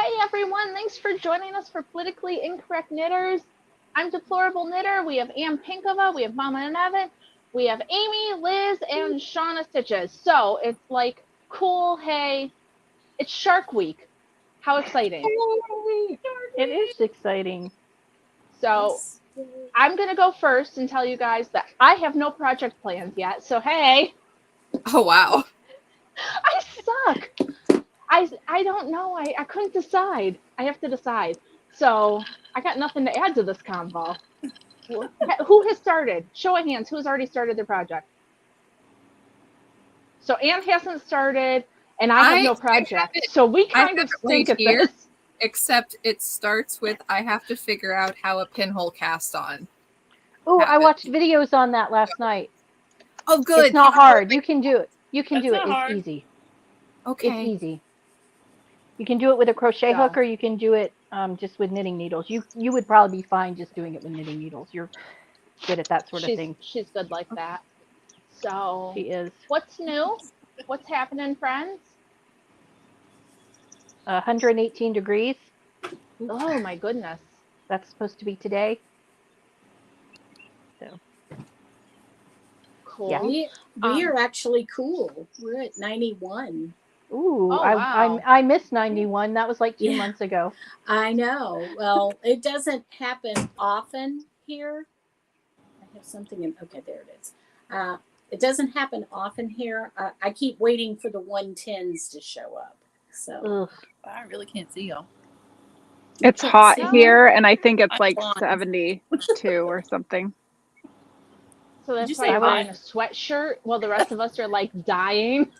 Hey everyone, thanks for joining us for Politically Incorrect Knitters. I'm Deplorable Knitter. We have Ann Pinkova, we have Mama and Evan, we have Amy, Liz, and Shauna Stitches. So it's like cool, hey, it's Shark Week. How exciting. It is exciting. So I'm going to go first and tell you guys that I have no project plans yet. So hey. Oh, wow. I suck. I don't know. I couldn't decide. I have to decide. So I got nothing to add to this convo. Who has started? Show of hands. Who's already started their project? So Anne hasn't started, and I have no project. So we kind of stink at this. Except it starts with I have to figure out how a pinhole cast on. Oh, I watched videos on that last night. Oh, good. It's not hard. You can do it. You can do it. It's easy. Okay. It's easy. You can do it with a crochet hook, or you can do it just with knitting needles. You would probably be fine just doing it with knitting needles. You're good at that sort of thing. She's good like that. So she is. What's new? What's happening, friends? 118 degrees. Oh my goodness. That's supposed to be today. So. Cool. Yeah. We are actually cool. We're at 91. Ooh, oh, wow. I missed 91. That was like 2 months ago. I know. Well, it doesn't happen often here. I have something in. Okay, there it is. It doesn't happen often here. I keep waiting for the 110s to show up. So I really can't see y'all. It's hot here, and I think it's like 72 or something. So that's why I'm wearing a sweatshirt while the rest of us are like dying.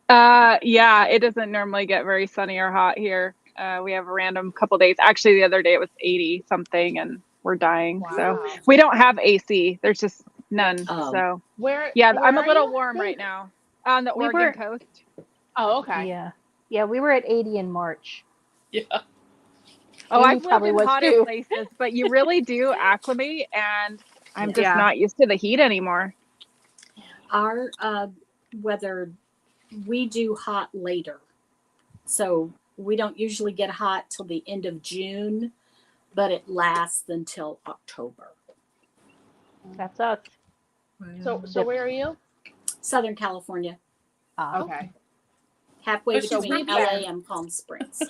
Yeah, it doesn't normally get very sunny or hot here. We have a random couple days. Actually, the other day it was 80 something, and we're dying. Wow. So we don't have AC. There's just none. So where I'm a little you? warm right now on the Oregon coast. Oh, okay. Yeah, we were at 80 in March. Yeah. Oh, I've lived in hotter places, but you really do acclimate, and I'm just not used to the heat anymore. our weather, we do hot later. So we don't usually get hot till the end of June, but it lasts until October. That's us. So where are you? Southern California. Okay. Halfway between LA and Palm Springs.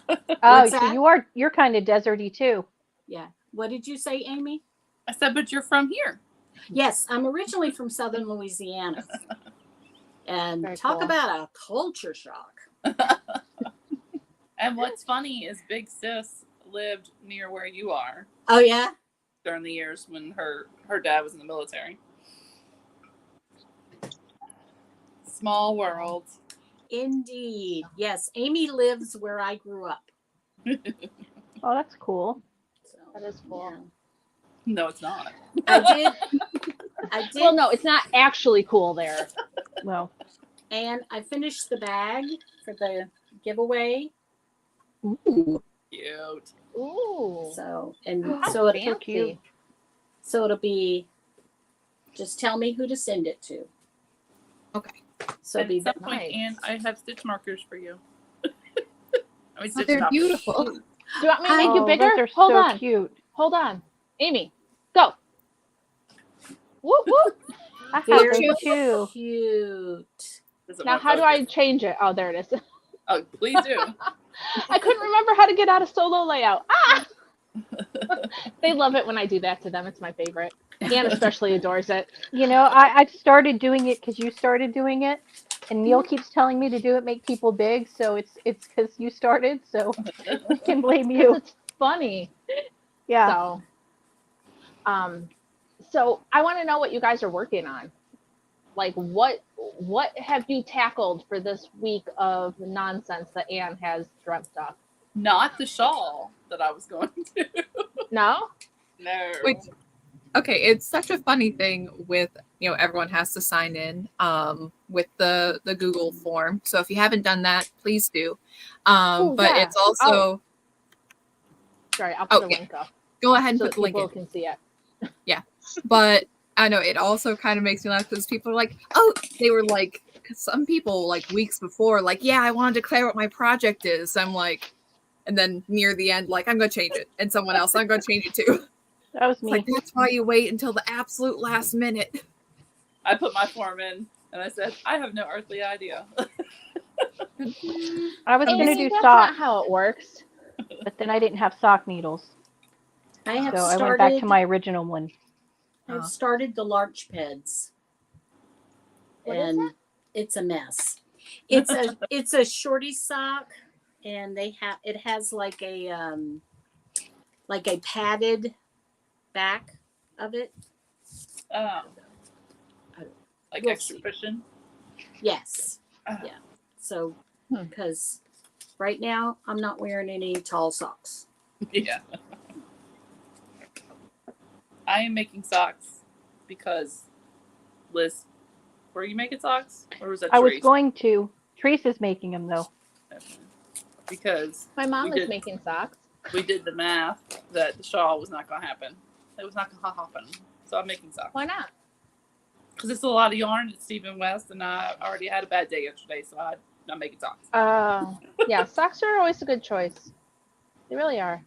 Oh, so you're kind of deserty too. Yeah. What did you say, Amy? I said, but you're from here. Yes, I'm originally from Southern Louisiana. And Very talk cool. about a culture shock. And what's funny is Big Sis lived near where you are Oh, yeah? during the years when her dad was in the military. Small world. Indeed. Yes, Amy lives where I grew up. Oh, that's cool. So, That is cool. No, it's not. I did. Well, no, it's not actually cool there. Well, And I finished the bag for the giveaway. ooh, Cute. Ooh. So, and How so fancy. it'll be, just tell me who to send it to. Okay. So At it'll be some point, nice. and I have stitch markers for you. I mean, They're stitch beautiful. Do you want me to make you oh, bigger? those are Hold so on. cute. Hold on. Amy, go. Whoop, whoop. I have Very those too. cute. Now, how do I change it? Oh, there it is. Oh, please do. I couldn't remember how to get out of solo layout. Ah! They love it when I do that to them. It's my favorite. Dan especially adores it. You know, I started doing it because you started doing it, and Neil keeps telling me to do it, make people big. So it's because you started. So we can blame you. It's funny. Yeah. So I want to know what you guys are working on. Like, what have you tackled for this week of nonsense that Anne has dreamt up? Not the shawl that I was going to. No? No. Which, okay, it's such a funny thing with, everyone has to sign in with the Google form. So if you haven't done that, please do. But yeah. it's also... Sorry, I'll put a link up. Go ahead and so put the link in. people can see it. Yeah. But I know it also kind of makes me laugh because people are like, they were like, some people like weeks before, like, yeah, I want to declare what my project is. I'm like, And then near the end, like, I'm going to change it. And someone else, I'm going to change it too. That was It's me. like, that's why you wait until the absolute last minute. I put my form in and I said, I have no earthly idea. I was going to do That's socks, not how it works. but then I didn't have sock needles. I have So I started. went back to my original one. I've started the larch peds, What is and that? it's a mess. It's a shorty sock, and it has like a padded back of it. Oh. Like We'll extra see. cushion? Yes. Oh. Yeah. So, Hmm. because right now I'm not wearing any tall socks. Yeah. I am making socks because Liz, were you making socks? Or was that I was Trace? going to. Teresa's making them though. Because My mom we is making socks. we did the math that the shawl was not going to happen. It was not going to happen. So I'm making socks. Why not? Because it's a lot of yarn. It's Stephen West, and I already had a bad day yesterday, so I'm making socks. Yeah, socks are always a good choice. They really are.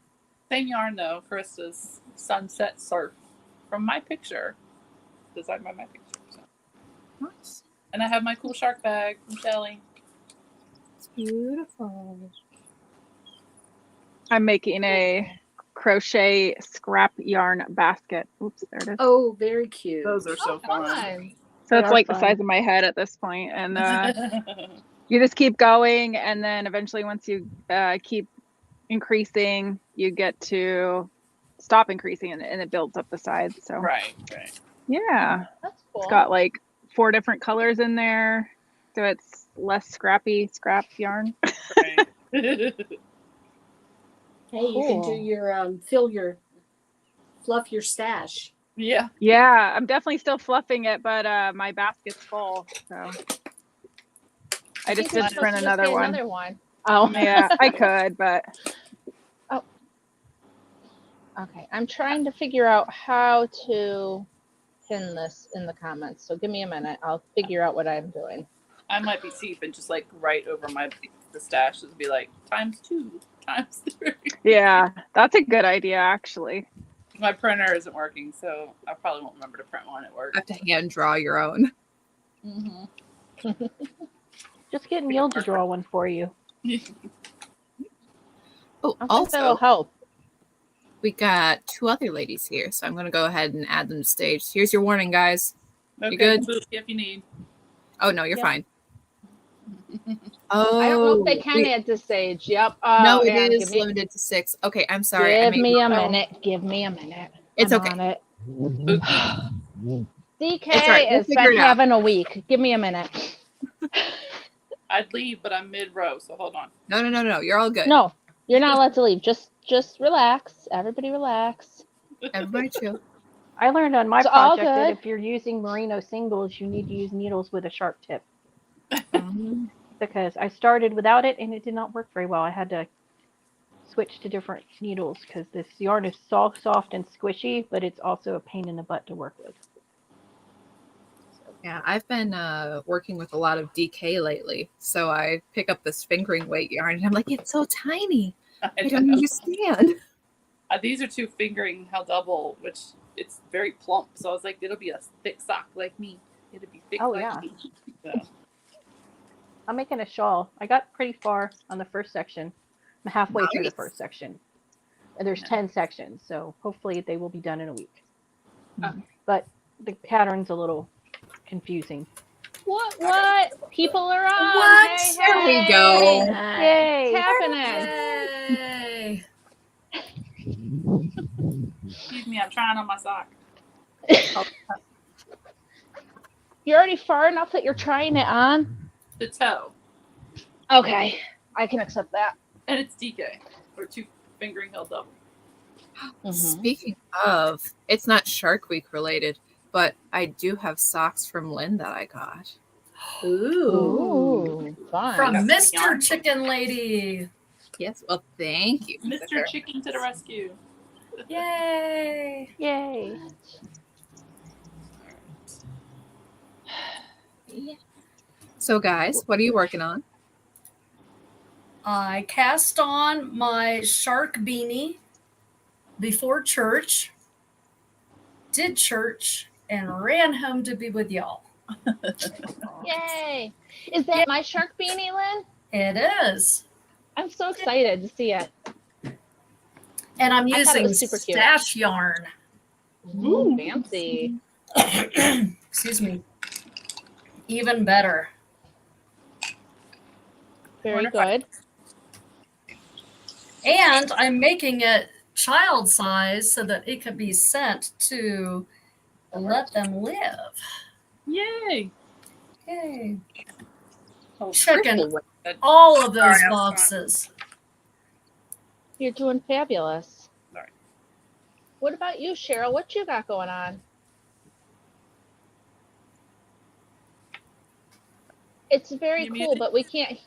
Same yarn though, Krista's Sunset Surf from my picture. Designed by my picture. So. Nice. And I have my cool shark bag from Shelly. It's beautiful. I'm making a crochet scrap yarn basket. Oops, there it is. Oh, very cute. Those are so fun. So They it's are like the fun. size of my head at this point, and you just keep going, and then eventually, once you keep increasing, you get to stop increasing, and it builds up the sides. So right. yeah, That's cool. it's got like 4 different colors in there, so it's less scrappy scrap yarn. Right. Hey, you can do Cool. your fluff your stash. Yeah. Yeah, I'm definitely still fluffing it, but my basket's full, so I just think we're did supposed print to just another get one. Another one. Oh. Yeah, I could, but Okay. I'm trying to figure out how to pin this in the comments. So give me a minute. I'll figure out what I'm doing. I might be cheap and just like right over the stash and be like ×2, ×3. yeah, that's a good idea actually. My printer isn't working, so I probably won't remember to print one at work. I have to hand draw your own. Mm-hmm. Just get Neil to draw one for you. Oh, I think that'll also, help. we got 2 other ladies here, so I'm going to go ahead and add them to stage. Here's your warning, guys. Okay, good? boop if you need. Oh, no, you're Yep. fine. Oh, I don't know if they can at this stage. Yep. No, it and is limited to 6. Okay, I'm sorry. I Give made me a wrong. minute. Give me a minute. It's I'm okay. on it. DK It's all right. We'll has figure been it out. having a week. Give me a minute. I'd leave, but I'm mid-row, so hold on. No. You're all good. No, you're not allowed to leave. Just relax. Everybody relax. Everybody chill. I learned on my It's all project that good. if you're using merino singles, you need to use needles with a sharp tip. Because I started without it and it did not work very well. I had to switch to different needles because this yarn is so soft and squishy, but it's also a pain in the butt to work with. Yeah, I've been working with a lot of DK lately, so I pick up this fingering weight yarn, and I'm like, it's so tiny. I don't understand. These are 2 fingering held double, which it's very plump. So I was like, it'll be a thick sock like me. It'll be thick like yeah. me. So. I'm making a shawl. I got pretty far on the first section. I'm halfway through the Nice. first section. And there's 10 sections, so hopefully they will be done in a week. But the pattern's a little confusing. What? People are on. What? Hey, There we hey. go. Yay! What's happening? Yay. Excuse me, I'm trying on my sock. You're already far enough that you're trying it on? The toe. Okay. I can accept that. And it's DK, or 2 fingering held double. Speaking of, it's not Shark Week related, but I do have socks from Lynn that I got. Ooh, fun. From That's the yarn. Mr. Chicken Lady. Yes, well, thank you. Mr. Chicken to the rescue. Yay. Yay! So, guys, what are you working on? I cast on my shark beanie before church, did church, and ran home to be with y'all. Yay! Is that my shark beanie, Lynn? It is. I'm so excited to see it. And I'm I thought it using was super cute. stash yarn. Ooh, fancy. Excuse me. Even better. Very good. And I'm making it child size so that it can be sent to let them live. Yay! Yay. Oh, Checking Crystal went good. all of those Sorry, I'm boxes. You're doing fabulous. Sorry. What about you, Cheryl? What you got going on? It's very You cool, muted? but we can't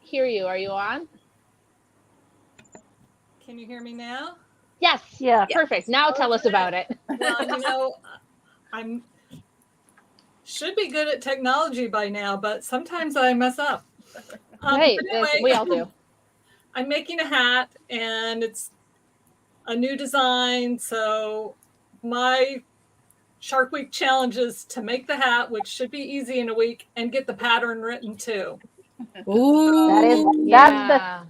hear you. Are you on? Can you hear me now? Yes. Yeah. Perfect. Now tell us Okay. about it. Well, you know, I'm should be good at technology by now, but sometimes I mess up. Right. But anyway, We all do. I'm making a hat, and it's a new design. So my Shark Week challenge is to make the hat, which should be easy in a week, and get the pattern written too. Ooh.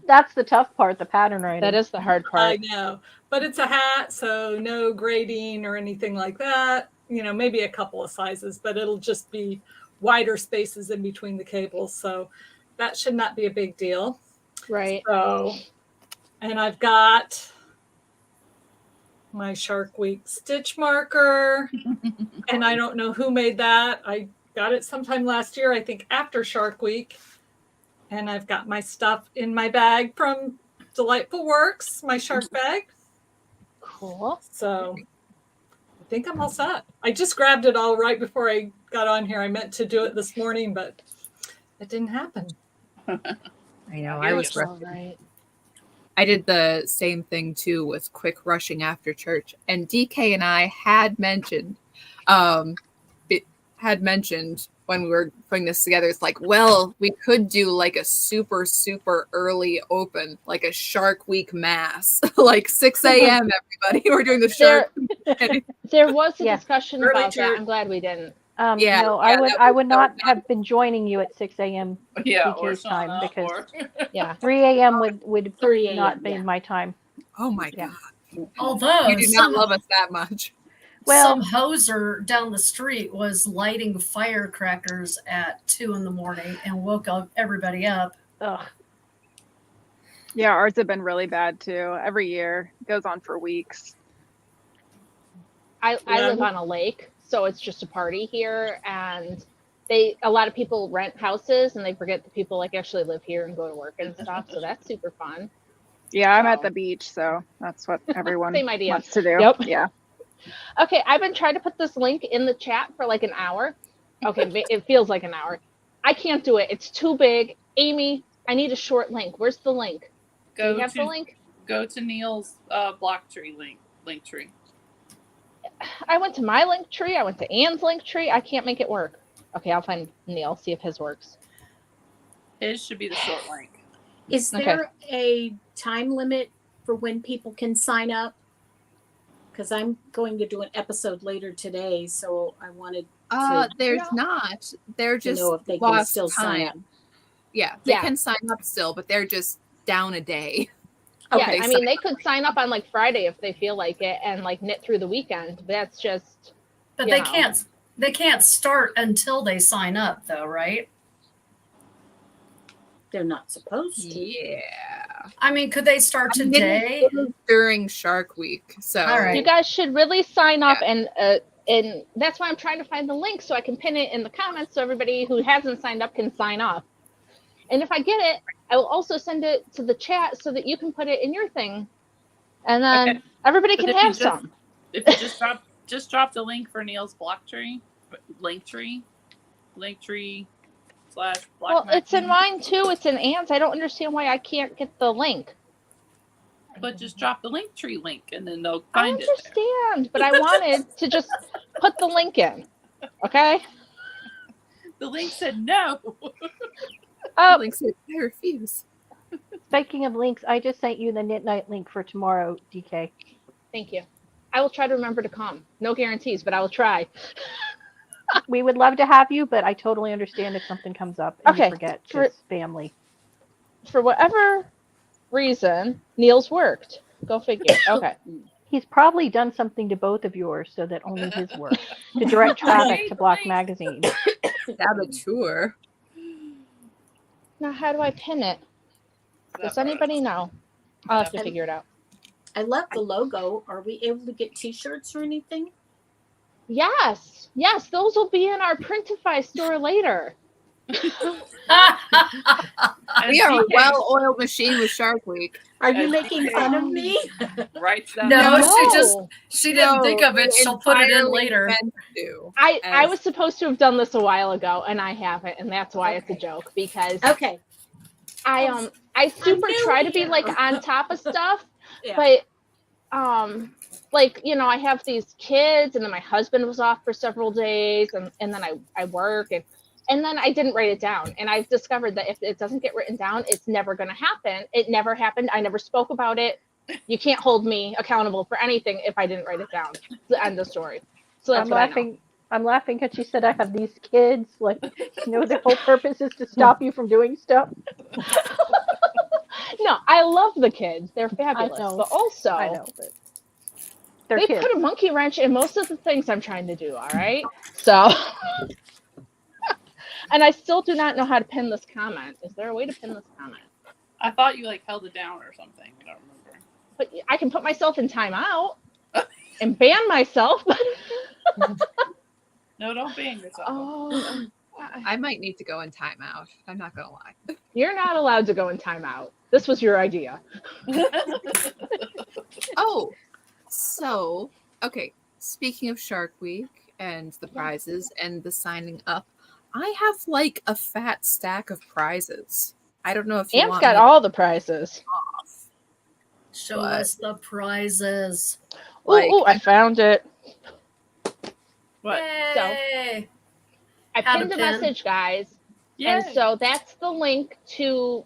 That's the tough part, the pattern writing. That is the hard I part. know, but it's a hat, so no grading or anything like that. You know, maybe a couple of sizes, but it'll just be wider spaces in between the cables. So that should not be a big deal. Right. So, and I've got my Shark Week stitch marker, and I don't know who made that. I got it sometime last year, I think after Shark Week. And I've got my stuff in my bag from Delightful Works, my shark bag. Cool. So I think I'm all set. I just grabbed it all right before I got on here. I meant to do it this morning, but it didn't happen. I know. I Here was we All rushed. right. I did the same thing too with quick rushing after church. And DK and I had mentioned, when we were putting this together, it's like, well, we could do like a super, super early open, like a Shark Week mass, like 6 a.m. Everybody, we're doing the Shark. There was a Yeah. discussion Early about that. church. I'm glad we didn't. Yeah, No, yeah, I that would was not so have been joining you at 6 a.m. Yeah, or DK's time Shauna, because or 3 a.m. would 3 a.m., not be yeah. my time. Oh my Yeah. God. Although You do not love us that much. Well- some hoser down the street was lighting firecrackers at 2 a.m. and woke everybody up. Ugh. Yeah, ours have been really bad too. Every year, it goes on for weeks. I Yeah. live on a lake, so it's just a party here, and a lot of people rent houses and they forget that people like actually live here and go to work and stuff. So that's super fun. Yeah, I'm at So- the beach, so that's what everyone Same idea. wants to do. Yep. Yeah. Okay, I've been trying to put this link in the chat for like an hour. Okay, it feels like an hour. I can't do it. It's too big. Amy, I need a short link. Where's the link? Do you have the link? go to Neil's block tree link tree. I went to my link tree. I went to Anne's link tree. I can't make it work. Okay, I'll find Neil, see if his works. His should be the short link. Is there a time limit for when people can sign up? Because I'm going to do an episode later today, so I wanted There's Yeah. not. They're to just know if they can lost still sign up. time. Yeah, they Yeah. can sign up still, but they're just down a day. Okay. Yeah, I mean, they could sign up on like Friday if they feel like it and like knit through the weekend. But that's just, But You they know. can't start until they sign up though, right? They're not supposed to. Yeah. I mean, could they start I mean, today? it is during Shark Week, so All right. you guys should really sign up and that's why I'm trying to find the link so I can pin it in the comments so everybody who hasn't signed up can sign up. And if I get it, I will also send it to the chat so that you can put it in your thing, and then Okay. everybody But can if you have just- some. If you just drop the link for Neil's block tree, link tree / block. Well, it's in magazine. mine too. It's in Anne's. I don't understand why I can't get the link. But just drop the link tree link, and then they'll I find it. There. understand, but I wanted to just put the link in. Okay. The link said no. Oh, Link said, I refuse. Speaking of links, I just sent you the Knit Night link for tomorrow, DK. Thank you. I will try to remember to come. No guarantees, but I will try. We would love to have you, but I totally understand if something comes up and you Okay, forget. for- Just family. For whatever reason, Neil's worked. Go figure. Okay. He's probably done something to both of yours so that only his works to direct traffic to Block Magazine. Saboteur. Now, how do I pin it? Does anybody know? I'll have to figure it out. I love the logo. Are we able to get T-shirts or anything? Yes. Yes, those will be in our Printify store later. We are a well-oiled machine with Shark Week. Are you making fun of me? Right. No, she didn't No, think of it. She'll put it in entirely later. meant to, I as- was supposed to have done this a while ago, and I haven't, and that's why it's a joke, because Okay. I super new try to be here. like on top of stuff, Yeah. but like, you know, I have these kids, and then my husband was off for several days, and then I work, and then I didn't write it down, and I've discovered that if it doesn't get written down, it's never going to happen. It never happened. I never spoke about it. You can't hold me accountable for anything if I didn't write it down. It's the end of story. So that's I'm what I know. laughing. I'm laughing because she said I have these kids. Like, you know, the whole purpose is to stop you from doing stuff. No, I love the kids. They're fabulous. know. But also, I know, but they're they kids. put a monkey wrench in most of the things I'm trying to do, all right? So, and I still do not know how to pin this comment. Is there a way to pin this comment? I thought you like held it down or something. I don't remember. But I can put myself in timeout and ban myself. No, don't ban yourself. Oh, I might need to go in timeout. I'm not gonna lie. you're not allowed to go in timeout. This was your idea. Oh, so okay. Speaking of Shark Week and the prizes and the signing up, I have like a fat stack of prizes. I don't know if you Am's want got me all the prizes. off. Show But- us the prizes. Like, Ooh, I found it. What? Yay! I How to pinned a pin. message, guys. Yeah. And so that's the link to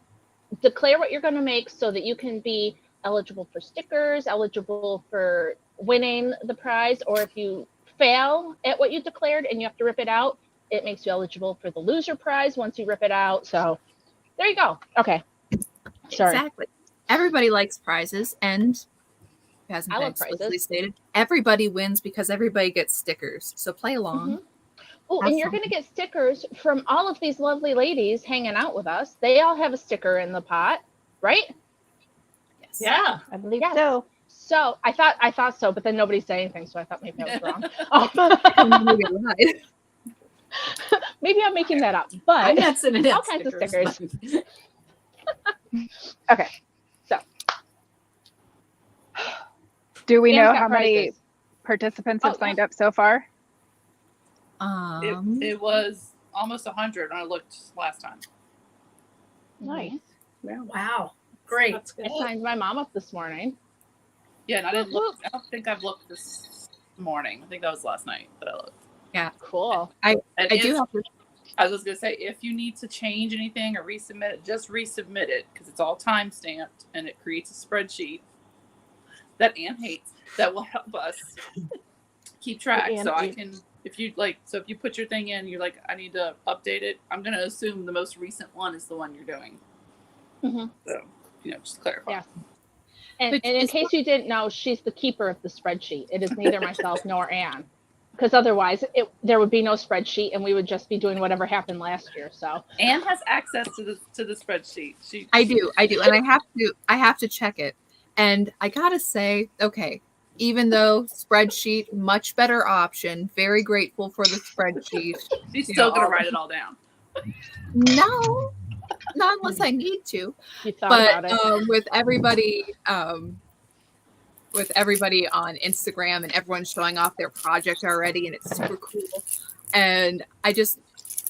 declare what you're going to make so that you can be eligible for stickers, eligible for winning the prize, or if you fail at what you declared and you have to rip it out, it makes you eligible for the loser prize once you rip it out. So there you go. Okay. Sorry. Exactly. Everybody likes prizes, and it hasn't I been love explicitly prizes. stated. Everybody wins because everybody gets stickers. So play along. Oh, Have and you're fun. going to get stickers from all of these lovely ladies hanging out with us. They all have a sticker in the pot, right? Yes. Yeah. I believe Yes. so. So I thought so, but then nobody said anything, so I thought maybe I was wrong. Maybe I lied. Maybe I'm making that up, I'm but not sending all out kinds of stickers. okay. So Do we Sam's know got how many prizes. participants have Oh, signed up so far? It was almost 100 when I looked last time. Nice. Wow. Great. That's good. I signed my mom up this morning. Yeah, and I didn't look. I don't think I've looked this morning. I think that was last night that I looked. Cool. And I do have to. I was gonna say, if you need to change anything or resubmit it, just resubmit it because it's all time stamped and it creates a spreadsheet that Anne hates that will help us keep track. Anne So I hates. can, if you like, so if you put your thing in, you're like, I need to update it. I'm gonna assume the most recent one is the one you're doing. Mhm. So just clarify. Yeah. And But in it's- case you didn't know, she's the keeper of the spreadsheet. It is neither myself nor Anne, because otherwise there would be no spreadsheet, and we would just be doing whatever happened last year. So Anne has access to the spreadsheet. I do, and I have to check it. And I gotta say, okay, even though spreadsheet, much better option. Very grateful for the spreadsheet. She's You still know, gonna all- write it all down. No, not unless I need to. you thought But about it. with everybody on Instagram and everyone showing off their project already, and it's super cool. And I just,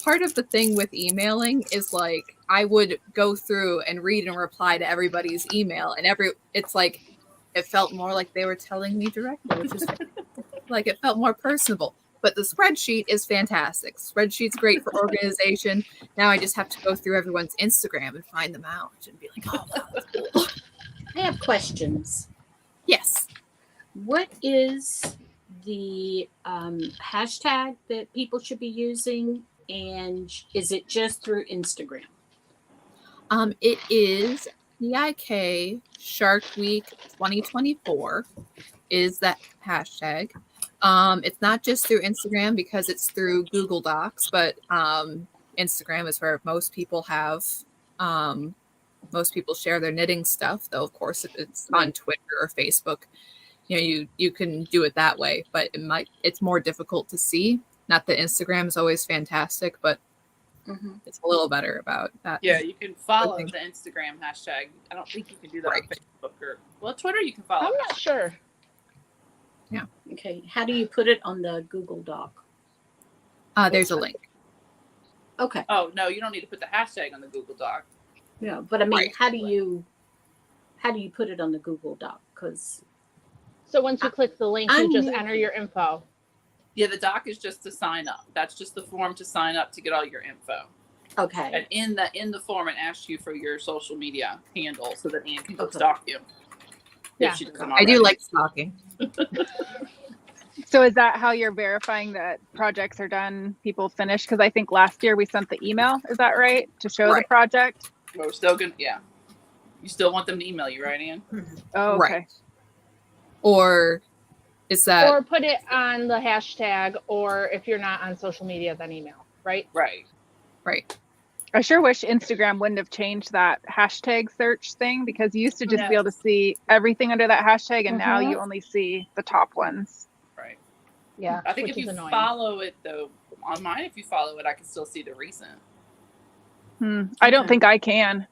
part of the thing with emailing is like I would go through and read and reply to everybody's email, and it's like it felt more like they were telling me directly, which is like it felt more personable. But the spreadsheet is fantastic. Spreadsheet's great for organization. Now I just have to go through everyone's Instagram and find them out and be like, oh, wow, that's cool. I have questions. Yes. What is the hashtag that people should be using, and is it just through Instagram? It is PIK Shark Week 2024 is that hashtag. It's not just through Instagram because it's through Google Docs, but Instagram is where most people have most people share their knitting stuff, though of course if it's on Twitter or Facebook, you can do it that way, but it's more difficult to see. Not that Instagram is always fantastic, but it's a little better about that. Yeah, you can follow the Instagram hashtag. I don't think you can do that on Facebook or Twitter. You can follow. I'm not sure. Yeah. Okay. How do you put it on the Google Doc? There's a link. Okay. Oh no, you don't need to put the hashtag on the Google Doc. Yeah, but I mean, how do you put it on the Google Doc? Because So once you click the link, you just enter your info. Yeah, the doc is just to sign up. That's just the form to sign up to get all your info. Okay. And in the form, it asks you for your social media handle so that Anne can go stalk you. Yeah, she doesn't I do like stalking. So is that how you're verifying that projects are done, people finish? Because I think last year we sent the email, is that right? To show the project? We're still gonna, yeah. You still want them to email you, right, Anne? Oh, okay. Right. Or is that... Or put it on the hashtag, or if you're not on social media, then email, right? Right. I sure wish Instagram wouldn't have changed that hashtag search thing, because you used to just be able to see everything under that hashtag, and now you only see the top ones. Right. Yeah. I think if you follow it, though, on mine, if you follow it, I can still see the recent. I don't think I can.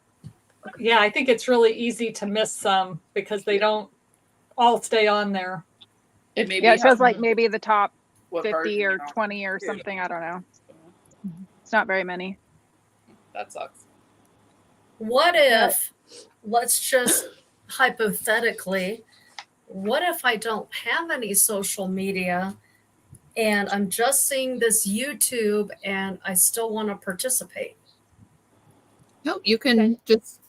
Yeah, I think it's really easy to miss some because they don't all stay on there. It it shows like maybe the top 50 version or 20 or something. I don't know. It's not very many. That sucks. What if, let's just hypothetically, what if I don't have any social media and I'm just seeing this YouTube and I still want to participate? No, you can just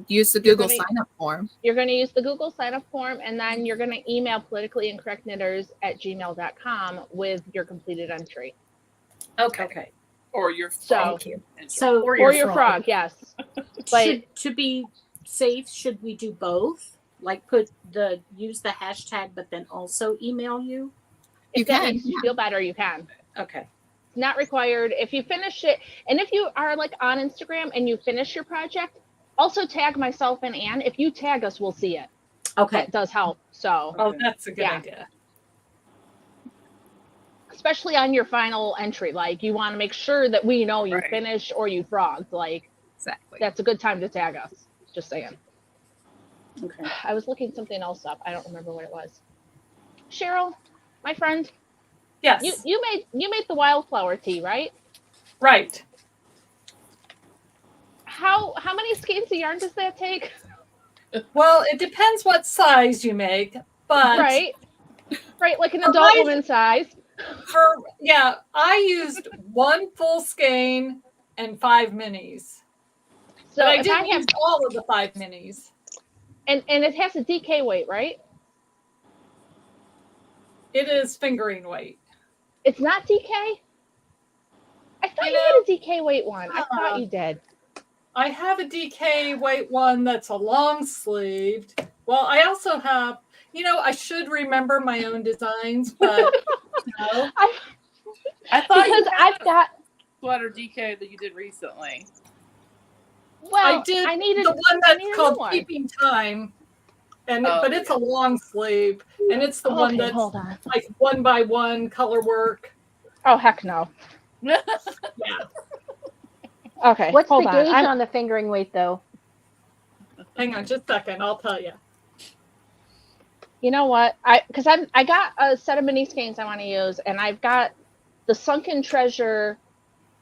use the Google sign-up form. You're going to use the Google sign-up form, and then you're going to email politicallyincorrectknitters@gmail.com with your completed entry. Okay. Or your frog. Or your frog, yes. But to be safe, should we do both? Like use the hashtag, but then also email you? If that makes you feel better, you can. Okay. Not required. If you finish it, and if you are like on Instagram and you finish your project, also tag myself and Anne. If you tag us, we'll see it. Okay. That does help. So. Oh, that's a good idea. Especially on your final entry, like you want to make sure that we know you finished or you frogged. Like, exactly. That's a good time to tag us. Just saying. Okay. I was looking something else up. I don't remember what it was. Cheryl, my friend. Yes. You made the wildflower tea, right? Right. How many skeins of yarn does that take? Well, it depends what size you make, but right, like an adult woman size. I used 1 full skein and 5 minis. So but I didn't use all of the 5 minis. And it has a DK weight, right? It is fingering weight. It's not DK? I thought you had a DK weight one. I thought you did. I have a DK weight one that's a long sleeved. Well, I also have, I should remember my own designs, but no. I thought because I've got sweater DK that you did recently. Well, I needed the one that's called Keeping Time, but it's a long sleeve, and it's the one that's like 1x1 color work. Oh heck no! Yeah. Okay. What's the gauge on the fingering weight, though? Hang on, just a second. I'll tell you. You know what? I got a set of mini skeins I want to use, and I've got the Sunken Treasure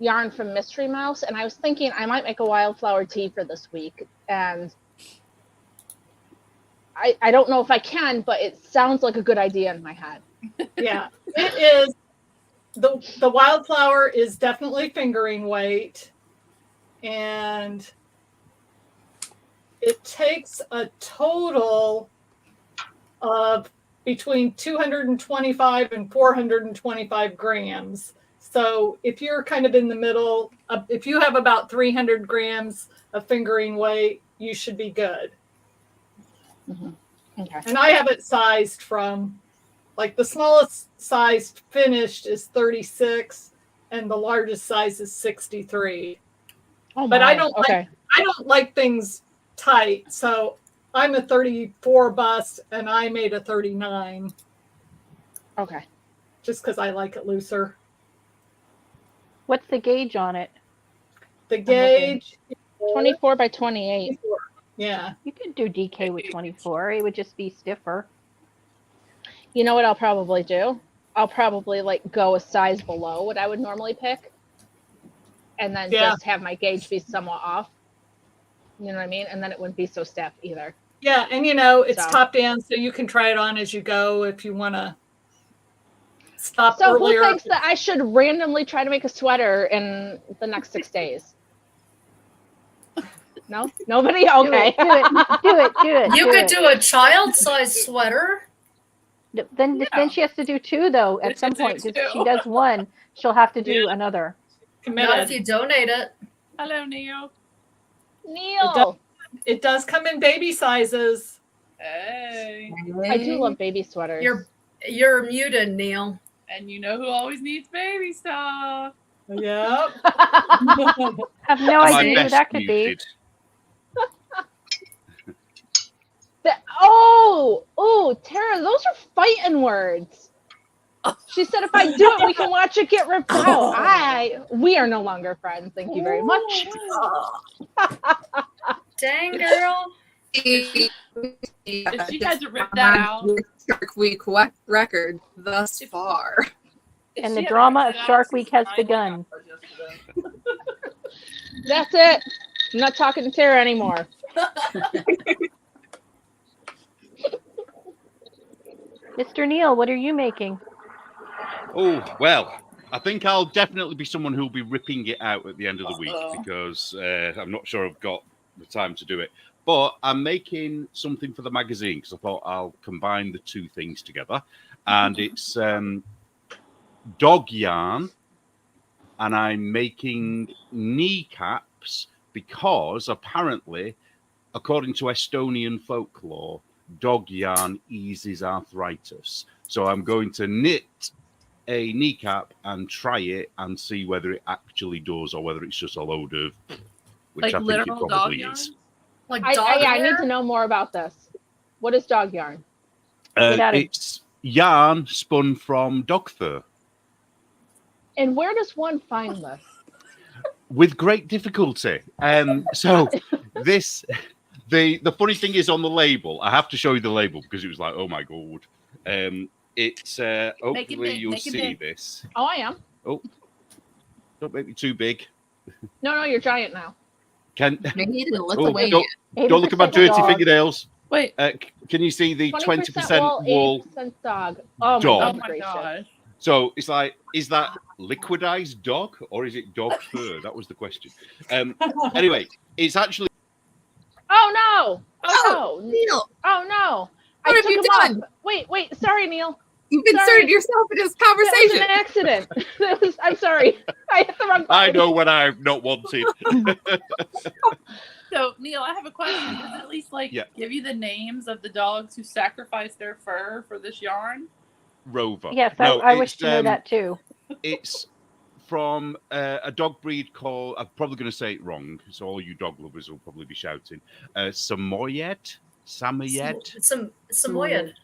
yarn from Mystery Mouse, and I was thinking I might make a wildflower tea for this week, and I don't know if I can, but it sounds like a good idea in my head. Yeah, it is. the wildflower is definitely fingering weight, and it takes a total of between 225 and 425 grams. So if you're kind of in the middle, if you have about 300 grams of fingering weight, you should be good. Mm-hmm. Okay. And I have it sized from, like, the smallest sized finished is 36 and the largest size is 63. Oh, but my. I don't Okay. like things tight. So I'm a 34 bust and I made a 39 Okay. just because I like it looser. What's the gauge on it? The gauge is 24 by 28. 24. Yeah. You could do DK with 24. It would just be stiffer. You know what I'll probably do? I'll probably like go a size below what I would normally pick, and then Yeah. just have my gauge be somewhat off. You know what I mean? And then it wouldn't be so stiff either. Yeah, and you know, it's So. top down, so you can try it on as you go if you want to stop So earlier. who thinks that I should randomly try to make a sweater in the next 6 days? No? Nobody? Okay. Do it. You could do a child-sized sweater. Then she has to do two though at She some do point. If two. she does one, she'll have to do another. Not if Committed. you donate it. Hello, Neil. Neil. It does come in baby sizes. Hey. I do love baby sweaters. You're muted, Neil. And you know who always needs baby stuff? Yep. Have no My idea who best that could muted. Tara, those are fighting words. She said if I do it, we can watch it get ripped out. We are no longer friends. Thank you very much. Dang, girl. If she has to rip that out. Shark Week record thus far. And the drama of Shark Week has begun. That's it. I'm not talking to Tara anymore. Mr. Neil, what are you making? Oh, well, I think I'll definitely be someone who'll be ripping it out at the end of the week because I'm not sure I've got the time to do it. But I'm making something for the magazine because I thought I'll combine the two things together. And it's dog yarn, and I'm making kneecaps because apparently, according to Estonian folklore, dog yarn eases arthritis. So I'm going to knit a kneecap and try it and see whether it actually does or whether it's just a load of, which Like I think it literal dog probably yarn? is. Like I dog need hair? to know more about this. What is dog yarn? Get out of- It's yarn spun from dog fur. And where does one find this? With great difficulty. So this, the funny thing is on the label, I have to show you the label because it was like, oh my God. It's hopefully big, you'll make it see big. this. Oh, I am. Oh, don't make me too big. No, you're giant now. Can Maybe in oh, Lithuania. don't look at my 80% dirty dog. fingernails. Wait. Can you see the 20% wool, wool? 80% dog. Oh, Dog. Oh my my gracious. gosh. So it's like, is that liquidized dog or is it dog fur? That was the question. Anyway, it's actually. Oh, no. Oh, Neil, Oh, no. What have you done? Wait. Sorry, Neil. you've inserted yourself in this That was conversation. an accident. I'm sorry. I hit the wrong button. I know when I'm not wanted. So, Neil, I have a question. Does it at least Yeah. give you the names of the dogs who sacrificed their fur for this yarn? Rover. Yes, No, I wish it's, to know that too. It's from a dog breed called, I'm probably going to say it wrong, so all you dog lovers will probably be shouting, Samoyed? Samoyed. Yeah, Samoyed,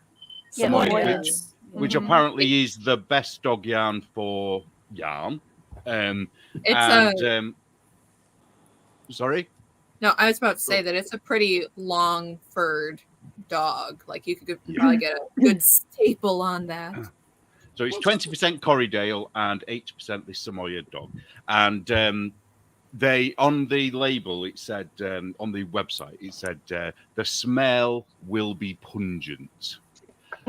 Samoyed. which apparently is the best dog yarn for yarn. It's Sorry? no, I was about to say that it's a pretty long furred dog. Like you could probably get a good staple on that. So it's 20% Corriedale and 80% this Samoyed dog. And they, on the label, it said, on the website, it said, the smell will be pungent.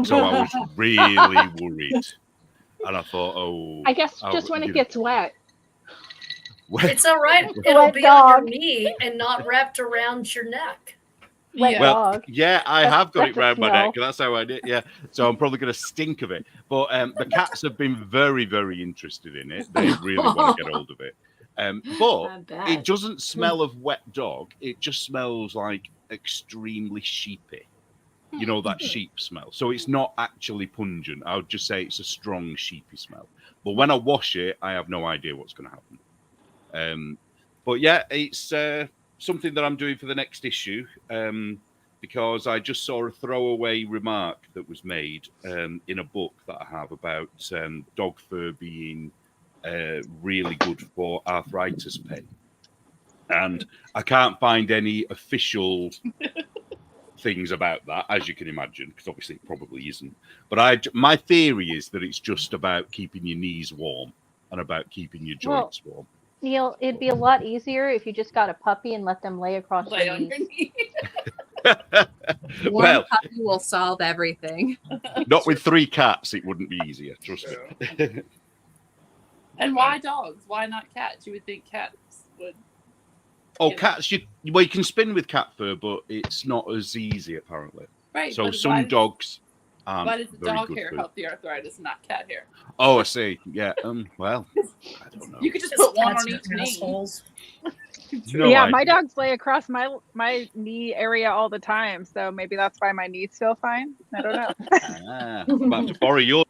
So I was really worried. And I thought, oh, I guess just when it gets wet. It's all right. It'll Wet be on your dog. knee and not wrapped around your neck. Wet Yeah. Well, dog. yeah, I That's- have got that's it a round my smell. neck. That's how I did. Yeah, so I'm probably going to stink of it. But the cats have been very, very interested in it. They really want to get hold of it. But I bet. it doesn't smell of wet dog. It just smells like extremely sheepy. You know, that sheep smell. So it's not actually pungent. I would just say it's a strong sheepy smell. But when I wash it, I have no idea what's going to happen. But yeah, it's something that I'm doing for the next issue because I just saw a throwaway remark that was made in a book that I have about dog fur being really good for arthritis pain. And I can't find any official things about that, as you can imagine, because obviously it probably isn't. But my theory is that it's just about keeping your knees warm and about keeping your joints warm. Neil, it'd be a lot easier if you just got a puppy and let them lay across Lay your on your knees. knee. One Well, puppy will solve everything. not with 3 cats, it wouldn't be easier, trust me. And why dogs? Why not cats? You would think cats would. Oh, cats, you can spin with cat fur, but it's not as easy, apparently. Right. So but some dogs why aren't does the very dog good hair for. help the arthritis and not cat hair? Oh, I see. Yeah. Well, I don't know. You could just Because put one cats on are each knee. assholes. No yeah, idea. my dogs lay across my knee area all the time, so maybe that's why my knees feel fine. I don't know. I'm about to borrow your.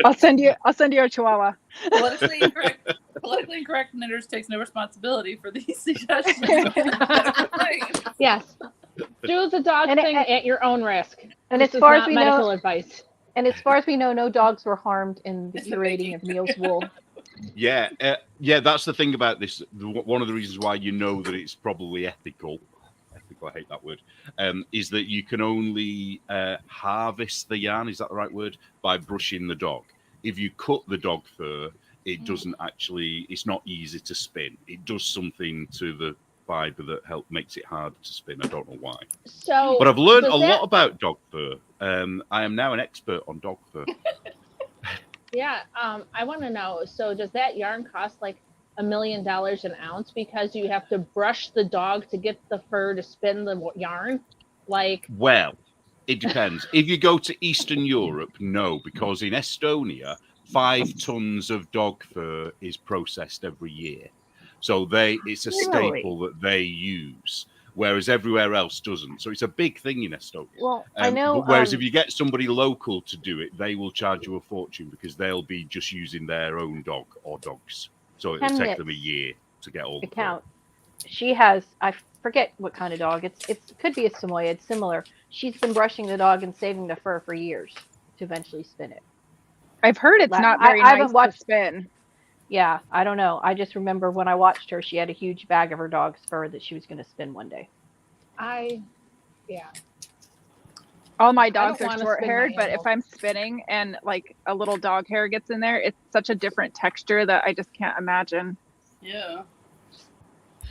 I'll send you a chihuahua. Politically incorrect knitters takes no responsibility for these suggestions. Yes. Do the dog And thing at your own risk. And This as is far as not we medical know, advice. no dogs were harmed in the It's the curating of Neil's wool. Yeah, that's the thing about this. One of the reasons why you know that it's probably ethical. I hate that word. Is that you can only harvest the yarn? Is that the right word? By brushing the dog. If you cut the dog fur, it doesn't actually. It's not easy to spin. It does something to the fiber that makes it hard to spin. I don't know why. So, But I've learned a does lot that- about dog fur. I am now an expert on dog fur. Yeah, I want to know. So, does that yarn cost like $1 million an ounce because you have to brush the dog to get the fur to spin the yarn? Like, Well, it depends. If you go to Eastern Europe, no, because in Estonia, 5 tons of dog fur is processed every year. So it's a staple that they use, whereas everywhere else doesn't. So it's a big thing in Estonia. Well, I know. But whereas if you get somebody local to do it, they will charge you a fortune because they'll be just using their own dog or dogs. So it'll take them a year to get all the fur. account. She has, I forget what kind of dog. It could be a Samoyed. It's similar. She's been brushing the dog and saving the fur for years to eventually spin it. I've heard it's not very I haven't nice watched- to spin. Yeah, I don't know. I just remember when I watched her, she had a huge bag of her dog's fur that she was going to spin one day. yeah. All my dogs don't are wanna short haired, spin my but if animals. I'm spinning and like a little dog hair gets in there, it's such a different texture that I just can't imagine. Yeah.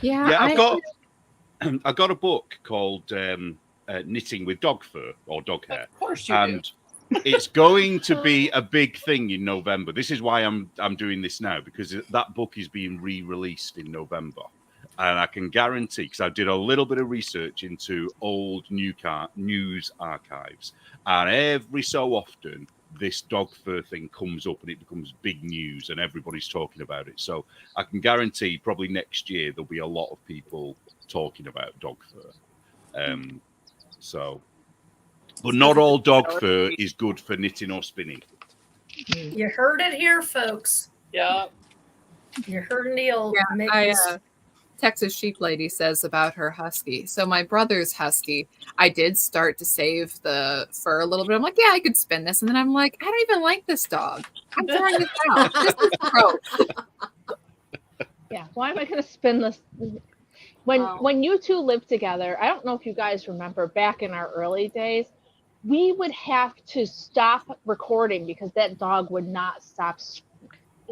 Yeah, I've got a book called Knitting with Dog Fur or Dog Hair. Of course you And it's going to be a big thing in November. This is why I'm doing this now, because that book is being re-released in November. And I can guarantee, because I did a little bit of research into old news archives, and every so often this dog fur thing comes up and it becomes big news and everybody's talking about it. So I can guarantee probably next year there'll be a lot of people talking about dog fur. But not all dog fur is good for knitting or spinning. You heard it here, folks. Yeah. You heard Neil. Yeah, make I, this- Texas Sheep Lady says about her husky. So my brother's husky, I did start to save the fur a little bit. I'm like, yeah, I could spin this. And then I'm like, I don't even like this dog. I'm throwing this out. This is gross. Yeah, why am I going to spin this? When you two lived together, I don't know if you guys remember back in our early days, we would have to stop recording because that dog would not stop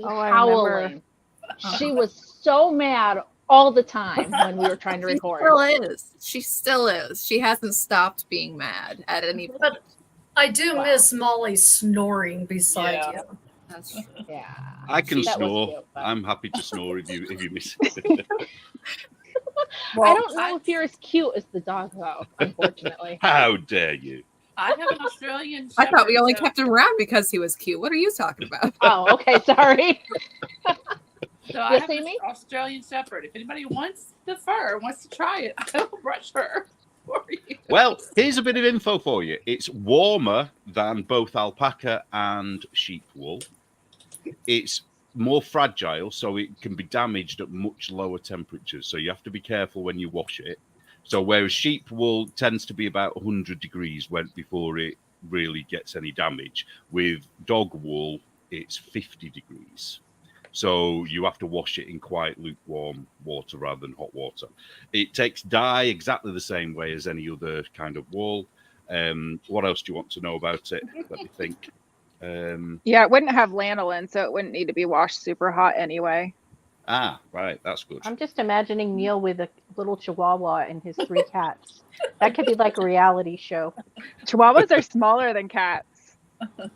I howling. remember. She was so mad all the time when we were trying to record. She still is. She still is. She hasn't stopped being mad at any point. But I do miss Molly snoring beside Yeah. you. That's true. Yeah. I can That was snore. cute, but- I'm happy to snore if you miss. I don't know if you're as cute as the dog, though, unfortunately. How dare you? I have an Australian I thought we Shepherd, only so- kept him around because he was cute. What are you talking about? Oh, okay, sorry. So I Yes, have an Amy? Australian Shepherd. If anybody wants the fur, wants to try it, I will brush her for you. Well, here's a bit of info for you. It's warmer than both alpaca and sheep wool. It's more fragile, so it can be damaged at much lower temperatures. So you have to be careful when you wash it. So whereas sheep wool tends to be about 100 degrees before it really gets any damage, with dog wool, it's 50 degrees. So you have to wash it in quite lukewarm water rather than hot water. It takes dye exactly the same way as any other kind of wool. What else do you want to know about it? Let me think. Yeah, it wouldn't have lanolin, so it wouldn't need to be washed super hot anyway. Right, that's good. I'm just imagining Neil with a little chihuahua and his 3 cats. That could be like a reality show. Chihuahuas are smaller than cats. Oh,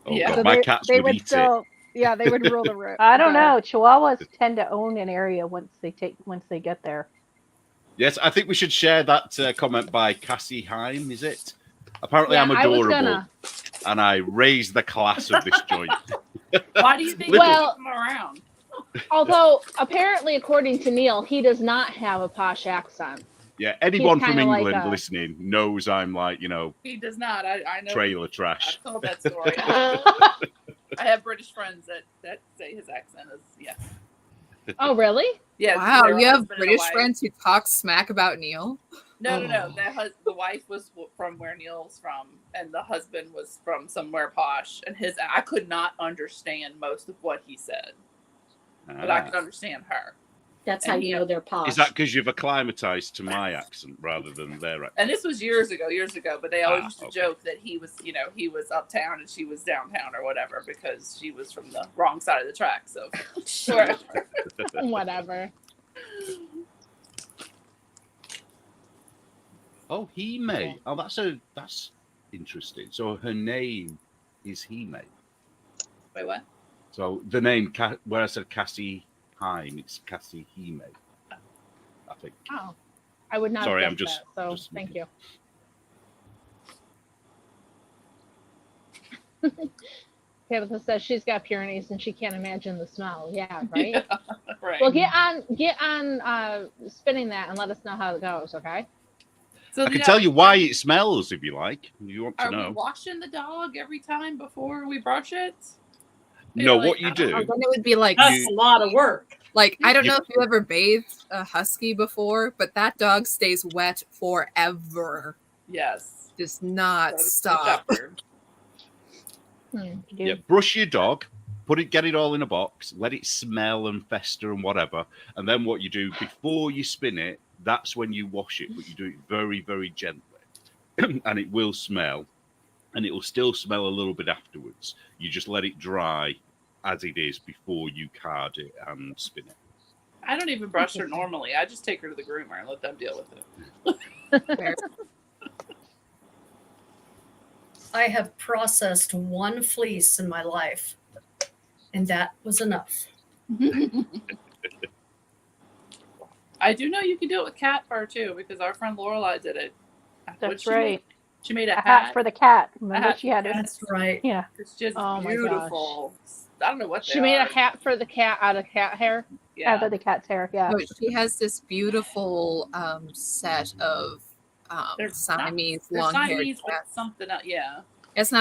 Yeah. God, my cats they would eat still, yeah, they would rule the room. I don't know. Chihuahuas tend to own an area once they get there. Yes, I think we should share that comment by Cassie Heim, is it? Apparently, Yeah, I'm I was adorable, gonna- and I raise the class of this joint. Why do you think Well- you keep them around? Although, apparently, according to Neil, he does not have a posh accent. Yeah, anyone He's from kinda like England a- listening knows I'm like, He does not. I know. trailer I've trash. told that story. I have British friends that say his accent is Oh, really? Yeah. Wow, their you have husband and British wife. friends who talk smack about Neil? No. Oh. The wife was from where Neil's from, and the husband was from somewhere posh. And I could not understand most of what he said, but I Ah. could understand her. That's how you know they're posh. Is that because you've acclimatized to my accent rather than their accent? And this was years ago. But they always used to okay. joke that he was uptown and she was downtown or whatever because she was from the wrong side of the track. So sure. Whatever. Oh, Hime. Oh, that's interesting. So her name is Hime. Wait, what? So the name where I said Cassie Heim, it's Cassie Hime. I think. Oh, I would not. Sorry, have I'm guessed just- that, so just thank you. Tabitha says she's got Pyrenees and she can't imagine the smell. Yeah, right. Yeah, right. Well, get on spinning that and let us know how it goes. Okay. So I can tell you why it smells if you like. If you want to Are we know. washing the dog every time before we brush it? No, Like, what you do. Then it would be like, That's a lot of work. like I don't know if you ever bathed a husky before, but that dog stays wet forever. Yes. Does not So does the stop. shepherd. Yeah, brush your dog, get it all in a box, let it smell and fester and whatever, and then what you do before you spin it, that's when you wash it, but you do it very, very gently, and it will smell, and it will still smell a little bit afterwards. You just let it dry as it is before you card it and spin it. I don't even brush her normally. I just take her to the groomer and let them deal with it. I have processed one fleece in my life, and that was enough. I do know you can do it with cat fur too, because our friend Lorelai did it. That's right. She made a A hat for the cat. Remember, hat she had for it. the That's right. Yeah. It's just Oh my gosh. beautiful. I don't know what She made a hat for the cat out of cat hair. Yeah. Out of the cat's hair. Yeah. Oh, she has this beautiful set of They're Siamese They're long-haired Siamese with cats. something else. Yeah. It's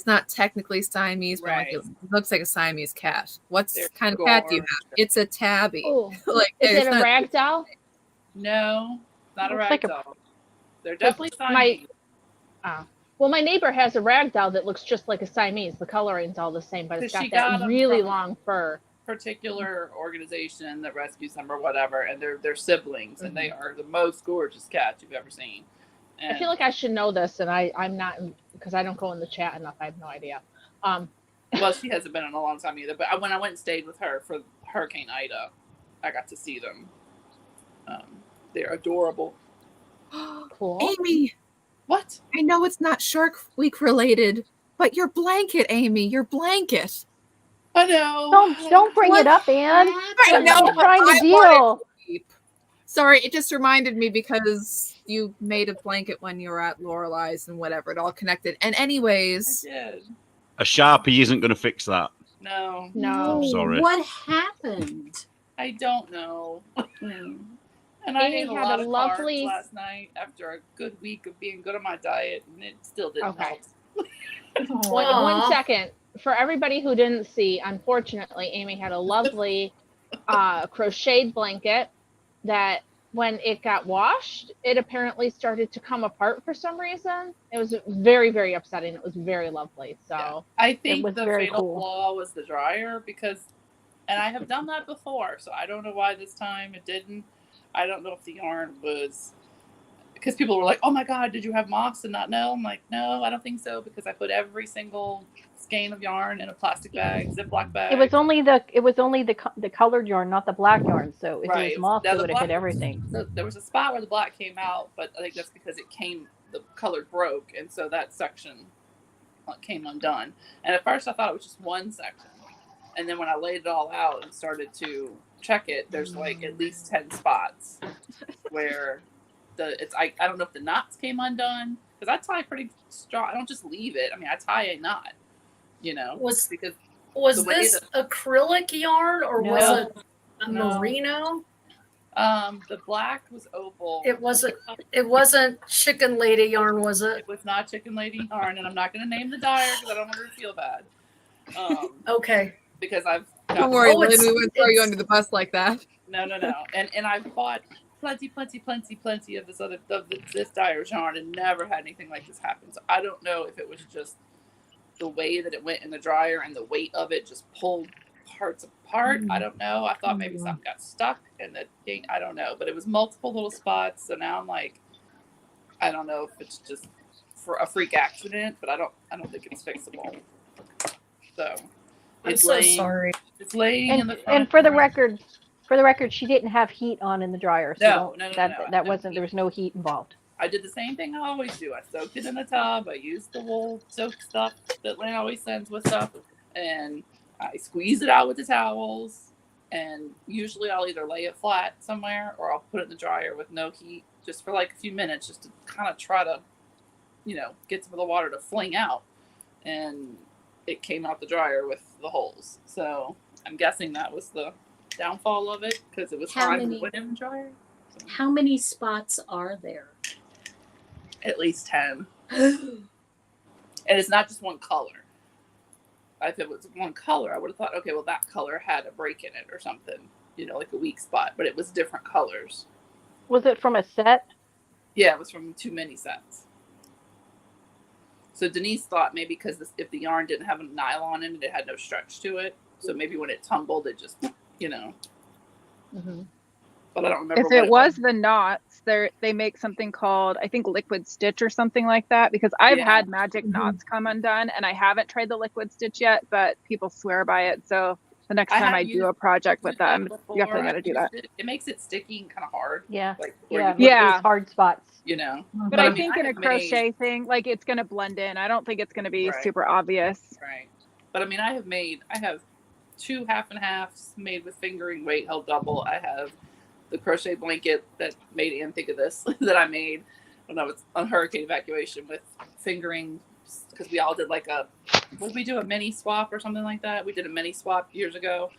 not technically Siamese, but like Right. it looks like a Siamese cat. What They're kind of cat do you have? gorgeous. It's a tabby. Oh, Like is it's it a not- rag doll? No, not a Looks like a- ragdoll. They're definitely my- Siamese. Well, my neighbor has a rag doll that looks just like a Siamese. The coloring's all the same, but it's 'Cause got she got that 'em really from- long fur. Particular organization that rescues them or whatever, and they're siblings, and they are the most gorgeous cats you've ever seen. And I feel like I should know this, and I'm not because I don't go in the chat enough. I have no idea. well, she hasn't been in a long time either. But when I went and stayed with her for Hurricane Ida, I got to see them. They're adorable. Cool. Amy, What? I know it's not Shark Week related, but your blanket, Amy, your blanket. I know. Don't bring it up, Anne. I know, I'm but trying to I deal. wanted to sleep. Sorry, it just reminded me because you made a blanket when you were at Lorelei's and whatever. It all connected. And I anyways, did. A Sharpie isn't going to fix that. No, No. sorry. What happened? I don't know. Hmm. And I Amy ate a had lot a of lovely- carbs last night after a good week of being good on my diet, and it still didn't Okay. help. One Aw. second. For everybody who didn't see, unfortunately, Amy had a lovely crocheted blanket that when it got washed, it apparently started to come apart for some reason. It was very, very upsetting. It was very lovely. So Yeah. I think was the very fatal cool. flaw was the dryer because, and I have done that before, so I don't know why this time it didn't. I don't know if the yarn was, because people were like, "Oh my God, did you have moss and not know?" I'm like, "No, I don't think so," because I put every single skein of yarn in a plastic bag, Ziploc bag. It was only the colored yarn, not the black yarn. So if it Right. was moss, Now it the would have hit black- everything. There was a spot where the black came out, but I think that's because the color broke, and so that section came undone. And at first I thought it was just one section, and then when I laid it all out and started to check it, there's like at least 10 spots where I don't know if the knots came undone, because I tie pretty strong. I don't just leave it. I mean, I tie a knot, Was because was the way this acrylic yarn or was No. it No. merino? the black was opal. It wasn't chicken lady yarn, was it? It was not Chicken Lady yarn, and I'm not going to name the dyer because I don't want her to feel bad. Okay. Because I've don't worry, Oh, Lynn, it's- we wouldn't throw you it's- under the bus like that. No. And I've bought plenty of this dyer's yarn and never had anything like this happen. So I don't know if it was just the way that it went in the dryer and the weight of it just pulled parts apart. I don't know. I thought maybe something got stuck in the thing. I don't know. But it was multiple little spots. So now I'm like, I don't know if it's just for a freak accident, but I don't think it's fixable. So I'm it's so laying, sorry. It's laying in the front. And for the record, she didn't have heat on in the dryer. So No. that wasn't, there was no heat involved. I did the same thing I always do. I soaked it in the tub. I used the wool soak stuff that Lynn always sends with stuff, and I squeeze it out with the towels. And usually I'll either lay it flat somewhere or I'll put it in the dryer with no heat just for like a few minutes, just to kind of try to, get some of the water to fling out. And it came out the dryer with the holes. So I'm guessing that was the downfall of it, because it was How fine many- when it went in the dryer. So How many spots are there? at least 10. And it's not just one color. If it was one color, I would have thought, okay, well, that color had a break in it or something, like a weak spot. But it was different colors. Was it from a set? Yeah, it was from too many sets. So Denise thought maybe because if the yarn didn't have a nylon in it, it had no stretch to it. So maybe when it tumbled, it just, Mhm. But I don't remember. If what it was the knots, they make something called, I think, liquid stitch or something like that, because I've Yeah. had magic knots come undone, and I haven't tried the liquid stitch yet, but people swear by it. So the next time have I do a project with them, you definitely got to do that. It makes it sticky and kind of hard. Yeah. Like where Yeah. you put Yeah. These hard spots. But I I mean, think I in a have made- crochet thing, like, it's going to blend in. I don't think it's going to be Right. super obvious. Right. But I mean, I have 2 half and halves made with fingering weight held double. I have the crochet blanket that made Ann think of this that I made when I was on hurricane evacuation with fingering, because we all did like what did we do, a mini swap or something like that? We did a mini swap years ago.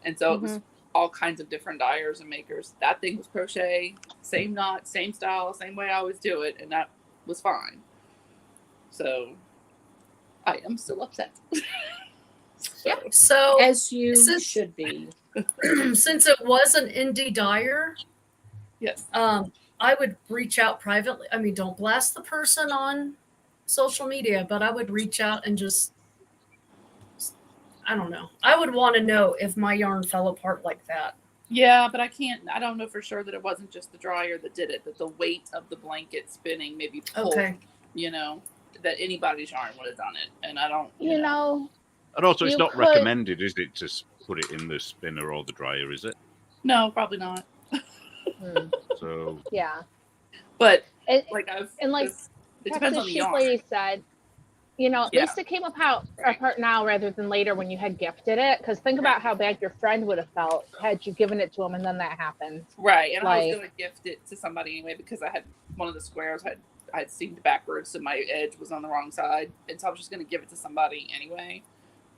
And so it was all kinds of different dyers and makers. That thing was crochet, same knot, same style, same way I always do it. And that was fine. So I am still upset. Yeah. So As you This is- should be. since it was an indie dyer, Yes. I would reach out privately. I mean, don't blast the person on social media, but I would reach out and just, I don't know. I would want to know if my yarn fell apart like that. Yeah, but I don't know for sure that it wasn't just the dryer that did it, that the weight of the blanket spinning maybe pulled, Okay. that anybody's yarn would have done it. And I don't, You know, And also, it's You not could- recommended, is it, to put it in the spinner or the dryer, is it? No, probably not. So, yeah. But And, like and like it depends on the Texas Sheep yarn. Lady said, You know, at Yeah. least it came apart now rather than later when you had gifted it. Because think about how bad your friend would have felt had you given it to him and then that happened. Right, and I was Like- going to gift it to somebody anyway because I had one of the squares I had seamed backwards, so my edge was on the wrong side, and so I was just going to give it to somebody anyway.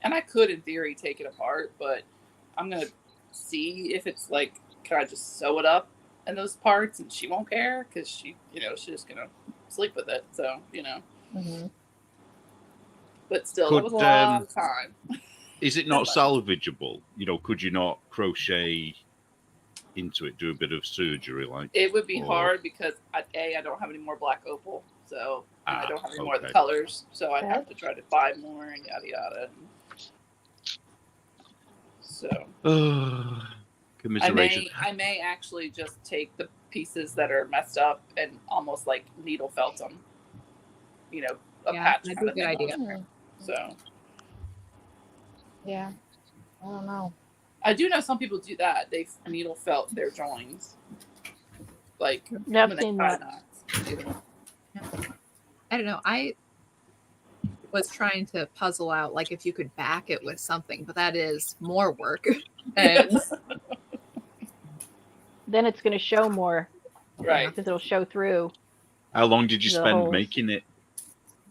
And I could, in theory, take it apart, but I'm going to see if it's like, can I just sew it up in those parts, and she won't care because she, you know, she's just going to sleep with it. So, you know. Mm-hmm. But still, Could, that was a lot of time. Is it not salvageable? You know, could you not crochet into it, do a bit of surgery like? It would be or- hard because I don't have any more black opal, so and I don't have any more of the okay. colors, so I'd have to try to buy more and yada yada. So Commiseration. I may actually just take the pieces that are messed up and almost like needle felt them. You know, a Yeah, patch that'd kind be a of good thing. idea. So Yeah. I don't know. I do know some people do that. They needle felt their joins, like Yeah, I've when they seen tie that. knots. You know. I don't know. I was trying to puzzle out like if you could back it with something, but that is more work. And Then it's going to show more Right. because it'll show through. How long did you The spend holes. making it?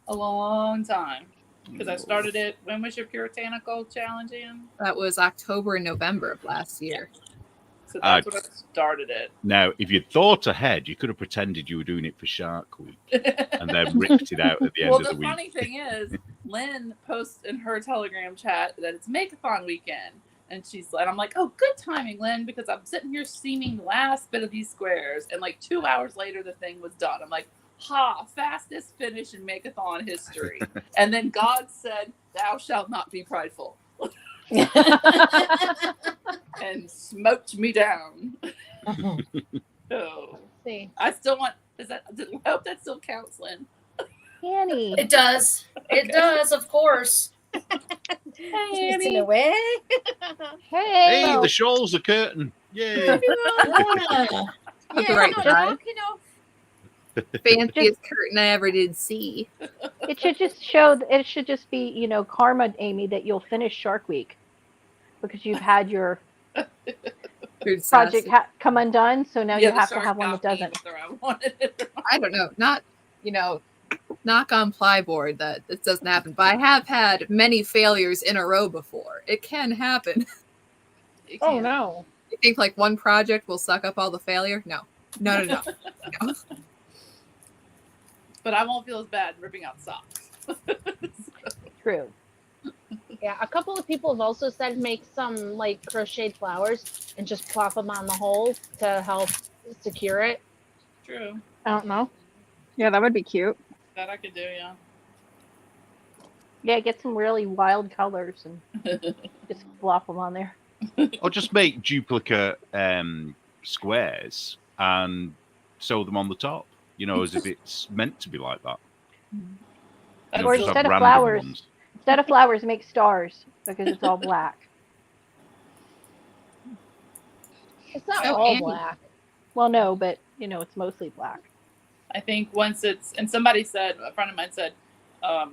A long time. Because I started it. When was your puritanical challenge, Ian? that was October and November of last year. So that's when I started it. Now, if you'd thought ahead, you could have pretended you were doing it for Shark Week and then ripped it out at the end Well, of the the week. funny thing is, Lynn posts in her Telegram chat that it's Make-a-thon weekend. And I'm like, oh, good timing, Lynn, because I'm sitting here seaming the last bit of these squares. And like 2 hours later, the thing was done. I'm like, ha, fastest finish in Make-a-thon history. And then God said, thou shalt not be prideful. And smoked me down. So See. I still want, I hope that still counts, Lynn. Annie. It does. It does, of course. She's in a way. Hey. Hey, the shawl's a curtain. Yay. Yeah. Right, no, right. you know, Fanciest curtain I ever did see. It should just show. It should just be, you know, karma, Amy, that you'll finish Shark Week because you've had your project come undone. So now you the have to shark have one that got me doesn't. whether I wanted it or I don't know, not, you know, knock on plyboard that this doesn't happen, but I have had many failures in a row before. It can happen. It Oh can't. no. You think like one project will suck up all the failure? No. No. But I won't feel as bad ripping out socks. True. Yeah, a couple of people have also said make some like crocheted flowers and just plop them on the holes to help secure it. True. I don't know. Yeah, that would be cute. That I could do, yeah. Yeah, get some really wild colors and just flop them on there. Or just make duplicate squares and sew them on the top, you know, as if it's meant to be like that. That's Or still- just have instead of random flowers. ones. Instead of flowers, make stars because it's all black. It's not Oh, all Annie. black. Well, no, but you know, it's mostly black. I think once it's, and somebody said, a friend of mine said,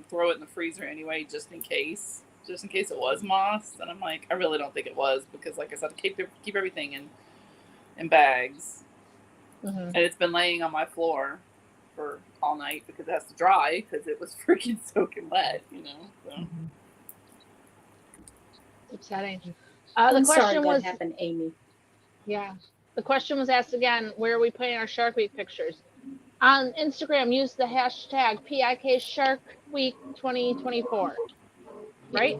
throw it in the freezer anyway, just in case it was moss. And I'm like, I really don't think it was because, like I said, keep everything in bags. Mm-hmm. And it's been laying on my floor for all night because it has to dry because it was freaking soaking wet, you know. So. Upsetting. The I'm sorry question that was, happened, Amy. yeah, the question was asked again. Where are we putting our Shark Week pictures? On Instagram, use the hashtag PIK Shark Week 2024. Right?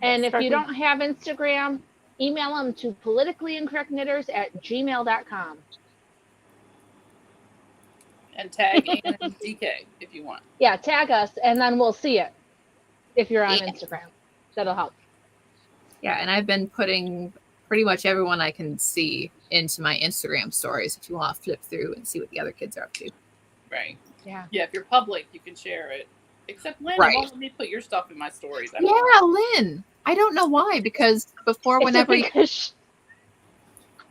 And if you don't have Instagram, email them to politicallyincorrectknitters@gmail.com. And tag Ann and DK if you want. Yeah, tag us, and then we'll see it if you're on Yeah. Instagram. That'll help. Yeah, and I've been putting pretty much everyone I can see into my Instagram stories if you want to flip through and see what the other kids are up to. Right. Yeah. Yeah, if you're public, you can share it. Except Lynn, Right. it won't let me put your stuff in my stories. I Yeah, Lynn. I don't know why, because before whenever because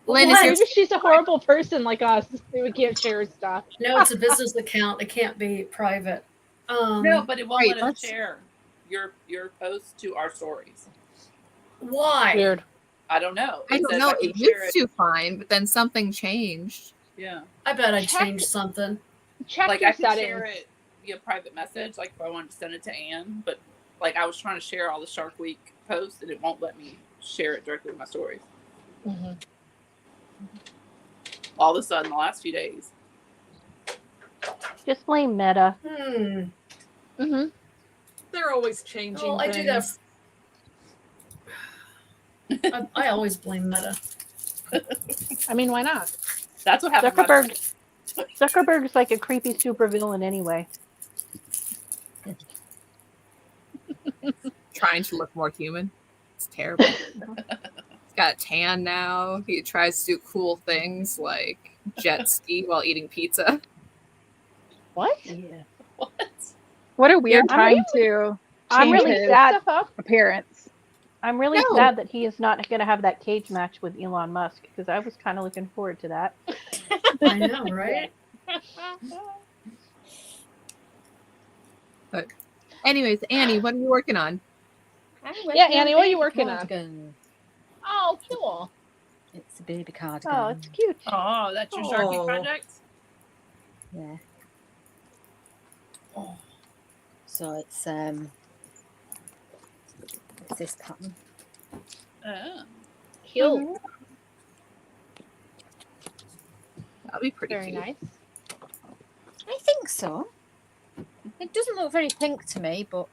Lynn is your maybe she's a horrible person like us. We can't share stuff. No, it's a business account. It can't be private. No, but it won't right, let us let's- share your posts to our stories. Why? Weird. I don't know. I don't says know. can It share used to fine, but then something changed. Yeah. I bet I Check- changed something. Check Like your I could settings. share it via private message, like if I wanted to send it to Anne, but like I was trying to share all the Shark Week posts and it won't let me share it directly with my stories. Mhm. All of a sudden, the last few days. Just blame Meta. Mhm. They're always changing Oh, I do things. that. I always blame Meta. I mean, why not? That's what happened. Zuckerberg's like a creepy supervillain anyway. Trying to look more human. It's terrible. He's got a tan now. He tries to do cool things like jet ski while eating pizza. What? Yeah. What? What a weird Yeah, time to I'm change really his sad. Stuff up. appearance. I'm really No. sad that he is not going to have that cage match with Elon Musk because I was kind of looking forward to that. I know, right? Anyways, Annie, what are you working on? Yeah, Annie, what are you working on? Cardigan. Oh, cool. It's a baby cardigan. Oh, it's cute. Oh, that's your Shark Week Oh. project? Yeah. Oh. So it's this pattern. Oh. Cute. That'll be pretty Very cute. nice. I think so. It doesn't look very pink to me, but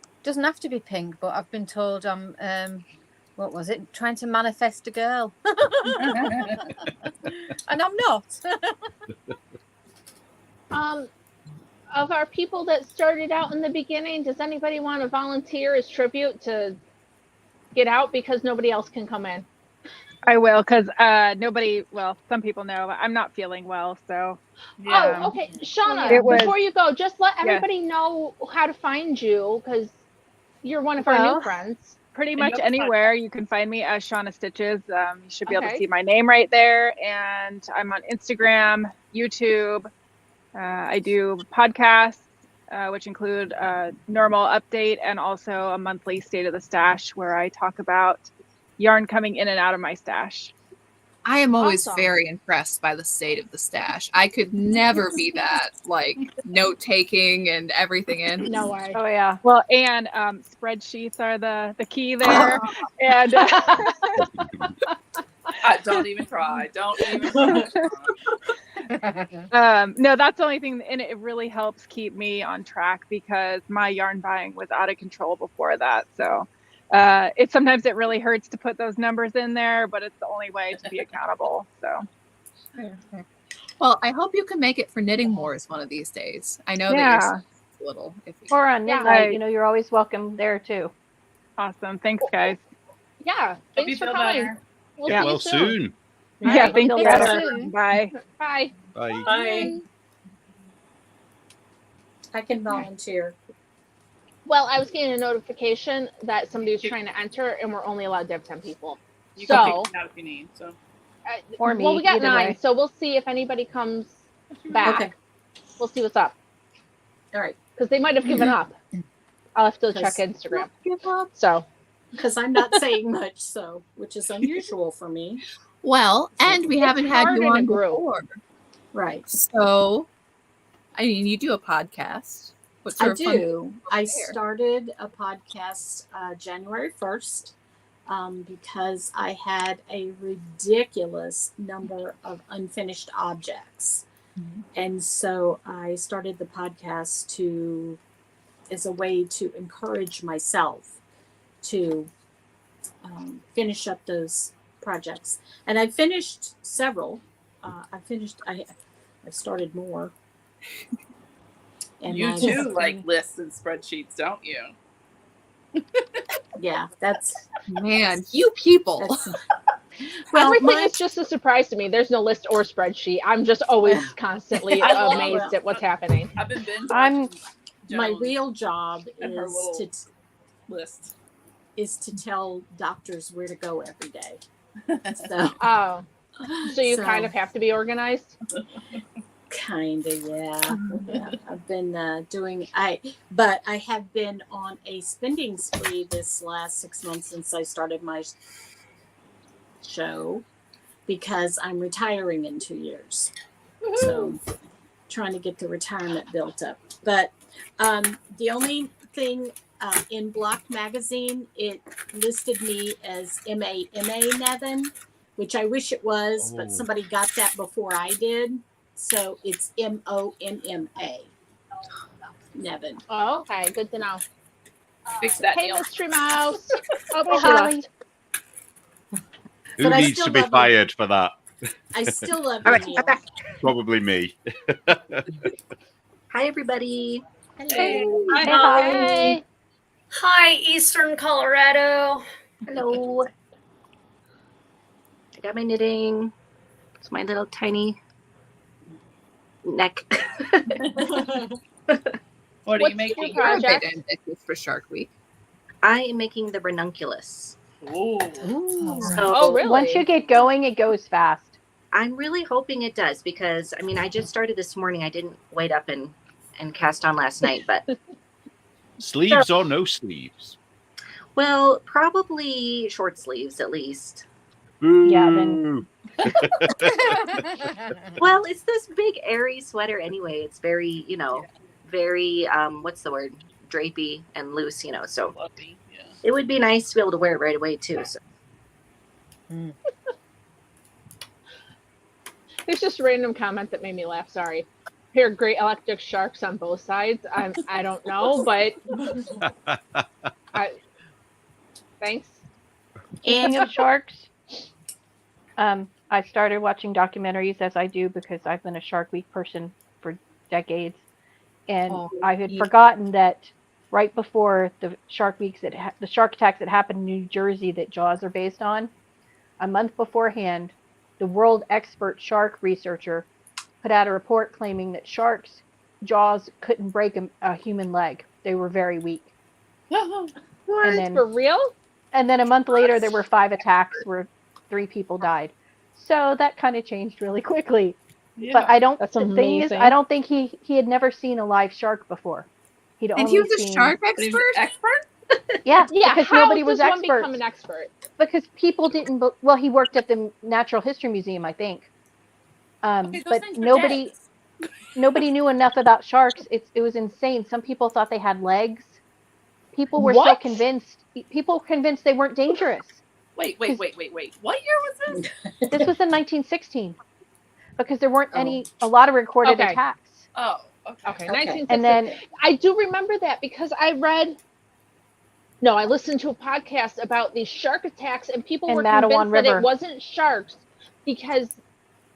it doesn't have to be pink. But I've been told I'm what was it? Trying to manifest a girl, and I'm not. Of our people that started out in the beginning, does anybody want to volunteer as tribute to get out because nobody else can come in? I will, because nobody, well, some people know, but I'm not feeling well, so. Oh, okay. Shauna, It was- before you go, just let Yes. everybody know how to find you because you're one of our Well, new friends. Pretty And much you'll find- anywhere you can find me as Shauna Stitches. You should be able to Okay. see my name right there. And I'm on Instagram, YouTube. I do podcasts, which include a normal update and also a monthly State of the Stash where I talk about yarn coming in and out of my stash. I am always Awesome. very impressed by the state of the stash. I could never be that, like, note taking and everything in. No way. Oh yeah. Well, and spreadsheets are the key there. And Don't even try. Don't even try. no, that's the only thing, and it really helps keep me on track because my yarn buying was out of control before that. So sometimes it really hurts to put those numbers in there, but it's the only way to be accountable. So Well, I hope you can make it for Knitting Wars one of these days. I know that yeah, you're a little iffy. Or on Yeah. Midnight, you're always welcome there too. awesome. Thanks, guys. Yeah. Hope you Thanks for feel coming. better. We'll Yeah. see you Well, soon. All Yeah, right, thank feel you. better. Bye. Bye. Bye. Bye. I can volunteer. Well, I was getting a notification that somebody was trying to enter, and we're only allowed to have 10 people. You So, can pick me out if you need. So Or me, well, we got either 9, way. so we'll see if anybody comes back. Okay. We'll see what's up All right. because they might have given up. I'll have to check Instagram. So, Because I'm not saying much, so which is unusual for me. Well, and we haven't had hard you in a on group. before. Right. So, I mean, you do a podcast. What I sort of fun do. I share? started a podcast January 1st because I had a ridiculous number of unfinished objects. And so I started the podcast as a way to encourage myself to finish up those projects. And I finished several. I've started more. And you I've- too like lists and spreadsheets, don't you? Yeah, that's Man, you people. well, everything my, is just a surprise to me. There's no list or spreadsheet. I'm just always constantly I love amazed it. at what's happening. I've been binge I'm- watching my Jones real job and her little list. is to tell doctors where to go every day. So Oh, so you kind of have to be organized? Kinda, yeah. Yeah. I've been but I have been on a spending spree this last 6 months since I started my show because I'm retiring in 2 years. So trying to get the retirement built up. But the only thing in Block Magazine, it listed me as MAMA Nevin, which I wish it was, but somebody got that before I did. So it's MOMMA Nevin. Oh, okay, good to know. Fix that, Hey, Neil. Mystery Mouse. Oh, Hey, she Holly. left. Who But I needs still to be love you. fired for that? I still love All you, right, Neil. I'm back. Probably me. Hi, everybody. Hey. Hi, Hey, Holly. Holly. Hey. Hi, Eastern Colorado. Hello. I got my knitting. It's my little tiny neck. What are What's you making? your You're a bit project? ambitious for Shark Week. I am making the ranunculus. Ooh. So Oh, really? Once you get going, it goes fast. I'm really hoping it does because I mean I just started this morning. I didn't wait up and cast on last night, but Sleeves or no sleeves? well, probably short sleeves at least. Yeah, then- Boo. Well, it's this big airy sweater anyway. It's very, very what's the word? Drapey and loose, so Fluffy. Yeah. it would be nice to be able to wear it right away too. So There's just a random comment that made me laugh. Sorry. Here, great electric sharks on both sides. I don't know, but thanks. Speaking of sharks, I started watching documentaries as I do because I've been a Shark Week person for decades, and I had forgotten that right before the Shark Weeks, the shark attacks that happened in New Jersey that Jaws are based on, a month beforehand, the world expert shark researcher put out a report claiming that sharks' jaws couldn't break a human leg. They were very weak. What? And then, For real? and then a month later, there were 5 attacks where 3 people died. So that kind of changed really quickly. Yeah. But I don't. That's the thing is, amazing. I don't think he had never seen a live shark before. He'd And only he was a seen, shark But he was expert? an expert? Yeah, Yeah, because how nobody does was one experts. become an expert? Because people didn't. Well, he worked at the Natural History Museum, I think. Okay, those But things are dead. nobody knew enough about sharks. It was insane. Some people thought they had legs. People were so What? convinced. People were convinced they weren't dangerous. Wait. What year was this? This was in 1916 because there weren't a lot of recorded Okay. attacks. Oh, okay. Okay, 1960. And then I do remember that because I listened to a podcast about these shark attacks, and people In were Matawan convinced that River. it wasn't sharks because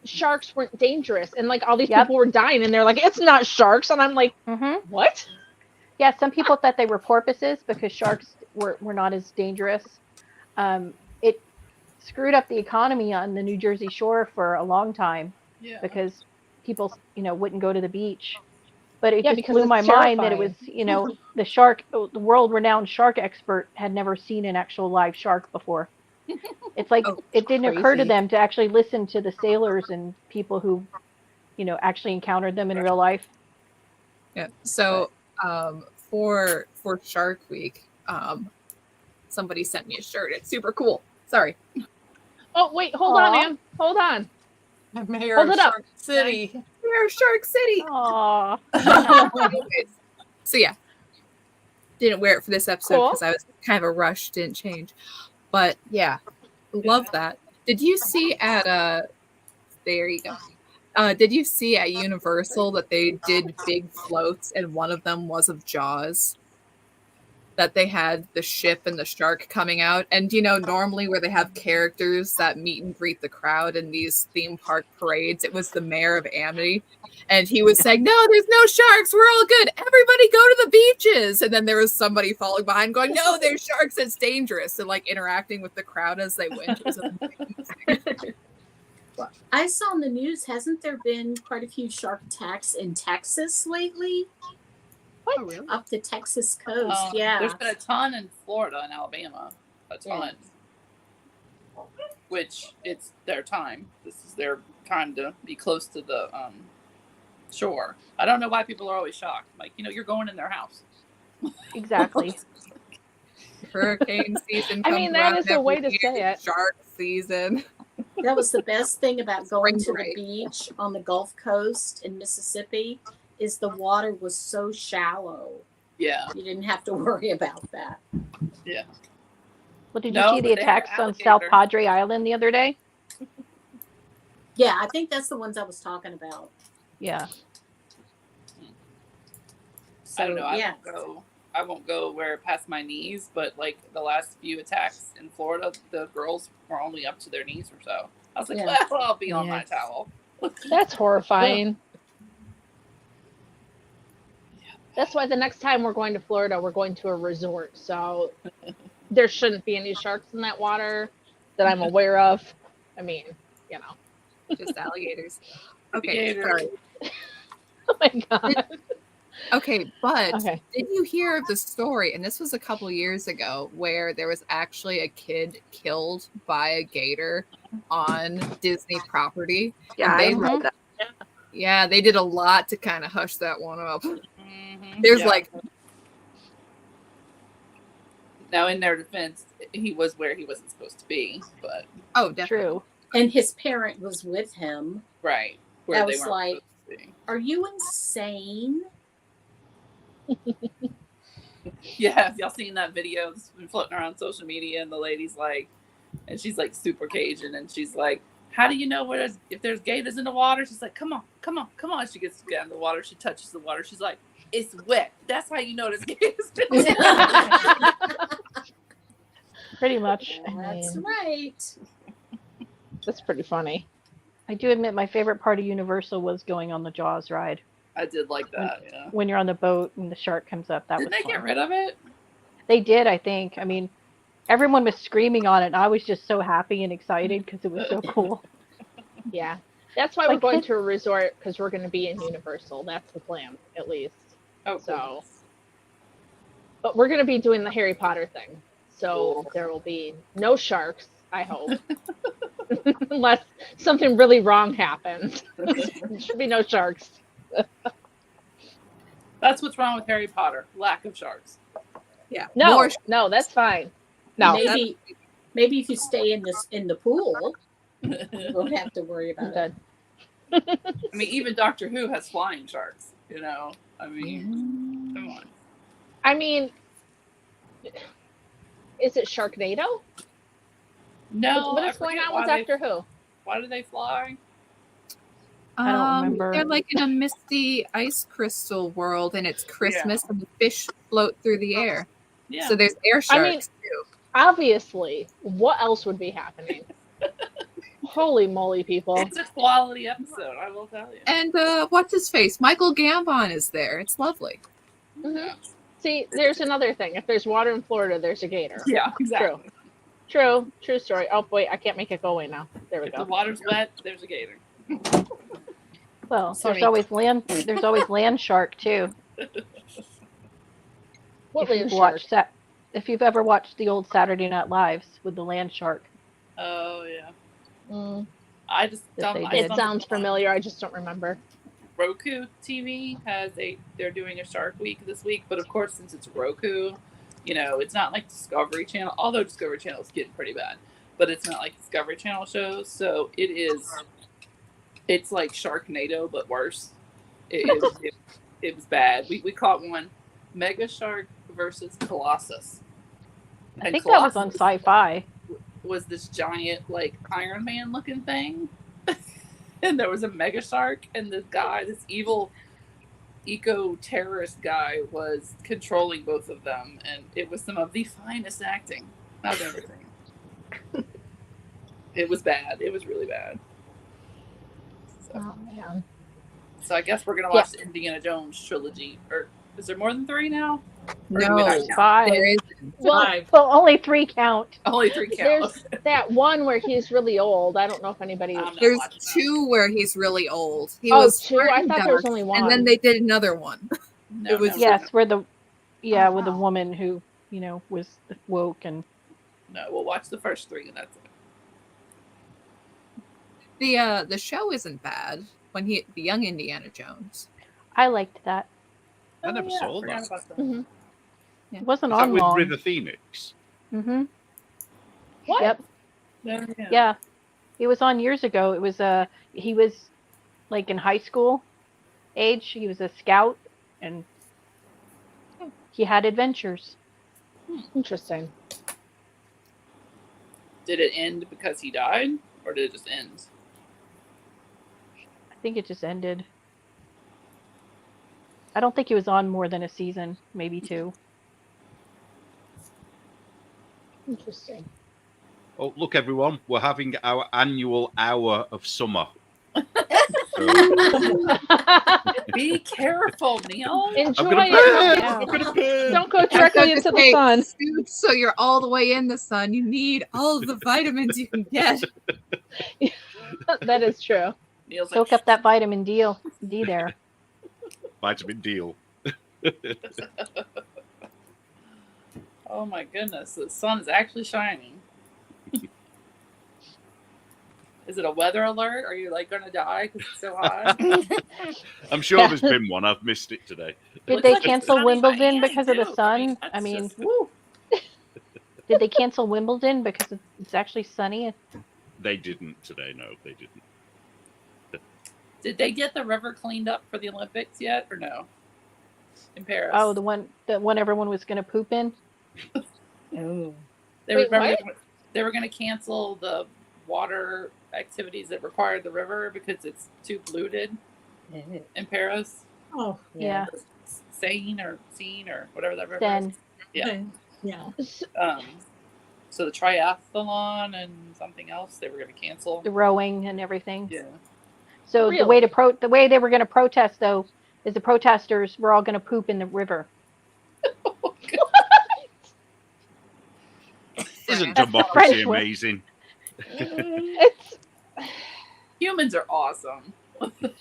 sharks weren't dangerous, and like all these Yep. people were dying, and they're like, it's not sharks, and I'm like, what? Yeah, some people thought they were porpoises because sharks were not as dangerous. It screwed up the economy on the New Jersey shore for a long time Yeah. because people, wouldn't go to the beach. But it Yeah, just because blew it's my mind that it was, terrifying. the world-renowned shark expert had never seen an actual live shark before. It's like it didn't occur to crazy. them to actually listen to the sailors and people who, actually encountered them in real life. Yeah. So for Shark Week, somebody sent me a shirt. It's super cool. Sorry. Oh wait, hold on, Ann. Hold on. Mayor Hold of it up. Shark City. We're Shark City. Aww. Anyways, so yeah, didn't wear it for this episode Cool. because I was kind of a rush, didn't change. But yeah, love that. Did you see at there you go. Did you see at Universal that they did big floats and one of them was of Jaws? That they had the ship and the shark coming out. And normally where they have characters that meet and greet the crowd in these theme park parades, it was the mayor of Amity. And he was saying, no, there's no sharks. We're all good. Everybody go to the beaches. And then there was somebody following behind going, no, there's sharks. It's dangerous. And like interacting with the crowd as they went. It was amazing. I saw in the news, hasn't there been quite a few shark attacks in Texas lately? What? Oh, really? Up the Texas coast, yeah. There's been a ton in Florida and Alabama. A ton. Which it's their time. This is their time to be close to the Sure. I don't know why people are always shocked. Like, you're going in their house. Exactly. Hurricane season I comes mean, that around is a every way to year, say it. Shark season. That was the best thing about going to Spring the break. beach on the Gulf Coast in Mississippi is the water was so shallow. Yeah. You didn't have to worry about that. Yeah. Well, did No, you see the but they have attacks on South alligator. Padre Island the other day? Yeah, I think that's the ones I was talking about. Yeah. So, I don't know. yeah. I won't go where past my knees, but like the last few attacks in Florida, the girls were only up to their knees or so. I was like, Yeah. well, I'll be on my Yes. towel. That's horrifying. That's why the next time we're going to Florida, we're going to a resort. So there shouldn't be any sharks in that water that I'm aware of. I mean, Just alligators. Okay, Alligator. sorry. Oh my God. Okay, but Okay. did you hear of the story? And this was a couple years ago, where there was actually a kid killed by a gator on Disney property. Yeah, And I they heard that. Yeah, they did a lot to kind of hush that one up. Mhm. There's Yeah. like, Now, in their defense, he was where he wasn't supposed to be, but oh, definitely. True. And his parent was with him. right where That they was weren't like, supposed to be. are you insane? Yeah, y'all seen that video that's been floating around social media, and the lady's like, and she's like super Cajun, and she's like, how do you know if there's gators in the water? She's like, come on. She gets to get in the water. She touches the water. She's like, it's wet. That's how you know there's gators. Pretty much. That's right. That's pretty funny. I do admit my favorite part of Universal was going on the Jaws ride. I did like that. Yeah. When you're on the boat and the shark comes up, that Didn't was they fun. get rid of it? They did, I think. I mean, everyone was screaming on it, and I was just so happy and excited because it was so cool. Yeah. That's why Like we're going kids- to a resort, because we're going to be in Universal. That's the plan, at least. Oh, So, cool. but we're going to be doing the Harry Potter thing. So there will be no sharks, I hope. Unless something really wrong happens. There should be no sharks. That's what's wrong with Harry Potter. Lack of sharks. Yeah. No, no, that's fine. No. Maybe if you stay in the pool, you won't have to worry about it. Good. I mean, even Doctor Who has flying sharks. I mean, come on. I mean, is it Sharknado? No. What I is going forget on with why Doctor Who? Why do they fly? I don't remember. They're like in a misty ice crystal world, and it's Christmas, and the fish float through the air. Yeah. So there's air sharks I mean, too. obviously, what else would be happening? Holy moly, people. It's a quality episode, I will tell you. And what's his face? Michael Gambon is there. It's lovely. Mhm. See, there's another thing. If there's water in Florida, there's a gator. Yeah, exactly. True story. Oh, wait, I can't make it go away now. There we If the go. water's wet, there's a gator. Well, Sorry. there's always land shark too. What If land you've shark? watched that, if you've ever watched the old Saturday Night Lives with the land shark, Oh, yeah. Mm, I just That don't. they I did. it don't- sounds familiar. I just don't remember. Roku TV they're doing a Shark Week this week, but of course, since it's Roku, it's not like Discovery Channel, although Discovery Channel is getting pretty bad, but it's not like Discovery Channel shows, so it's like Sharknado, but worse. It was bad. We caught one, Mega Shark versus Colossus. I think that was on Sci-Fi. Was this giant like Iron Man looking thing. And there was a mega shark, and this evil eco-terrorist guy was controlling both of them, and it was some of the finest acting I've ever seen. It was bad. It was really bad. Oh, man. So I guess we're gonna watch the Indiana Jones trilogy. Or is there more than 3 now? Or do we No, not count? 5. there isn't. Well, Well, only 3 count. Only 3 count. there's that one where he's really old. I don't know if anybody. I'm not There's watching that. 2 where he's really old. He Oh, was 2? I Martin thought there was Dark, only one. and then they did another one. No, it was- no, Yes, where the with the wow. woman who was woke and no. We'll watch the first 3, and that's it. The show isn't bad. the young Indiana Jones. I liked that. I never saw forgot that. about that. Mm-hmm. It wasn't Is that on with long. River Phoenix? Mm-hmm. What? Yep. Yeah. It was on years ago. It was he was like in high school age. He was a scout and he had adventures. Interesting. Did it end because he died, or did it just end? I think it just ended. I don't think he was on more than a season, maybe 2. Interesting. Oh, look, everyone, we're having our annual hour of summer. Be careful, Neil. Enjoy I'm it. gonna burn. Don't go directly into the sun. So you're all the way in the sun. You need all of the vitamins you can get. That is true. Neil's like, Soak up that vitamin D there. Vitamin deal. oh my goodness, the sun is actually shining. Is it a weather alert? Are you like going to die because it's so hot? I'm sure there's been one. I've missed it today. Did Looks they like it's cancel sunny in Wimbledon Miami, because of the too. sun? that's I mean, just, woo. did they cancel Wimbledon because it's actually sunny? They didn't today. No, they didn't. Did they get the river cleaned up for the Olympics yet, or no? In Paris. Oh, the one everyone was going to poop in? Oh. They Wait, remember what? they were going to cancel the water activities that required the river because it's too polluted in Paris. Oh, Yeah. Seine or whatever that river Then is. Yeah. yeah. So the triathlon and something else they were going to cancel. the rowing and everything. Yeah. So Really? the way they were going to protest though is the protesters were all going to poop in the river. Isn't That's the democracy French one. amazing? It's Humans are awesome. that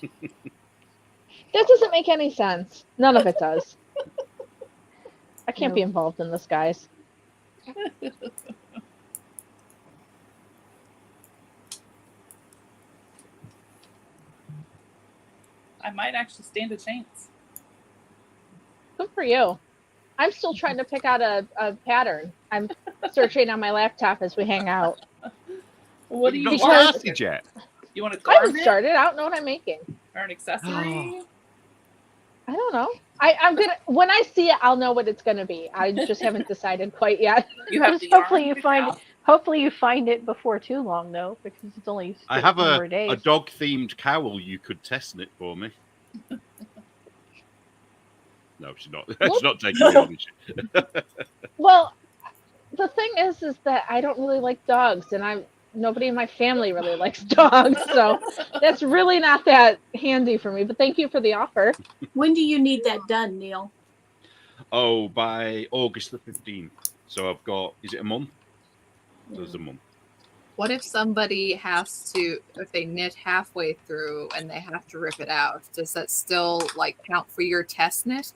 doesn't make any sense. None of it does. I can't be involved in this, guys. I might actually stand a chance. Good for you. I'm still trying to pick out a pattern. I'm searching on my laptop as we hang out. What do You've you not want? started yet. You want a I haven't garment started. I don't know what I'm making. or an accessory? I don't know. I'm gonna when I see it, I'll know what it's gonna be. I just haven't decided quite yet. You have Just the hopefully yarn you picked find out? it. Hopefully you find it before too long though, because it's only I have a number of days. a dog-themed cowl. You could test it for me. No, she's not. She's not taking the ownership. Well, the thing is that I don't really like dogs, and nobody in my family really likes dogs, so that's really not that handy for me. But thank you for the offer. When do you need that done, Neil? Oh, by August the 15th. So I've got. Is it a month? There's a month. What if somebody if they knit halfway through and they have to rip it out? Does that still count for your test knit?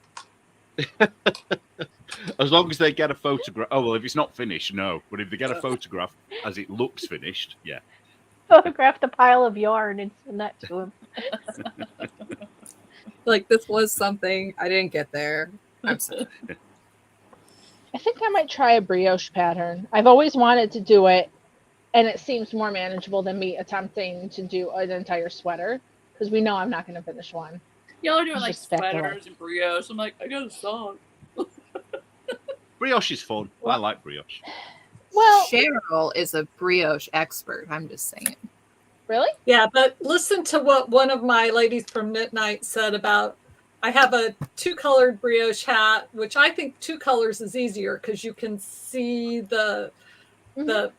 As long as they get a photograph. Oh well, if it's not finished, no. But if they get a photograph as it looks finished, yeah. Photograph the pile of yarn and send that to him. This was something I didn't get there. I'm sorry. I think I might try a brioche pattern. I've always wanted to do it, and it seems more manageable than me attempting to do an entire sweater, because we know I'm not going to finish one. Y'all are doing It's like just spectacular. sweaters and brioche. I'm like, I got a song. Brioche is fun. I like brioche. Well, Cheryl is a brioche expert. I'm just saying. really? Yeah, but listen to what one of my ladies from Knit Night said about, I have a 2-colored brioche hat, which I think 2 colors is easier because you can see the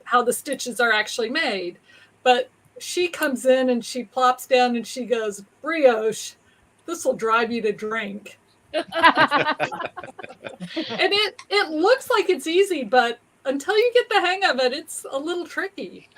how the stitches are actually made. But she comes in and she plops down and she goes, brioche, this will drive you to drink. And it looks like it's easy, but until you get the hang of it, it's a little tricky.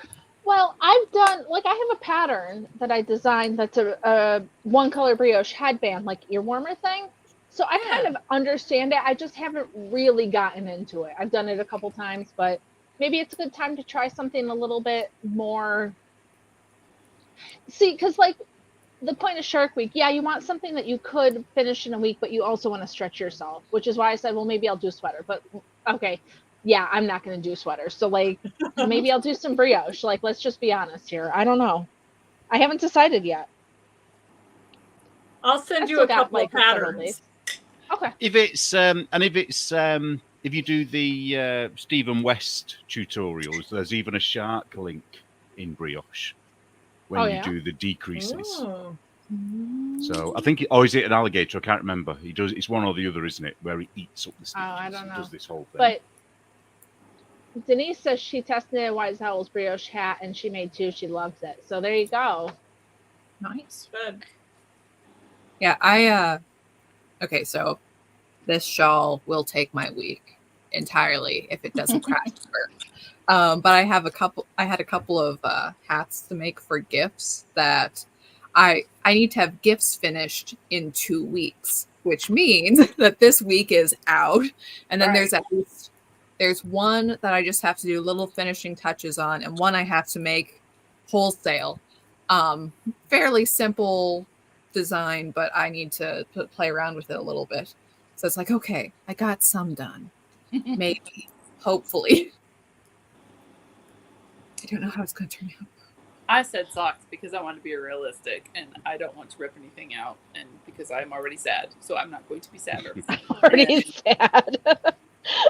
Well, I've done, I have a pattern that I designed that's a 1-color brioche headband, ear warmer thing. So I kind of understand it. I just haven't really gotten into it. I've done it a couple times, but maybe it's a good time to try something a little bit more. See, because the point of Shark Week, yeah, you want something that you could finish in a week, but you also want to stretch yourself, which is why I said, well, maybe I'll do sweater. But okay, yeah, I'm not going to do sweaters. So like, maybe I'll do some brioche. Like, let's just be honest here. I don't know. I haven't decided yet. I'll send you a couple of patterns. Okay. If it's if you do the Stephen West tutorials, there's even a shark link in brioche when you do the decreases. Oh. So I think, or is it an alligator? I can't remember. He does. It's one or the other, isn't it? Where he eats up the stitches. Oh, I don't know. Does this whole thing. But Denise says she tested a Wise Owl's brioche hat and she made 2. She loves it. So there you go. Nice. Good. Yeah, okay, so this shawl will take my week entirely if it doesn't crash first. But I had a couple of hats to make for gifts that I need to have gifts finished in 2 weeks, which means that this week is out. And then there's one that I just have to do little finishing touches on, and one I have to make wholesale. Fairly simple design, but I need to play around with it a little bit. So it's like, okay, I got some done. Maybe. Hopefully. I don't know how it's going to turn out. I said socks because I want to be realistic and I don't want to rip anything out, and because I'm already sad, so I'm not going to be sadder. Already sad.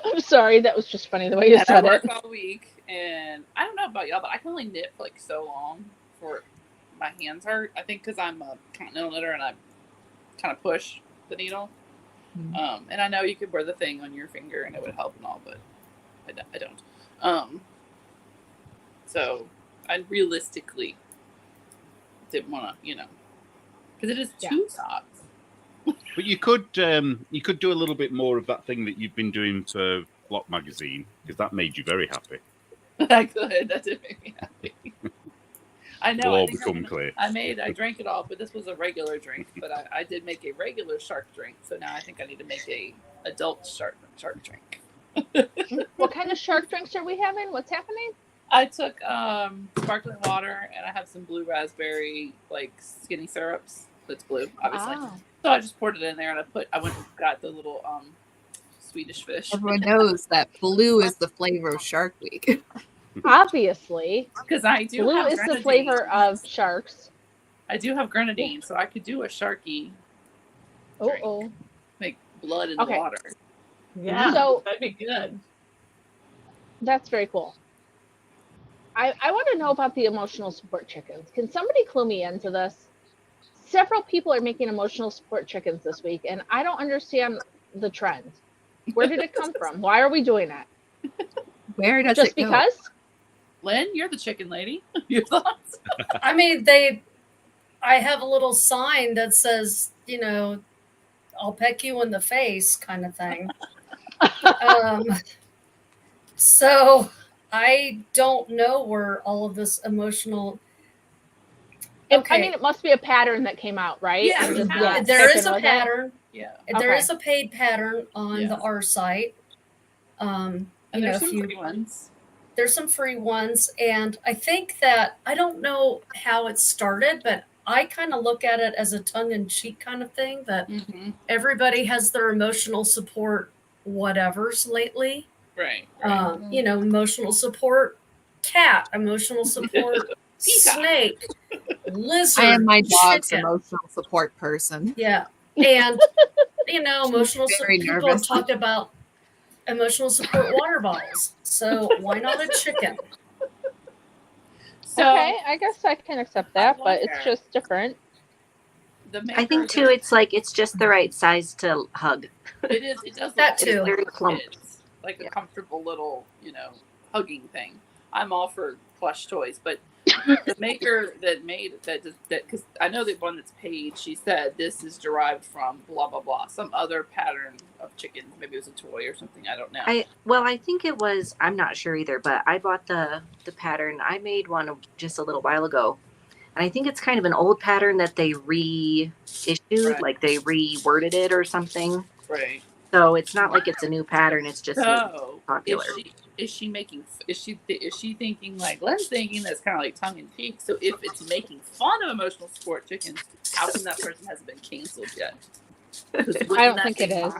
I'm sorry, that was just funny the way you said I work it. all week, and I don't know about y'all, but I can only knit for like so long before my hands hurt. I think because I'm a continental knitter and I kind of push the needle. Mm-hmm. And I know you could wear the thing on your finger and it would help and all, but I don't. So I realistically didn't want to, because it is 2 socks. But you could do a little bit more of that thing that you've been doing for Block Magazine, because that made you very happy. I could. That did make me happy. I know. It'll all become clear. I drank it all, but this was a regular drink. But I did make a regular shark drink, so now I think I need to make a adult shark drink. What kind of shark drinks are we having? What's happening? I took sparkling water, and I have some blue raspberry skinny syrups. That's blue, obviously. Oh. So I just poured it in there, and I went and got the little Swedish fish. Everyone knows that blue is the flavor of Shark Week. Obviously, because I do. Blue have is the grenadine. flavor of sharks. I do have grenadine, so I could do a sharky. Oh, make blood in the water. Yeah, so that'd be good. That's very cool. I want to know about the emotional support chickens. Can somebody clue me into this? Several people are making emotional support chickens this week, and I don't understand the trend. Where did it come from? Why are we doing it? Where does Just it go? because? Lynn, you're the chicken lady. Your thoughts? I mean, I have a little sign that says, I'll peck you in the face kind of thing. So I don't know where all of this emotional. Okay. I mean, it must be a pattern that came out, right? Yeah, there is a pattern. Yeah. There is a paid pattern on the R site. And there's some free ones. There's some free ones. And I think that, I don't know how it started, but I kind of look at it as a tongue-in-cheek kind of thing, that everybody has their emotional support whatevers lately. Right. Emotional support cat, emotional support snake, lizard. I am my dog's chicken. emotional support person. Yeah. And, emotional Very people have nervous. talked about emotional support water bottles. So why not a chicken? So, okay, I guess I can accept that, but it's just different. I think too, it's just the right size to hug. It is. It does. That It's too. very plump. Like a comfortable little, hugging thing. I'm all for plush toys, but the maker that made that because I know the one that's paid, she said this is derived from blah blah blah, some other pattern of chickens. Maybe it was a toy or something. I don't know. I think it was. I'm not sure either, but I bought the pattern. I made one just a little while ago, and I think it's kind of an old pattern that they reissued, like they reworded it or something. Right. So it's not like it's a new pattern. It's just popular. is she thinking like Len's thinking that's kind of like tongue in cheek? So if it's making fun of emotional support chickens, how come that person hasn't been canceled yet? I don't think it is.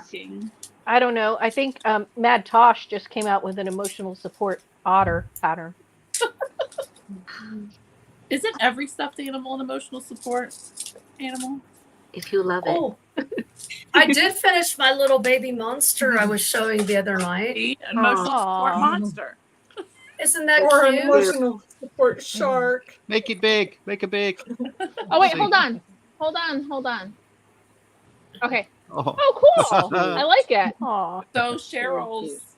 I don't know. I think Mad Tosh just came out with an emotional support otter pattern. Isn't every stuffed animal an emotional support animal? If you love it. Oh, I did finish my little baby monster I was showing the other night. Emotional support monster. Isn't that Or an cute? emotional support shark. Make it big. Make it big. Oh wait, hold on. Okay. Oh, cool. I like it. Aw. So Cheryl's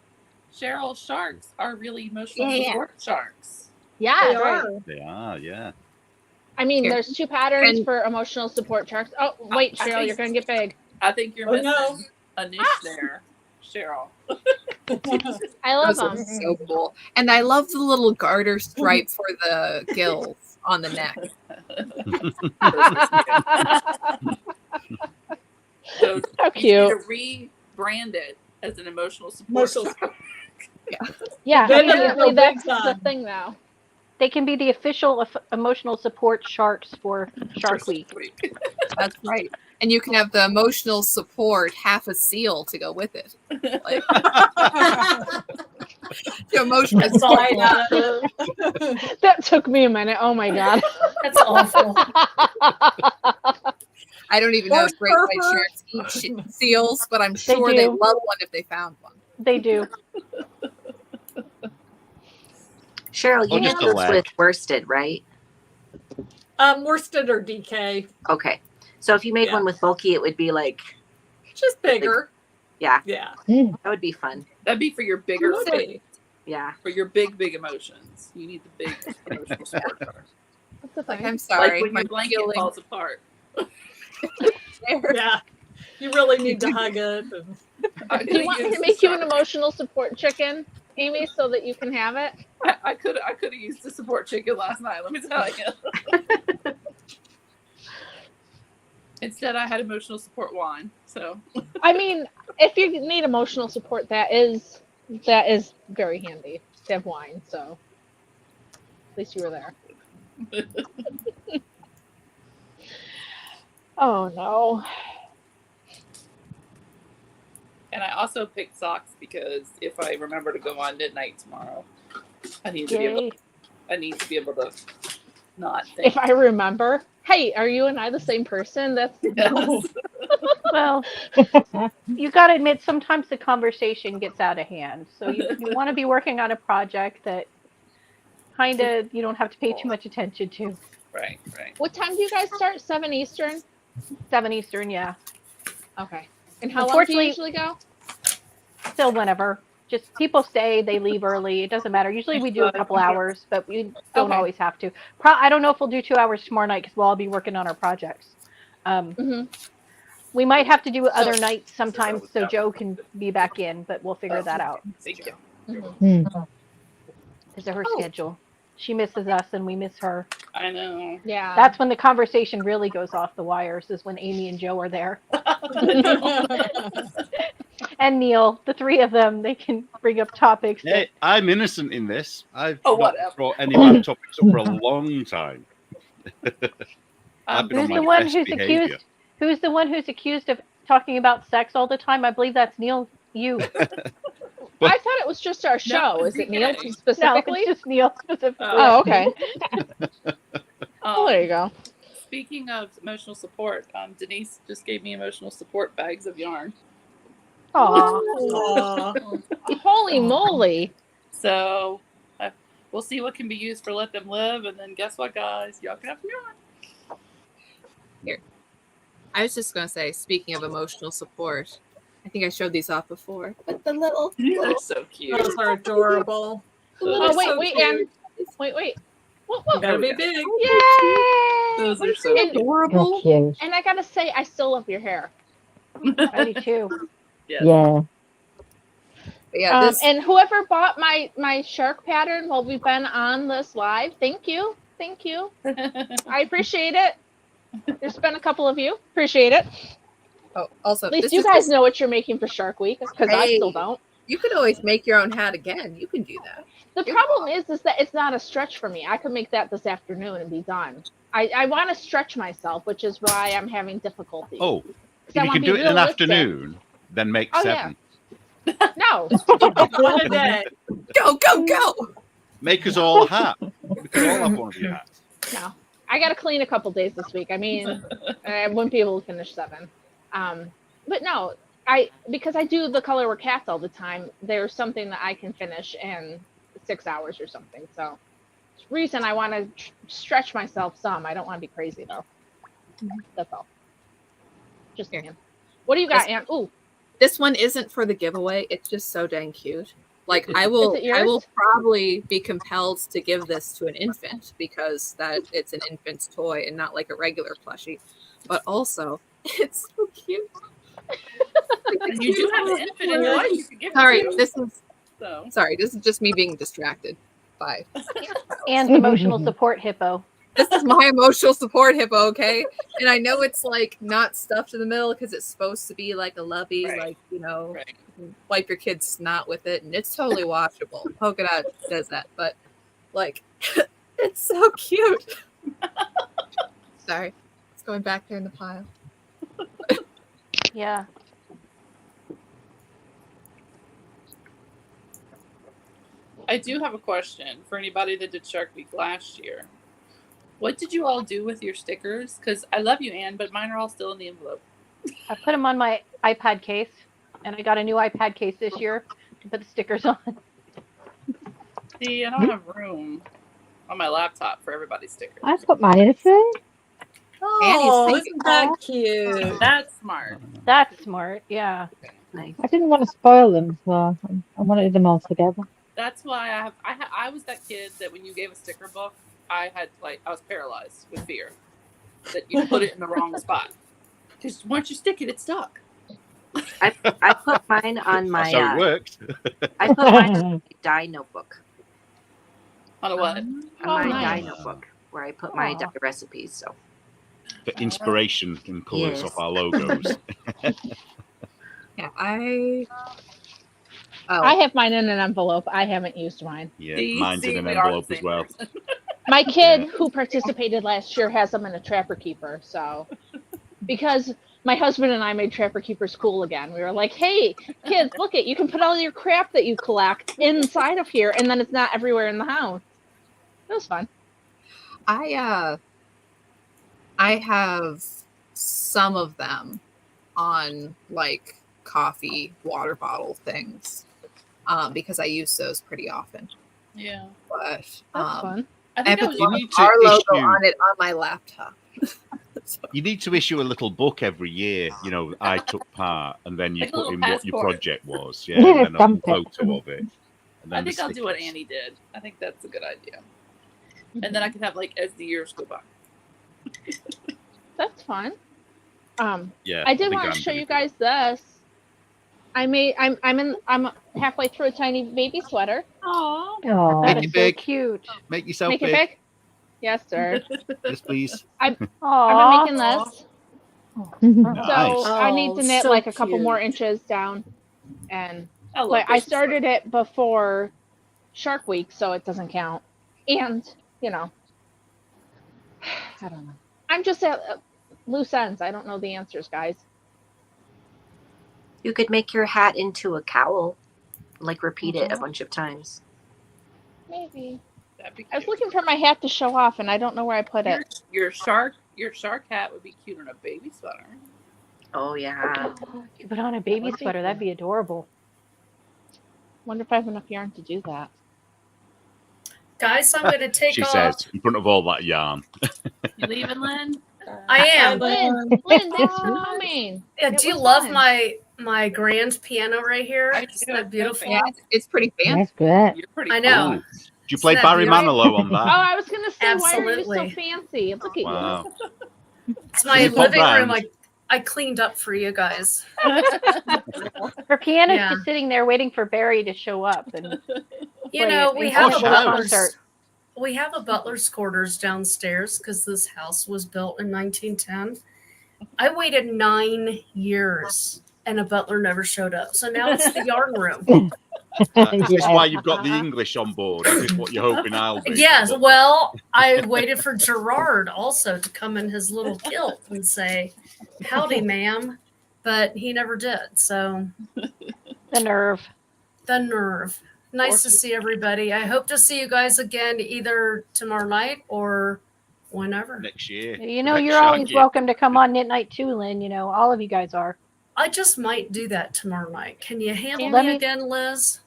sharks are really emotional support sharks. Yeah. They are. They are, yeah. I mean, Here. there's 2 patterns And- for emotional support sharks. Oh, wait, I Cheryl, think- you're gonna get big. I think you're Oh, missing no. a niche there, Cheryl. I love Those are them. so cool. And I love the little garter stripe for the gills on the neck. So How you cute. need to rebrand it as an emotional support Emotional shark. Yeah, Then you apparently go that's big time. the thing now. They can be the official emotional support sharks for Shark Week. That's right. And you can have the emotional support half a seal to go with it. Like, the emotional That's all I support. know. That took me a minute. Oh my god. That's awful. I don't even know if great white Purpose. sharks eat seals, but I'm sure they do. love one if they found one. They do. Cheryl, you Or just made a this leg. with worsted, right? Worsted or DK. Okay. So if you made Yeah. one with bulky, it would be like, Just bigger. yeah, Yeah. that would be fun. That'd be for your bigger, Would be. Yeah. for your big emotions. You need the big emotional support shark. What's the Like, thing? I'm sorry. Like when my your blanket feeling falls apart. there. Yeah. You really need to hug it. And... Do you want me to make you an emotional support chicken, Amy, so that you can have it? I could have used the support chicken last night. Let me tell you. Instead, I had emotional support wine. So I mean, if you need emotional support, that is very handy to have wine. So at least you were there. Oh no. And I also picked socks because if I remember to go on midnight tomorrow, I need to be able. Yay. I need to be able to not think. If I remember. Hey, are you and I the same person? That's Yes. Well, you got to admit, sometimes the conversation gets out of hand. So you want to be working on a project that kind of you don't have to pay too much attention to. Right. What time do you guys start? 7 Eastern? 7 Eastern, yeah. Okay. And how long do you Unfortunately- usually go? Still whenever. Just people stay, they leave early. It doesn't matter. Usually we do a couple hours, but we don't Okay. always have to. I don't know if we'll do 2 hours tomorrow night because we'll all be working on our projects. Mm-hmm. We might have to do other nights sometimes so Joe can be back in, but we'll figure that out. Thank you. Because of her schedule. She misses us and we miss her. I know. Yeah. That's when the conversation really goes off the wires, is when Amy and Joe are there. And Neil, the 3 of them, they can bring up topics. Hey, I'm innocent in this. I've Oh, not whatever. brought any bad topics up for a long time. I've been on Who's my the one best who's behavior. accused? Who's the one who's accused of talking about sex all the time? I believe that's Neil. You. I thought it was just our show. Is it Neil DK. specifically? No, it's just Neil specifically. Oh, okay. Oh, there you go. Speaking of emotional support, Denise just gave me emotional support bags of yarn. Aw. Aw. Holy moly. So we'll see what can be used for Let Them Live. And then guess what, guys? Y'all can have some yarn. I was just going to say, speaking of emotional support, I think I showed these off before, but the little, They're so cute. Those are adorable. Oh, wait, so wait, cute. and wait. Whoa, You gotta be There we big. Yay! Those are so And- adorable. And I gotta say, I still love your hair. I do too. Yes. Yeah. Yeah, this, And whoever bought my shark pattern while we've been on this live, thank you. I appreciate it. There's been a couple of you. Appreciate it. oh, also, At least this you is guys just- know what you're making for Shark Week, because I Hey. still don't. You could always make your own hat again. You can do that. The problem is that it's not a stretch for me. I could make that this afternoon and be done. I want to stretch myself, which is why I'm having difficulty. Oh, if you can do it in an afternoon, then make 7. Yeah. No. One a day. Go, go, go. Make us all a hat. We can all have one of your hats. No. I got to clean a couple days this week. I mean, I wouldn't be able to finish 7. But no, because I do the colorwork hats all the time, there's something that I can finish in 6 hours or something. So it's the reason I want to stretch myself some. I don't want to be crazy though. That's all. Just saying. What do you got, Aunt? Ooh. This one isn't for the giveaway. It's just so dang cute. Like I will probably be compelled to give this to an infant because that it's an infant's toy and not like a regular plushie. But also, it's so cute. You do have an infant in your life. You can give Sorry, it to. This is just me being distracted by And emotional support hippo. This is my emotional support hippo, okay? And I know it's like not stuffed in the middle because it's supposed to be like a lovey, like, you know, wipe your kid's snot with it, and it's totally washable. Polka Dot does that, but like, it's so cute. Sorry, it's going back there in the pile. Yeah. I do have a question for anybody that did Shark Week last year. What did you all do with your stickers? Because I love you, Anne, but mine are all still in the envelope. I put them on my iPad case, and I got a new iPad case this year to put the stickers on. See, I don't have room on my laptop for everybody's stickers. I put mine in a frame. Oh, isn't that cute? That's smart. That's smart, yeah. Nice. I didn't want to spoil them, so I wanted them all together. That's why I was that kid that when you gave a sticker book, I was paralyzed with fear that you put it in the wrong spot. Because once you stick it, it's stuck. I put mine on my. That's how it worked. I put mine on my dye notebook. On a what? On my dye notebook, where I put my dye recipes. So. For inspiration and colours off our logos. Yeah, I have mine in an envelope. I haven't used mine. Yeah, mine's in an envelope as well. My kid who participated last year has them in a Trapper Keeper. So, because my husband and I made Trapper Keepers cool again. We were like, hey, kids, look you can put all your crap that you collect inside of here, and then it's not everywhere in the house. It was fun. I have some of them on like coffee water bottle things because I use those pretty often. Yeah. But that's fun. I have our logo on it on my laptop. You need to issue a little book every year, you know, I took part, and then you put in what your project was. Yeah, and then a photo of it. And then I think I'll do what Annie did. I think that's a good idea. And then I can have as the years go by. That's fun. Yeah. I did want to show you guys this. I'm halfway through a tiny baby sweater. Aww. That is so cute. Make yourself Make big. it big? Yes, sir. Yes, please. I've been Aww. making this. Nice. So I need to knit a couple more inches down. And I started it before Shark Week, so it doesn't count. And, you know, I don't know. I'm just at loose ends. I don't know the answers, guys. You could make your hat into a cowl, repeat it a bunch of times. Maybe. I was looking for my hat to show off, and I don't know where I put it. Your shark hat would be cute on a baby sweater. Oh yeah. You put on a baby sweater, that'd be adorable. Wonder if I have enough yarn to do that. Guys, I'm going to take she off. says, in front of all that yarn. You leaving, Lynn? I am. Lynn, thanks for coming. Yeah, do you love my grand piano right here? Isn't that beautiful? Yeah, it's pretty fancy. That's good. You're pretty I know. Ooh. Do you play Isn't that Barry beautiful? Manilow on Oh, that? I was going to say, why are you so Absolutely. fancy? Look at Wow. It's my You put living room. round. I cleaned up for you guys. Her piano's Yeah. just sitting there waiting for Barry to show up. And You know, we in have a shut up. butler's. concert. We have a butler's quarters downstairs because this house was built in 1910. I waited 9 years and a butler never showed up. So now it's the yarn room. Is this Yeah. why you've got the English on board? Is this what you're hoping I'll do? Yes, well, I waited for Gerard also to come in his little kilt and say, "Howdy, ma'am," but he never did. So The nerve. the nerve. Nice to see everybody. I hope to see you guys again either tomorrow night or whenever. Next year. You know, Next you're always Shaggy. welcome to come on Knit Night too, Lynn. You know, all of you guys are. I just might do that tomorrow night. Can you handle Let me me- again, Liz?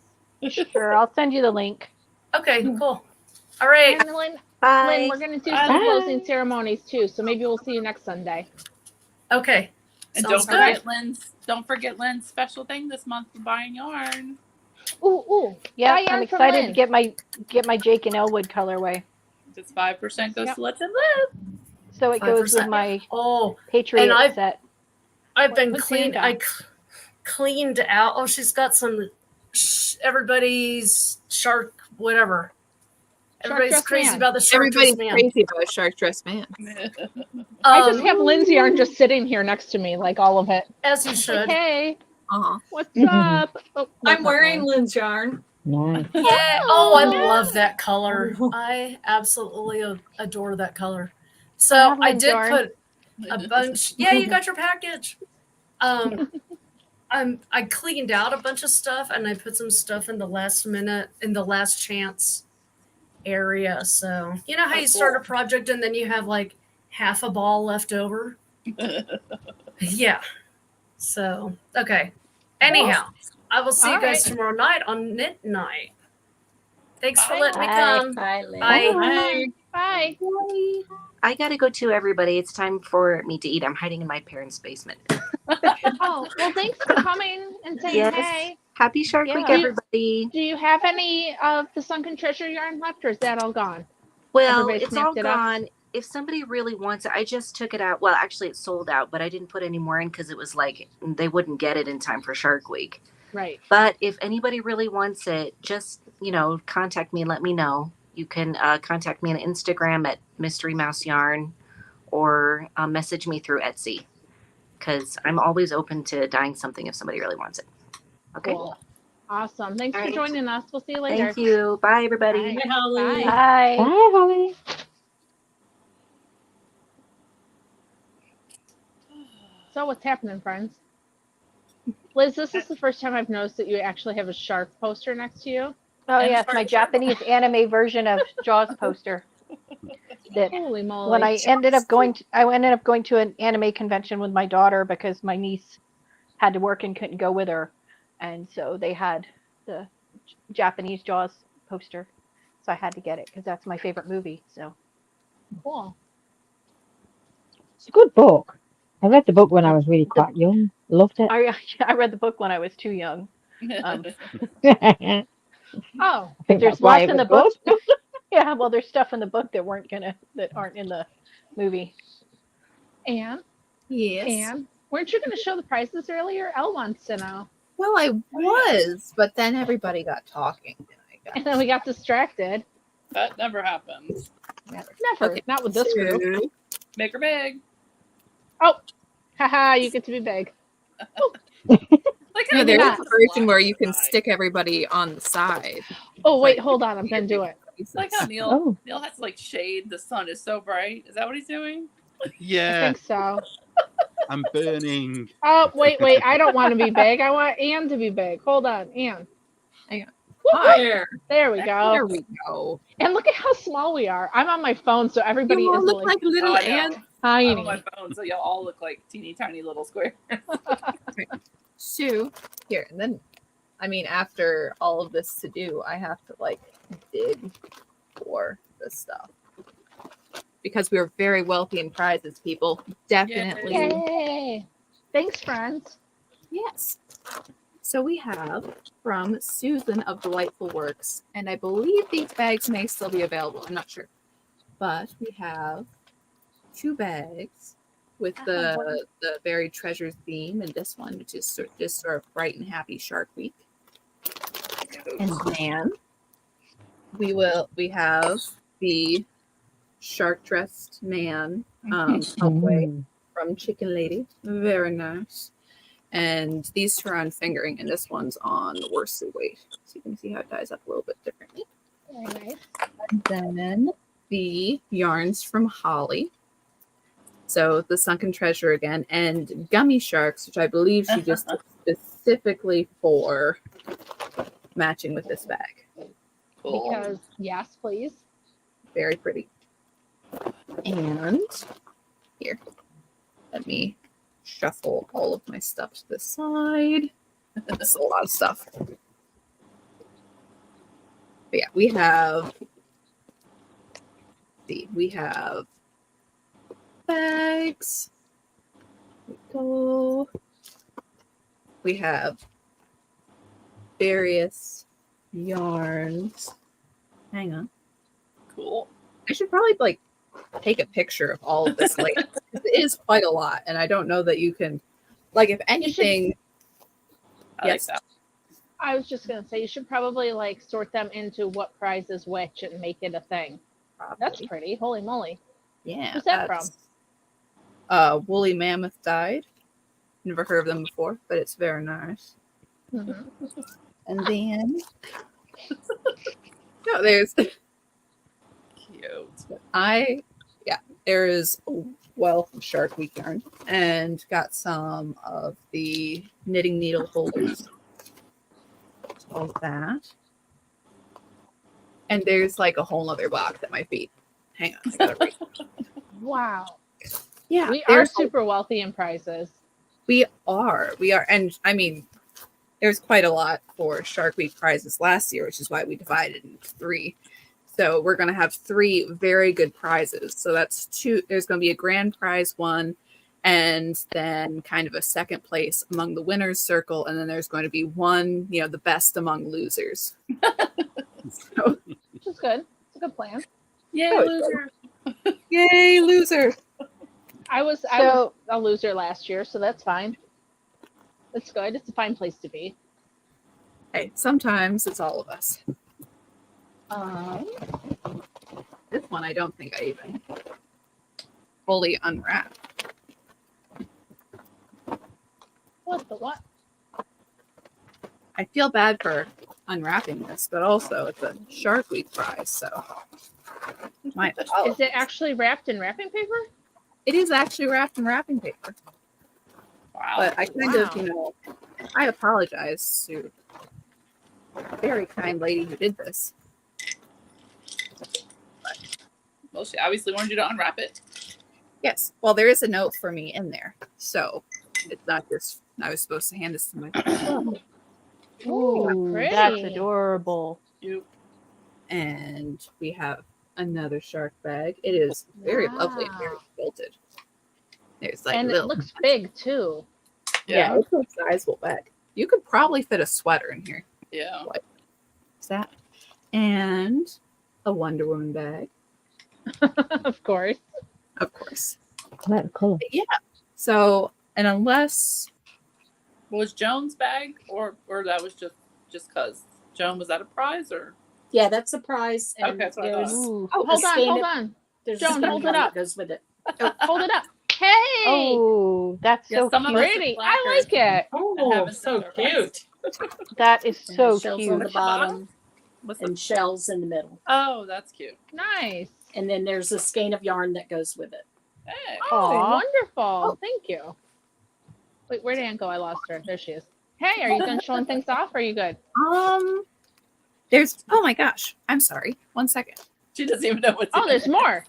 Sure, I'll send you the link. Okay, cool. All right. And Lynn, Bye. we're going to do Bye. some closing ceremonies too. So maybe we'll see you next Sunday. Okay. And Sounds don't forget Lynn's special thing this month for buying yarn. Ooh. Yeah, Buy I'm yarn from excited to Lynn. get my Jake and Elwood colorway. Just 5% goes Yep. to Let Them Live. So it goes with 5%. my Oh, Patriot I've- set. I've been What's clean. Santa? Cleaned out. Oh, she's got some everybody's shark whatever. Everybody's dress crazy man. about the shark Everybody's dress man. crazy about a shark dress man. I just Um, have Lynn's yarn just sitting here next to me, like all of it. as you Like, should. hey, Uh-huh. what's Mhm. up? Oh, that's I'm not wearing Lynn. Lynn's yarn. Nice. Yeah. Oh, I yeah. love that color. I absolutely adore that color. I So have I Lynn's did yarn. put a bunch. Yeah, you got your package. I cleaned out a bunch of stuff and I put some stuff in the last minute in the last chance area. So you know how you start a project and then you have like half a ball left over. Yeah. So okay. Anyhow, I will see you All guys right. tomorrow night on Knit Night. Thanks for Bye. letting me Bye. come. Bye, Lynn. Bye. Bye. I gotta go too, everybody. It's time for me to eat. I'm hiding in my parents' basement. Oh, well, thanks for coming and saying Yes. hey. Happy Shark Week, Yeah. everybody. Do you have any of the Sunken Treasure yarn left, or is that all gone? Well, Everybody it's all snapped it up? gone. If somebody really wants it, I just took it out. Well, actually, it's sold out, but I didn't put any more in because it was like they wouldn't get it in time for Shark Week. Right. But if anybody really wants it, just, contact me and let me know. You can contact me on Instagram at Mystery Mouse Yarn or message me through Etsy because I'm always open to dyeing something if somebody really wants it. Okay. Cool. Awesome. Thanks All for right. joining us. We'll see you later. Thank you. Bye, everybody. Bye. Hi, Holly. Bye. Bye. Bye, Holly. So what's happening, friends? Liz, this is the first time I've noticed that you actually have a shark poster next to you. Oh And yes, shark my shark. Japanese anime version of Jaws poster. That Holy moly. when I ended up going to an anime convention with my daughter because my niece had to work and couldn't go with her, and so they had the Japanese Jaws poster, so I had to get it because that's my favorite movie. So Cool. It's a good book. I read the book when I was really quite young. Loved it. I read the book when I was too young. I Oh, think There's that's why lots it in the was book. good. Yeah, well, there's stuff in the book that aren't in the movie. Anne, Yes. weren't you going to show the prices earlier? Elle wants to know. Well, I was, but then everybody got talking. And then we got distracted. That never happens. Never. Okay, Not with this group. so- Make her big. Oh, haha, you get to be big. Like No, how there's not. a version where you can stick everybody on the side. Oh, wait, hold on. I'm going to do it. It's like how Neil Oh. Neil has to like shade. The sun is so bright. Is that what he's doing? I Yeah, think so. I'm burning. Oh, wait. I don't want to be big. I want Anne to be big. Hold on, Anne. Hang on. Woo-hoo. There. There we go. There we go. And look at how small we are. I'm on my phone, so everybody You all is look like little Oh, I know. ants. I'm on my tiny. phone, so y'all all look like teeny tiny little squares. So here, and then, I mean, after all of this to do, I have to like dig for this stuff because we're very wealthy in prizes, people. Definitely. Yay. Thanks, friends. Yes. So we have from Susan of Delightful Works, and I believe these bags may still be available. I'm not sure, but we have 2 bags with the buried treasures theme, and this one, which is just sort of bright and happy Shark Week. And then we have the shark dressed man colorway from Chicken Lady. Very nice. And these two are on fingering, and this one's on worsted weight. So you can see how it ties up a little bit differently. Very nice. And then the yarns from Holly. So the Sunken Treasure again, and Gummy Sharks, which I believe she just did specifically for matching with this bag. Cool. Because, yes, please. Very pretty. And here, let me shuffle all of my stuff to the side. That's a lot of stuff. But yeah, we have bags. We have various yarns. Hang on. Cool. I should probably like take a picture of all of this later. It is quite a lot, and I don't know that you can, like, if anything. I like that. I was just gonna say you should probably like sort them into what prize is which and make it a thing. That's pretty. Holy moly. Yeah. Who's that from? Woolly Mammoth Dyed. Never heard of them before, but it's very nice. Mhm. And then no, there's Cute. there is a wealth of Shark Week yarn, and got some of the knitting needle holders. All that. And there's like a whole other box at my feet. Hang on, I gotta read. Wow. Yeah, We are there's super wealthy in prizes. We are, and I mean, there's quite a lot for Shark Week prizes last year, which is why we divided into 3. So we're going to have 3 very good prizes. So that's 2. There's going to be a grand prize one, and then kind of a second place among the winners circle, and then there's going to be one, the best among losers. So, Which is good. It's a good plan. Yay, Oh, loser. yay, loser! I was a loser last year, so that's fine. It's good. It's a fine place to be. Hey, sometimes it's all of us. This one I don't think I even fully unwrapped. What the what? I feel bad for unwrapping this, but also it's a Shark Week prize, so my Is it actually wrapped in wrapping paper? It is actually wrapped in wrapping paper. Wow. But I kind of, I apologize to a very kind lady who did this. Well, she obviously wanted you to unwrap it. Yes. Well, there is a note for me in there. So it's not just I was supposed to hand this to my Ooh, pretty. that's adorable. Cute. And we have another shark bag. It is very lovely and very quilted. There's like and little, it looks big too. yeah, it's a sizable bag. You could probably fit a sweater in here. Yeah. What is that? And a Wonder Woman bag. Of course. Of course. Like color. Yeah. So, and unless Was Joan's bag or that was just cause Joan, was that a prize or? Yeah, that's a prize. And Okay, that's what I there's thought. Ooh. Oh, a hold on, skein hold of- on. there's Joan, a skein hold of it yarn up. that goes with it. Oh, hold it up. Hey! Oh, that's Yeah, so some of cute. us- Pretty. I like it. Oh, haven't so seen our prize. cute. That is And so shells on cute. the bottom What's and shells in the middle. Oh, that's cute. Nice. And then there's a skein of yarn that goes with it. Hey. Oh, Aw. wonderful. Thank you. Wait, where did Ann go? I lost her. There she is. Hey, are you done showing things off? Or are you good? there's oh my gosh, I'm sorry. 1 second. She doesn't even know what's Oh, in there's there. more.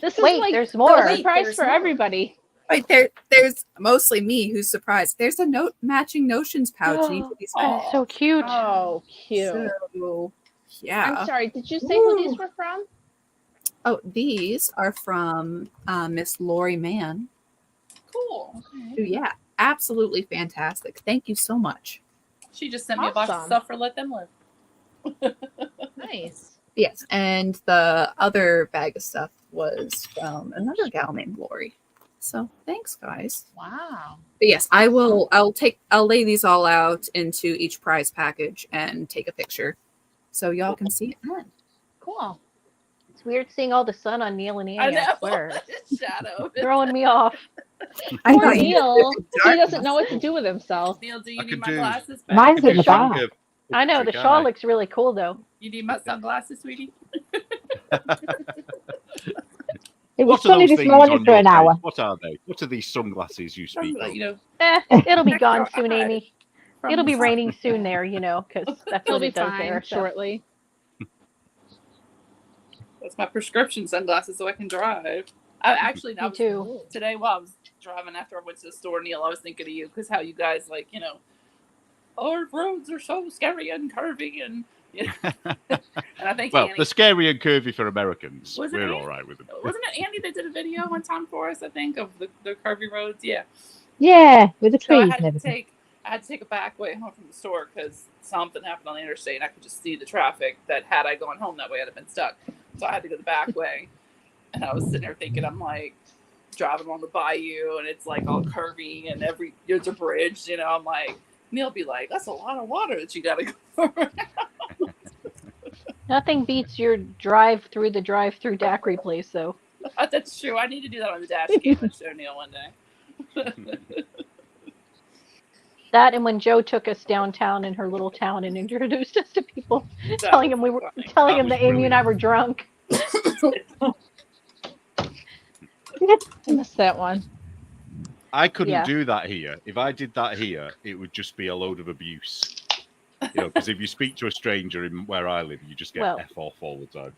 This is Wait, like there's more. a surprise There's for more. everybody. Wait, there's mostly me who's surprised. There's a matching notions pouch in each of these bags. That's so cute. Oh, cute. So, yeah. I'm sorry. Did you say who these were from? Oh, these are from Miss Lori Mann. Cool. Who, yeah, absolutely fantastic. Thank you so much. She just sent me a box of Awesome. stuff for Let Them Live. Nice. Yes, and the other bag of stuff was from another gal named Lori. So thanks, guys. Wow. But yes, I'll lay these all out into each prize package and take a picture so y'all can see it then. Cool. It's weird seeing all the sun on Neil and Annie. I know. swear. Shadow. Throwing me off. I Poor thought you Neil. did He doesn't know what to do with himself. Neil, do you I need could my do- glasses back? Mine's I at the could do back. Shank I know the trick, shawl aren't looks really cool though. You need my sunglasses, sweetie? It was What are sunny those this things morning on for your an face? hour. What are they? What are these sunglasses you speak of? You know, It'll be protect gone your soon, eyes Amy. from It'll the be sun. raining soon there, because that's He'll what be it does fine there. So. shortly. That's my prescription sunglasses so I can drive. I actually, Me too. today while I was driving after I went to the store, Neil, I was thinking of you because how you guys our roads are so scary and curvy and and I think Well, Annie, they're scary and curvy for Americans. Was it We're Annie? all right with them. wasn't it Andy that did a video one time for us? I think of the curvy roads. Yeah. Yeah, with the So I trees had and to everything. take a back way home from the store because something happened on the interstate and I could just see the traffic that had I gone home that way I'd have been stuck. So I had to go the back way. And I was sitting there thinking, I'm like driving along the bayou and it's like all curvy and there's a bridge, I'm like, Neil be like, that's a lot of water that you gotta go over. Nothing beats your drive-through daiquiri place, though. That's true. I need to do that on the dash cam and show Neil one day. That and when Joe took us downtown in her little town and introduced us to people, telling him That that Amy and I were drunk. I missed that one. I couldn't Yeah. do that here. If I did that here, it would just be a load of abuse. Because if you speak to a stranger in where I live, you just get Well- F off all the time.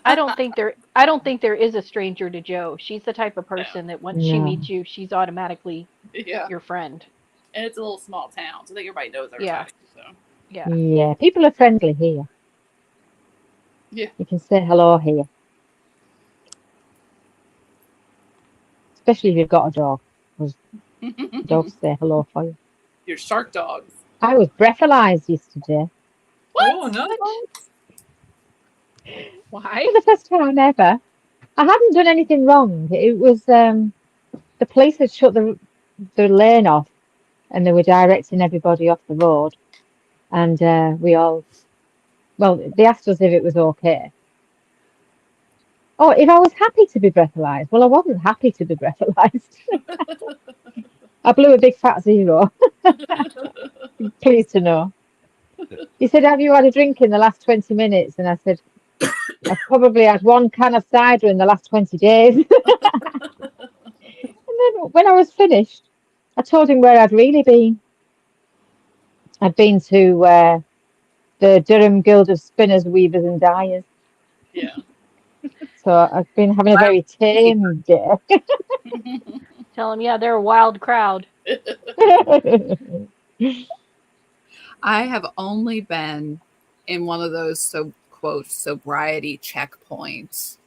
I don't think there is a stranger to Joe. She's the type of person that once she No. meets you, she's automatically Yeah. your friend. And it's a little small town, so I think everybody knows everybody. Yeah. So. Yeah. Yeah, people are friendly here. Yeah. You can say hello here. Especially if you've got a dog. 'Cause dogs say hello for you. Your shark dogs. I was breathalyzed yesterday. Oh, no. Why? For the first time ever. I hadn't done anything wrong. It was the police had shut the lane off and they were directing everybody off the road. And they asked us if it was okay. Oh, if I was happy to be breathalyzed. Well, I wasn't happy to be breathalyzed. I blew a big fat zero. Pleased to know. He said, have you had a drink in the last 20 minutes? And I said, I've probably had one can of cider in the last 20 days. And then when I was finished, I told him where I'd really been. I'd been to the Durham Guild of Spinners, Weavers and Dyers. Yeah. So I've been having a very tame day. Tell them, yeah, they're a wild crowd. I have only been in one of those quote sobriety checkpoints,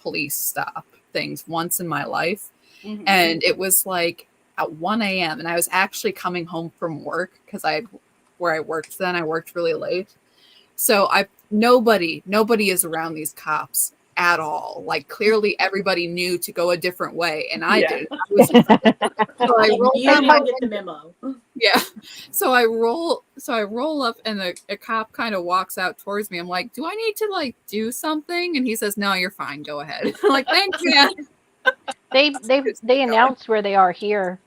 police stop things once in my life. Mhm. And it was like at 1 a.m. and I was actually coming home from work because where I worked then, I worked really late. So nobody is around these cops at all. Like clearly everybody knew to go a different way, and I didn't. So I roll You down my didn't get the memo. yeah. So I roll up and a cop kind of walks out towards me. I'm like, do I need to do something? And he says, no, you're fine. Go ahead. I'm like, thanks, man. They announce where they are here.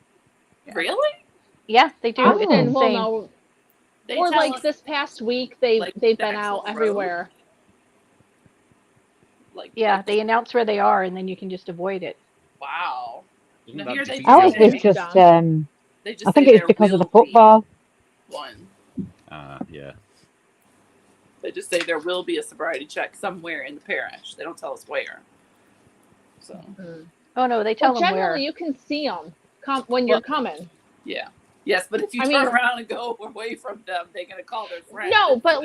Really? Yeah, they do. It's Often, well, insane. no. They Or tell like us, this past week, they've like, been the out actual road? everywhere. Yeah, they announce where they are, and then you can just avoid it. Wow. Doesn't Now that here they defeat do the Ours say was there- just, they just I think say it was there because of the will be football. one. Yeah. They just say there will be a sobriety check somewhere in the parish. They don't tell us where. So Oh no, they tell Well, them generally, where. you can see them when you're coming. yeah. Yes, but if you I turn mean- around and go away from them, they're gonna call their friend. No, but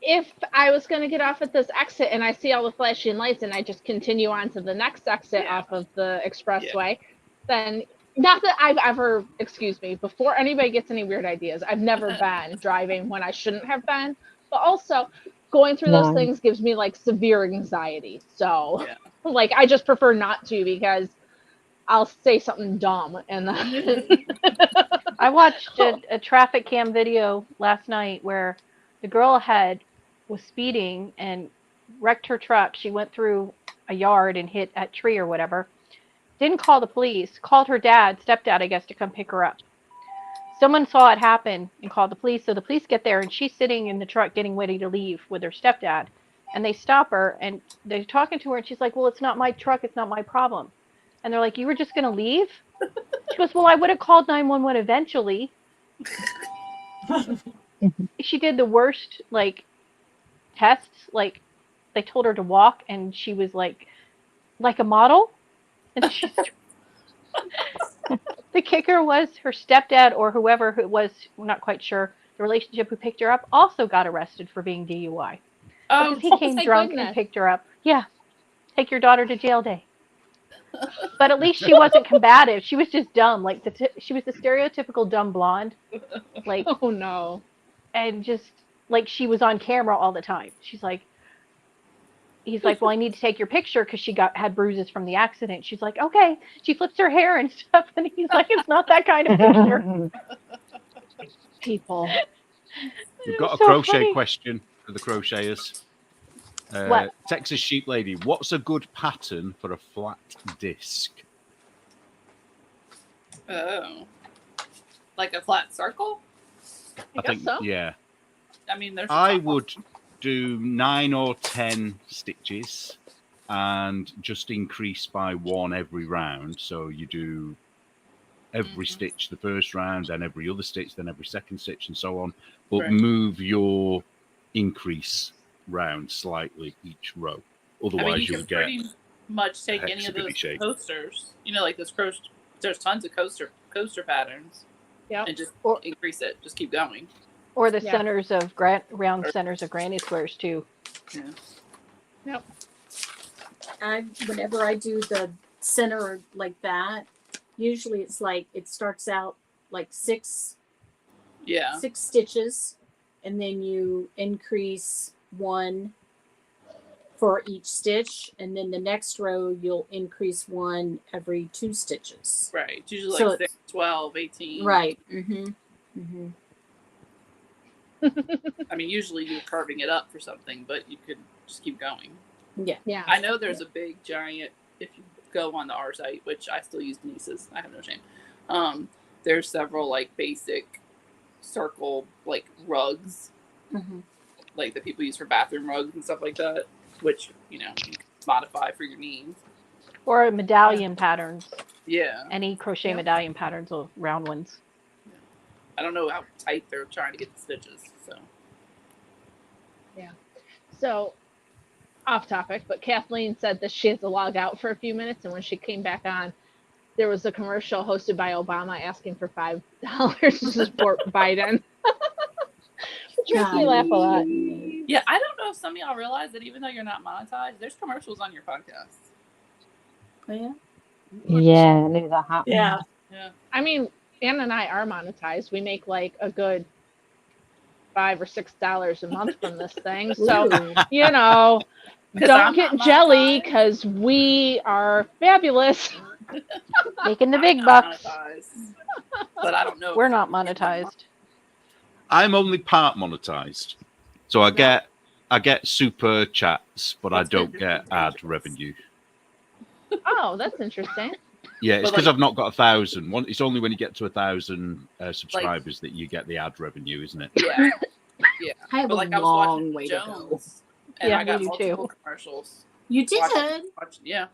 if I was going to get off at this exit and I see all the flashing lights and I just continue on to the next exit off of the expressway, then not that I've ever, before anybody gets any weird ideas, I've never been driving when I shouldn't have been, but also going through those No. things gives me severe anxiety. So Yeah. I just prefer not to because I'll say something dumb and then I watched a traffic cam video last night where the girl was speeding and wrecked her truck. She went through a yard and hit a tree or whatever. didn't call the police, called her stepdad, I guess, to come pick her up. Someone saw it happen and called the police. So the police get there, and she's sitting in the truck getting ready to leave with her stepdad. And they stop her, and they're talking to her, and she's like, well, it's not my truck. It's not my problem. And they're like, you were just going to leave? She goes, well, I would have called 911 eventually. She did the worst, like, tests. Like, they told her to walk, and she was like a model. And she's... The kicker was her stepdad or whoever it was, we're not quite sure, the relationship who picked her up also got arrested for being DUI. Oh, because he came drunk and picked her up. Yeah. Take your daughter to jail day. But at least she wasn't combative. She was just dumb. Like she was the stereotypical dumb blonde. Like, oh no. And just like she was on camera all the time. He's like, well, I need to take your picture because she had bruises from the accident. She's like, okay. She flips her hair and stuff, and he's like, it's not that kind of picture. People. We've got a crochet question for the crocheters. What? Texas Sheep Lady, what's a good pattern for a flat disc? Oh, like a flat circle? I think so. Yeah. I mean, I would do 9 or 10 stitches and just increase by 1 every round. So you do every stitch the first round, then every other stitch, then every second stitch, and so on. But move your increase round slightly each row. Otherwise, you would get pretty much take any of those coasters. You know, like this crochet. There's tons of coaster patterns. Yeah, and just increase it. Just keep going. Or the centers of round centers of granny squares too. Yeah. Yep. Whenever I do the center like that, usually it's like it starts out like 6 stitches, and then you increase 1 for each stitch, and then the next row you'll increase 1 every 2 stitches. Right. It's usually like 6, 12, 18. Right. Mm-hmm. Mm-hmm. I mean, usually you're carving it up for something, but you could just keep going. Yeah. Yeah. I know there's a big giant, if you go on the R site, which I still use Denise's, I have no shame. There's several like basic circle like rugs, like that people use for bathroom rugs and stuff like that, which, you know, you can modify for your needs. Or medallion patterns. Yeah. Any crochet medallion patterns or round ones. I don't know how tight they're trying to get the stitches. So. Yeah. So, off topic, but Kathleen said that she had to log out for a few minutes, and when she came back on, there was a commercial hosted by Obama asking for $5 to support Biden. Which makes me laugh a lot. Yeah, I don't know if some of y'all realize that even though you're not monetized, there's commercials on your podcast. Oh, yeah? Yeah, I knew that happened. Yeah. Yeah. I mean, Ann and I are monetized. We make like a good $5 or $6 a month from this thing. So, you know, don't get jelly because we are fabulous. Making the big bucks. But I don't know. We're not monetized. I'm only part monetized. So I get super chats, but I don't get ad revenue. Oh, that's interesting. Yeah, it's because I've not got 1,000. It's only when you get to 1,000 subscribers that you get the ad revenue, isn't it? Yeah. Yeah. I have a long way to go. And I got multiple commercials. You did? Yeah.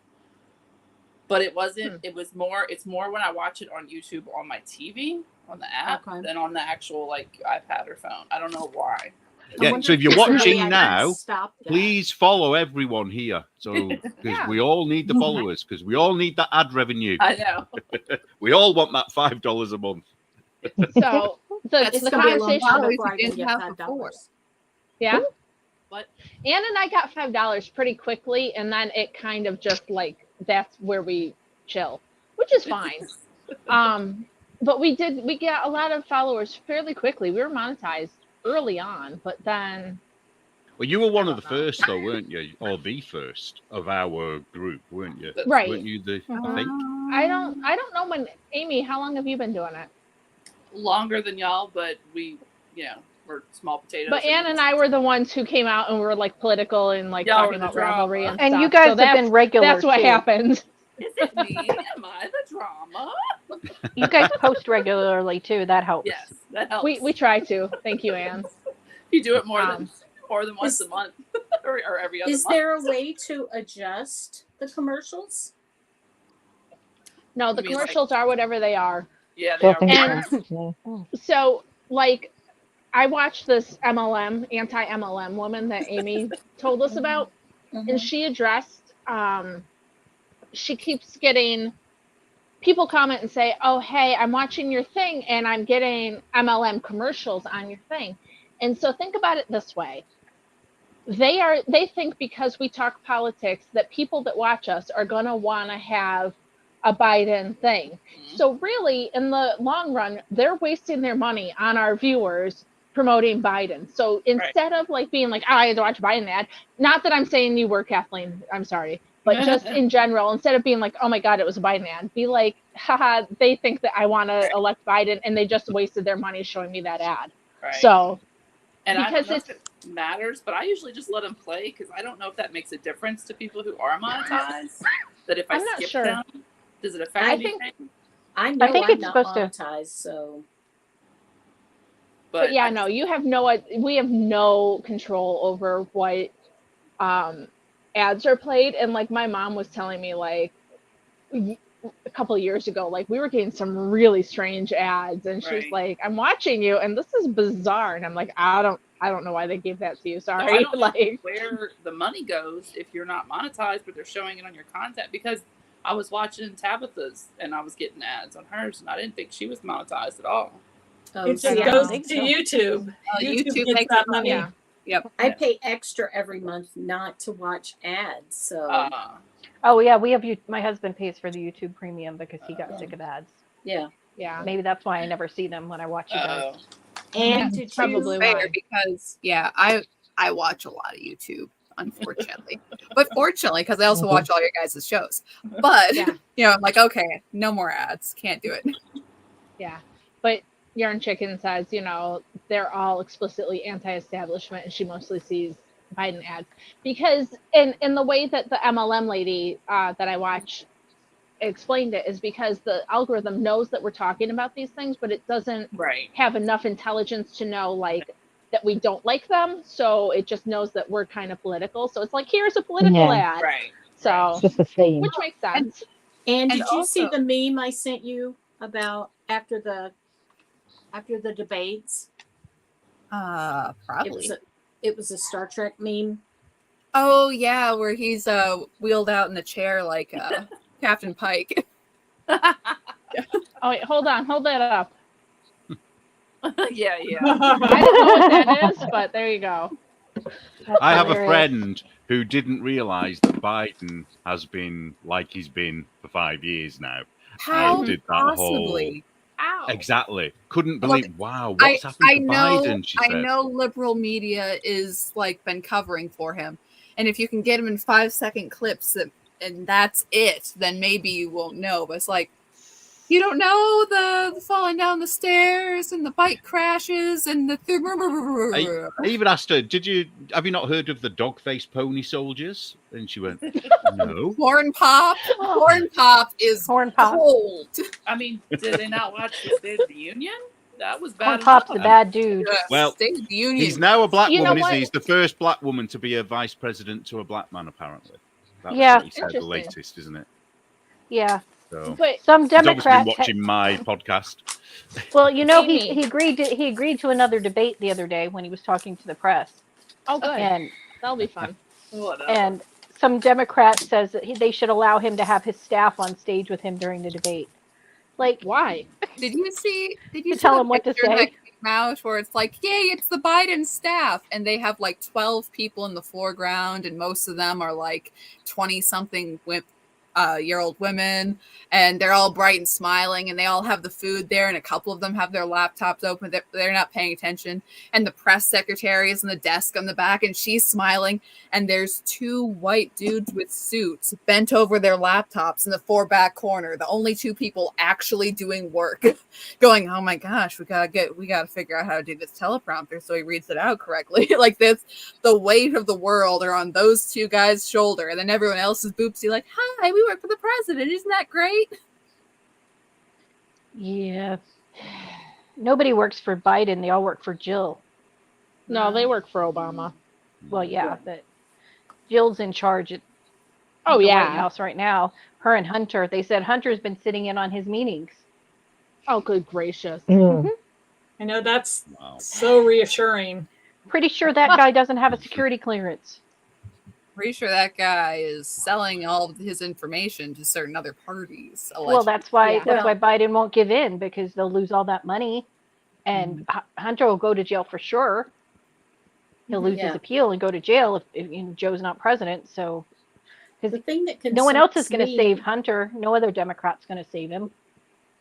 But it wasn't, it's more when I watch it on YouTube on my TV, on the app, than on the actual like iPad or phone. I don't know why. Yeah, so if you're watching now, please follow everyone here. So because we all need the followers, because we all need that ad revenue. I know. We all want that $5 a month. So the conversation Yeah. What? Ann and I got $5 pretty quickly, and then it kind of just like that's where we chill, which is fine. But we got a lot of followers fairly quickly. We were monetized early on, but then well, you were one of the first though, weren't you? Or the first of our group, weren't you? Right. Weren't you I think? I don't know when. Amy, how long have you been doing it? Longer than y'all, but we're small potatoes. But Ann and I were the ones who came out and were like political and like talking about rivalry and you stuff. guys have been regular. That's what happened. Is it me? Am I the drama? You guys post regularly too. That helps. Yes, that helps. We try to. Thank you, Anne. You do it more than once Is- a month or every other Is month. there a way to adjust the commercials? No, the You mean, like- commercials are whatever they are. Yeah, they Don't are. think And- so. Yeah. So, like, I watched this MLM, anti-MLM woman that Amy told us about, and she addressed, she keeps getting people comment and say, oh, hey, I'm watching your thing and I'm getting MLM commercials on your thing. And so think about it this way. They think because we talk politics that people that watch us are going to want to have a Biden thing. So really, in the long run, they're wasting their money on our viewers promoting Biden. So instead of like being like, oh, I had to watch a Biden ad, not that I'm saying you were, Kathleen, I'm sorry, but just in general, instead of being like, oh my God, it was a Biden ad, be like, haha, they think that I want to elect Biden and they just wasted their money showing me that ad. Right. So, And I because don't know if it matters, but I usually just let them play because I don't know if that makes a difference to people who are monetized. That if I I'm not skip sure. them, does it affect I anything? think- I know think I'm it's not supposed to- monetized, so but yeah, no, we have no control over what ads are played. And like my mom was telling me like a couple of years ago, like we were getting some really strange ads and she's Right. like, I'm watching you and this is bizarre. And I'm like, I don't know why they gave that to you. No, Sorry. I don't know like where the money goes if you're not monetized, but they're showing it on your content. Because I was watching Tabitha's and I was getting ads on hers, and I didn't think she was monetized at all. It I just don't goes think to so. YouTube. YouTube gets makes that it money. Yeah. Yep. I pay extra every month not to watch ads. So Oh yeah, we have you. My husband pays for the YouTube Premium because he got sick of ads. yeah. Yeah. Maybe that's why I never see them when I watch you guys. And did Probably you? why. Fair, because I watch a lot of YouTube, unfortunately, but fortunately, because I also watch all your guys' shows. But Yeah. I'm like, okay, no more ads, can't do it. Yeah. But Yarn Chicken says, they're all explicitly anti-establishment and she mostly sees Biden ads. Because in the way that the MLM lady that I watch explained it is because the algorithm knows that we're talking about these things, but it doesn't have enough intelligence to know like that we don't like them. So it just knows that we're kind of political. So it's like, here's a political ad. Right. So It's just a theme. which makes sense. And And did you see also- the meme I sent you about after the debates? Probably. It was a Star Trek meme. Oh yeah, where he's wheeled out in a chair like Captain Pike. Oh wait, hold that up. yeah. I don't know what that is, but there you go. I have a hilarious. friend who didn't realize that Biden has been like he's been for 5 years now. How did that possibly? Ow. Exactly. Couldn't believe, wow, I what's happened to know, Biden, she I said. know liberal media is like been covering for him. And if you can get him in 5-second clips and that's it, then maybe you won't know. But it's like, you don't know the falling down the stairs and the bike crashes and the I even asked her, have you not heard of the dog-faced pony soldiers? And she went, no. Corn Pop. Corn Pop is Corn Pop. gold. I mean, did they not watch the State of the Union? That was bad. Corn Pop's a enough. bad dude. Well, State of the Union. He's now a black You know woman, isn't what? he? He's the first black woman to be a vice president to a black man, apparently. That's Yeah. what he said, the Interesting. latest, isn't it? Yeah. So But Some he's obviously been Democrats. watching my podcast. Well, he Amy. he agreed to another debate the other day when he was talking to the press, oh good. and That'll be fun. Whatever. and some Democrat says that they should allow him to have his staff on stage with him during the debate. Like, Why? Did you see tell the him what to picture say. that came out where it's like, yay, it's the Biden staff, and they have like 12 people in the foreground, and most of them are like 20-something year old women, and they're all bright and smiling, and they all have the food there, and a couple of them have their laptops open. They're not paying attention, and the press secretary is in the desk on the back, and she's smiling, and there's 2 white dudes with suits bent over their laptops in the back corner, the only 2 people actually doing work, going, oh my gosh, we gotta figure out how to do this teleprompter so he reads it out correctly. Like this, the weight of the world are on those 2 guys' shoulder, and then everyone else is boopsy like, hi, we work for the president. Isn't that great? Yeah. Nobody works for Biden. They all work for Jill. No, they work for Obama. Well, yeah, but Jill's in charge at Oh, the yeah. White House right now. Her and Hunter. They said Hunter's been sitting in on his meetings. Oh, good gracious. Mm. I know that's so reassuring. Pretty sure that guy doesn't have a security clearance. Pretty sure that guy is selling all of his information to certain other parties. Well, that's why Yeah. that's why Biden won't give in, because they'll lose all that money, and Hunter will go to jail for sure. He'll lose his appeal and go to jail if Joe's not president. So, The thing that no one else is concerns going to me- save Hunter. No other Democrat's going to save him.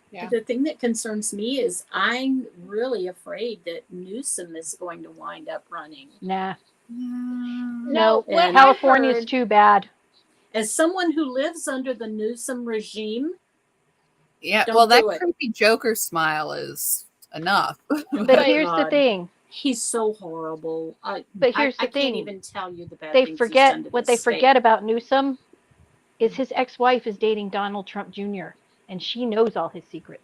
Yeah. The thing that concerns me is I'm really afraid that Newsom is going to wind up running. Nah. No, what I California's heard- too bad. As someone who lives under the Newsom regime, Yeah, Don't well, that do it. creepy Joker smile is enough. But here's the God, thing. he's so horrible. But here's I the thing. can't even tell you the bad They things he's forget done to what this they forget state. about Newsom is his ex-wife is dating Donald Trump Jr. and she knows all his secrets.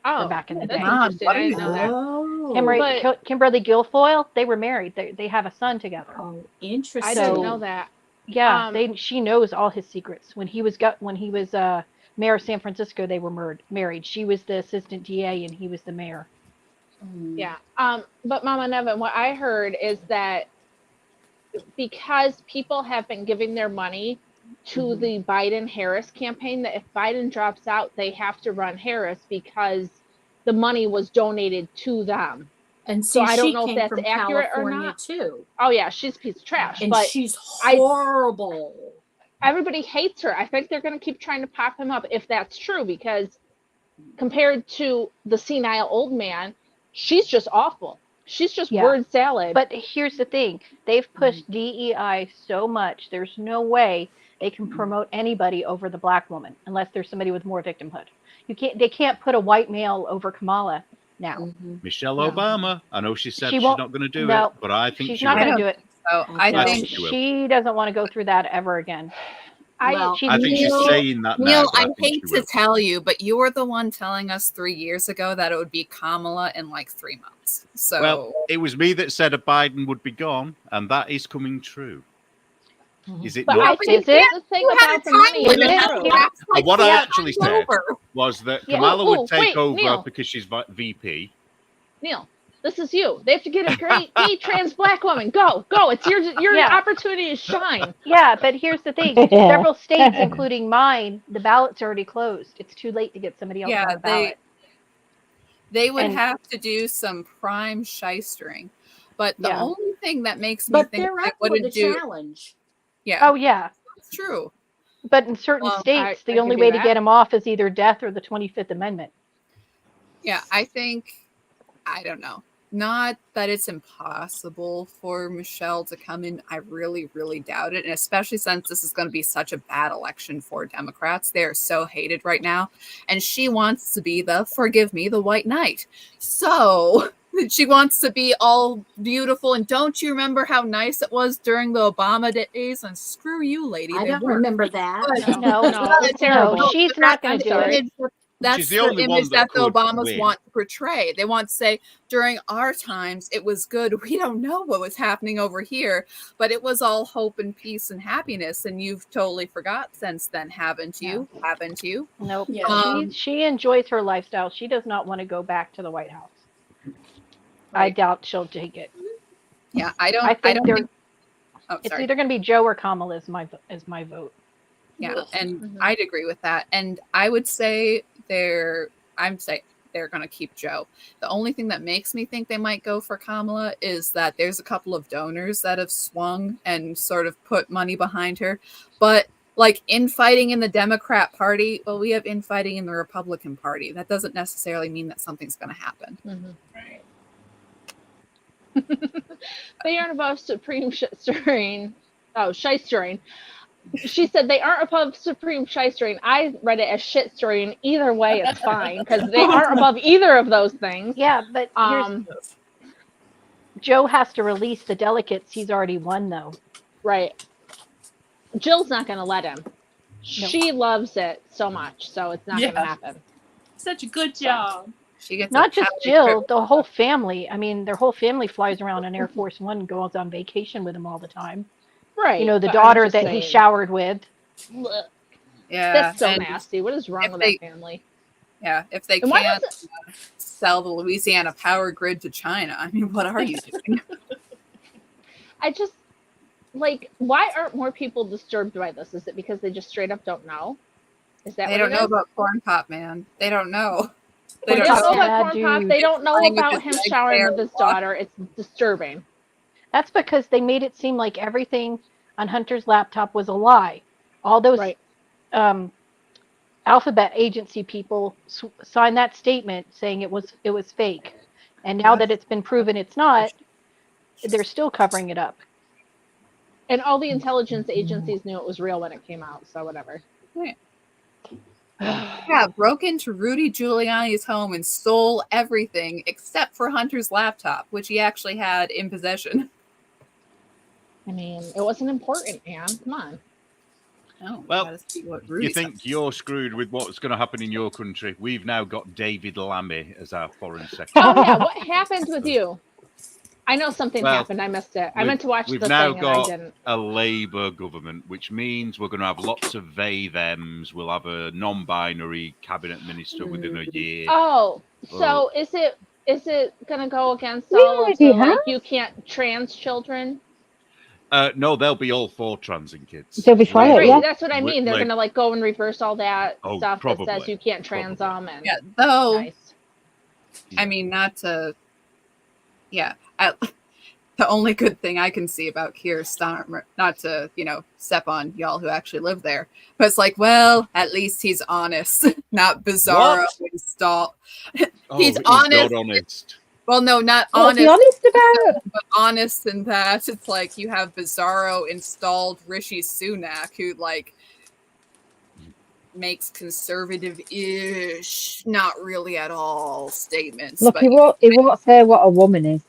Oh, from back in the that's day. interesting. I didn't know that. Oh, Kimberly Guilfoyle, they were married. They have a son together. oh, interesting. I didn't know that. Yeah, she knows all his secrets. When he was mayor of San Francisco, they were married. She was the assistant DA and he was the mayor. Yeah. But Mama Nevin, what I heard is that because people have been giving their money to the Biden-Harris campaign, that if Biden drops out, they have to run Harris because the money was donated to them. And So see, I don't she know if came that's from accurate or California not. too, Oh yeah, she's a piece of trash. and but she's horrible. everybody hates her. I think they're going to keep trying to pop him up if that's true, because compared to the senile old man, she's just awful. She's just word salad. But here's the thing. They've pushed DEI so much. There's no way they can promote anybody over the black woman unless there's somebody with more victimhood. They can't put a white male over Kamala now. Michelle Obama. I know she said She she's won't- not going to do no, it, but I think she's she not will. going to do it. So I No, think she will. she doesn't want to go through that ever again. Well, I think she's saying that now. Neil, but I think hate she to will. tell you, but you were the one telling us 3 years ago that it would be Kamala in like 3 months. So Well, it was me that said a Biden would be gone, and that is coming true. Is it But not? I think Is it? the thing you had about a the time money limit. is That's true. like What I yeah, actually it's said over. was that Yeah. Kamala Ooh, would take wait, over Neil. because she's VP. Neil, this is you. They have to get a great gay trans black woman. Go. It's your Yeah. opportunity to shine. Yeah, but here's the thing. Several states, including mine, the ballot's already closed. It's too late to get somebody else on the ballot. They would And- have to do some prime shystering. But the Yeah. only thing that makes me But think they're they up for the wouldn't do challenge. yeah, Oh, yeah. it's true. But in certain Well, states, I the only could way do to that. get them off is either death or the 25th Amendment. Yeah, I think I don't know. Not that it's impossible for Michelle to come in. I really, really doubt it. And especially since this is going to be such a bad election for Democrats. They are so hated right now. And she wants to be the white knight. So she wants to be all beautiful. And don't you remember how nice it was during the Obama days? And screw you, lady. I they don't weren't. remember that. No, it's terrible. no, she's not going to do sorry. it. That's She's the the only one image that that the could Obamas win. want to portray. They want to say, during our times, it was good. We don't know what was happening over here, but it was all hope and peace and happiness. And you've totally forgot since then, haven't you? Haven't you? Nope. Yeah. She enjoys her lifestyle. She does not want to go back to the White House. I doubt she'll take it. Yeah, I don't. I think don't they're- think. Oh, It's sorry. either going to be Joe or Kamala is my vote. Yeah, and I'd agree with that. And I would say they're going to keep Joe. The only thing that makes me think they might go for Kamala is that there's a couple of donors that have swung and sort of put money behind her. But like infighting in the Democrat Party, well, we have infighting in the Republican Party. That doesn't necessarily mean that something's going to happen. Right. They aren't above supreme shystering. Oh, shystering. She said they aren't above supreme shystering. I read it as shit-storing. Either way, it's fine because they aren't above either of those things. Yeah, but Joe has to release the delegates he's already won, though. Right. Jill's not going to let him. She loves it so much, so it's not going to happen. Such a good job. She gets Not just Jill, the whole family. I mean, their whole family flies around on Air Force One and goes on vacation with him all the time. Right. You know, the but daughter that he showered with. Yeah. That's so and nasty. What is wrong with that family? Yeah, if they And why can't sell the Louisiana power grid to China, I mean, what are you doing? I just, like, why aren't more people disturbed by this? Is it because they just straight up don't know? Is that They what don't it know is? about Corn Pop, man. They don't know. They don't know about Corn Pop. dude. They don't know Playing with about his him big showering hair with his water. daughter. It's disturbing. That's because they made it seem like everything on Hunter's laptop was a lie. All those alphabet agency people signed that statement saying it was fake. And now that it's been proven it's not, they're still covering it up. And all the intelligence agencies knew it was real when it came out, so whatever. Yeah, broke into Rudy Giuliani's home and stole everything except for Hunter's laptop, which he actually had in possession. I mean, it wasn't important, Anne. Come on. Oh, well, you think you're screwed with what's going to happen in your country? We've now got David Lammy as our foreign secretary. Oh, yeah. What happened with you? I know something happened. I missed it. I meant to watch the thing and I didn't. A Labour government, which means we're going to have lots of they, thems. We'll have a non-binary cabinet minister within a year. Oh, so is it going to go against all of the, like, you can't trans children? No, they'll be all for transing kids. They'll be for it, yeah. That's what I mean. They're going to, like, go and reverse all that stuff probably, that says you can't trans them. And yeah, though, nice. I mean, not to, the only good thing I can see about Keir Starmer, not to, step on y'all who actually live there, but it's like, well, at least he's honest, not bizarro install. He's honest. Not honest. Well, no, not What's honest. he honest about? But honest in that it's like you have bizarro installed Rishi Sunak who makes conservative-ish, not really at all statements. Look, but he won't say what a woman is.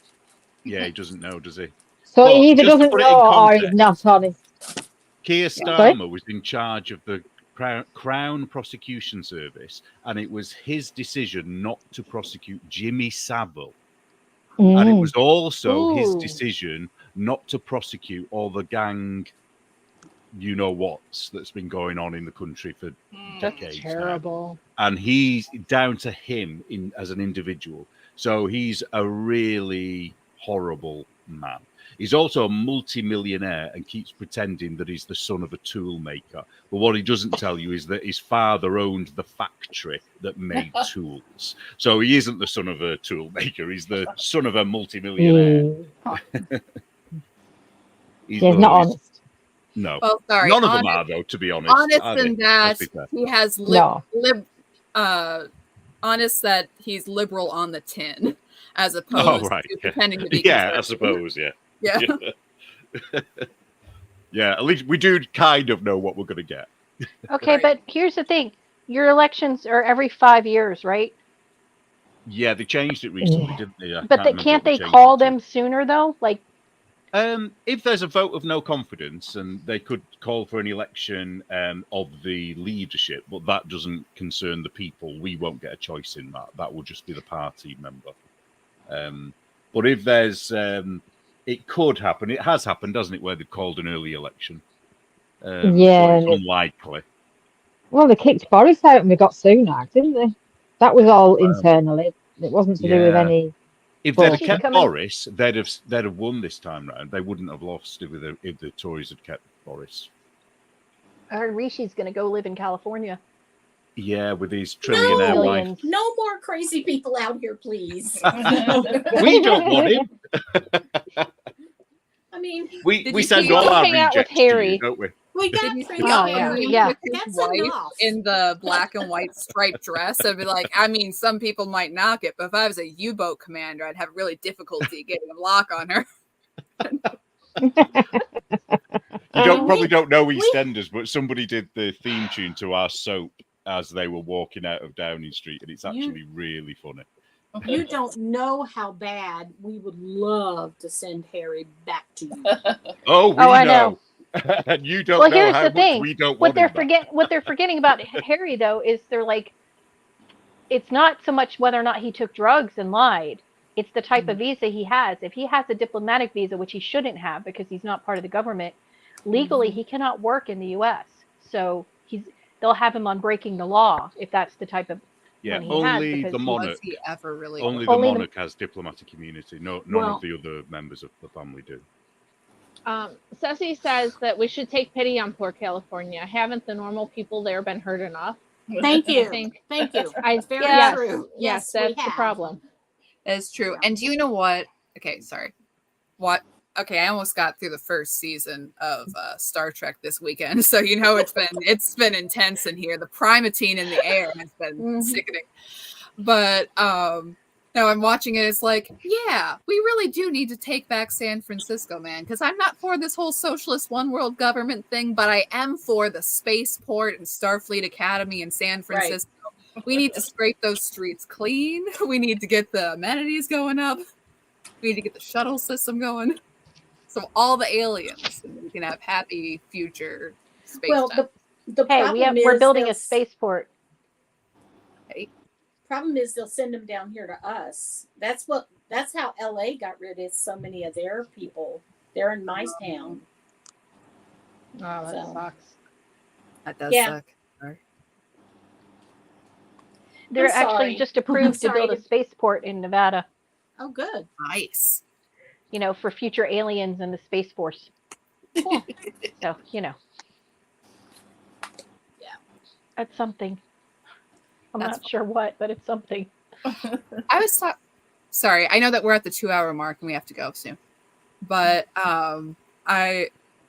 Yeah, he doesn't know, does he? So he either doesn't know or he's not honest. Keir Starmer was in charge of the Crown Prosecution Service, and it was his decision not to prosecute Jimmy Savile. And it was also his decision not to prosecute all the gang you-know-whats that's been going on in the country for decades. That's terrible. Now. And he's down to him as an individual. So he's a really horrible man. He's also a multi-millionaire and keeps pretending that he's the son of a tool maker. But what he doesn't tell you is that his father owned the factory that made tools. So he isn't the son of a tool maker. He's the son of a multi-millionaire. He's not honest. No. Well, sorry. None of them are, though, to be honest. Honest in that he has honest that he's liberal on the tin, as opposed to pretending to be I suppose, yeah. Yeah. Yeah, at least we do kind of know what we're going to get. Okay, but here's the thing. Your elections are every 5 years, right? Yeah, they changed it recently, didn't they? But can't they call them sooner, though? Like, if there's a vote of no confidence, and they could call for an election of the leadership, but that doesn't concern the people. We won't get a choice in that. That will just be the party member. But if there's... it could happen. It has happened, doesn't it, where they've called an early election? So it's unlikely. Well, they kicked Boris out and we got Sunak, didn't they? That was all internally. It wasn't to do with any... If they'd have kept Boris, they'd have won this time round. They wouldn't have lost if the Tories had kept Boris. I heard Rishi's going to go live in California. Yeah, with his trillionaire wife. No more crazy people out here, please. We don't want him. I mean, we send all our rejects to you, don't we? We got with his wife in the black and white striped dress. I'd be like, I mean, some people might knock it, but if I was a U-boat commander, I'd have really difficulty getting a lock on her. You probably don't know EastEnders, but somebody did the theme tune to our soap as they were walking out of Downing Street, and it's actually really funny. You don't know how bad we would love to send Harry back to you. Oh, we I know. And you don't Well, know here's how the much thing. we don't What want they're him back. what they're forgetting about Harry though is they're like, it's not so much whether or not he took drugs and lied. It's the type of visa he has. If he has a diplomatic visa, which he shouldn't have because he's not part of the government, legally he cannot work in the U.S. So they'll have him on breaking the law if that's the type of Yeah, one he has. only Because the monarch. Was he ever really? Only the Only the- monarch has diplomatic immunity. No, none Well- of the other members of the family do. Ceci says that we should take pity on poor California. Haven't the normal people there been hurt enough? Thank you. I think Thank you. I Very yes, true. Yes, we that's the have. problem. It's true. Yeah. And do you know what? Okay, sorry. What? Okay, I almost got through the first season of Star Trek this weekend, so you know it's been intense in here. The primatine in the air has been sickening. But now I'm watching it. It's like, yeah, we really do need to take back San Francisco, man. Because I'm not for this whole socialist one world government thing, but I am for the spaceport and Starfleet Academy in San Francisco. Right. We need to scrape those streets clean. We need to get the amenities going up. We need to get the shuttle system going. So all the aliens, we can have happy future space. Well, time. the hey, problem we're is building a spaceport. Hey. Problem is they'll send them down here to us. That's how LA got rid of so many of their people. They're in my town. Oh, that sucks. That does Yeah. suck. Sorry. They're I'm actually sorry. just approved to Sorry. build a spaceport in Nevada. Oh, good. Nice. You know, for future aliens in the Space Force. Cool. So, you know. Yeah. That's something. I'm That's not sure what, but it's something. I was sorry. I know that we're at the 2-hour mark and we have to go soon. But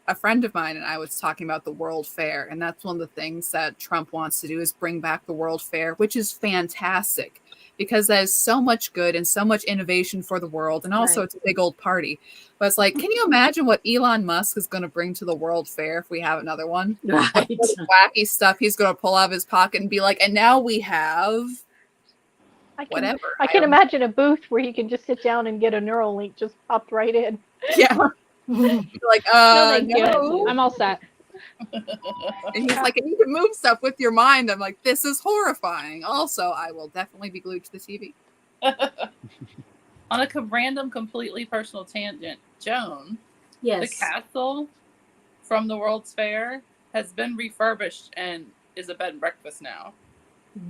a friend of mine and I was talking about the World Fair, and that's one of the things that Trump wants to do is bring back the World Fair, which is fantastic because there's so much good and so much innovation for the world, and also it's a big old party. But it's like, can you imagine what Elon Musk is going to bring to the World Fair if we have another one? Right. Wacky stuff he's going to pull out of his pocket and be like, and now we have whatever. I can imagine a booth where you can just sit down and get a Neuralink just popped right in. Yeah. Like, No, thank no. you. I'm all set. And he's like, and you can move stuff with your mind. I'm like, this is horrifying. Also, I will definitely be glued to the TV. On a random, completely personal tangent, Joan, Yes. the castle from the World's Fair has been refurbished and is a bed and breakfast now.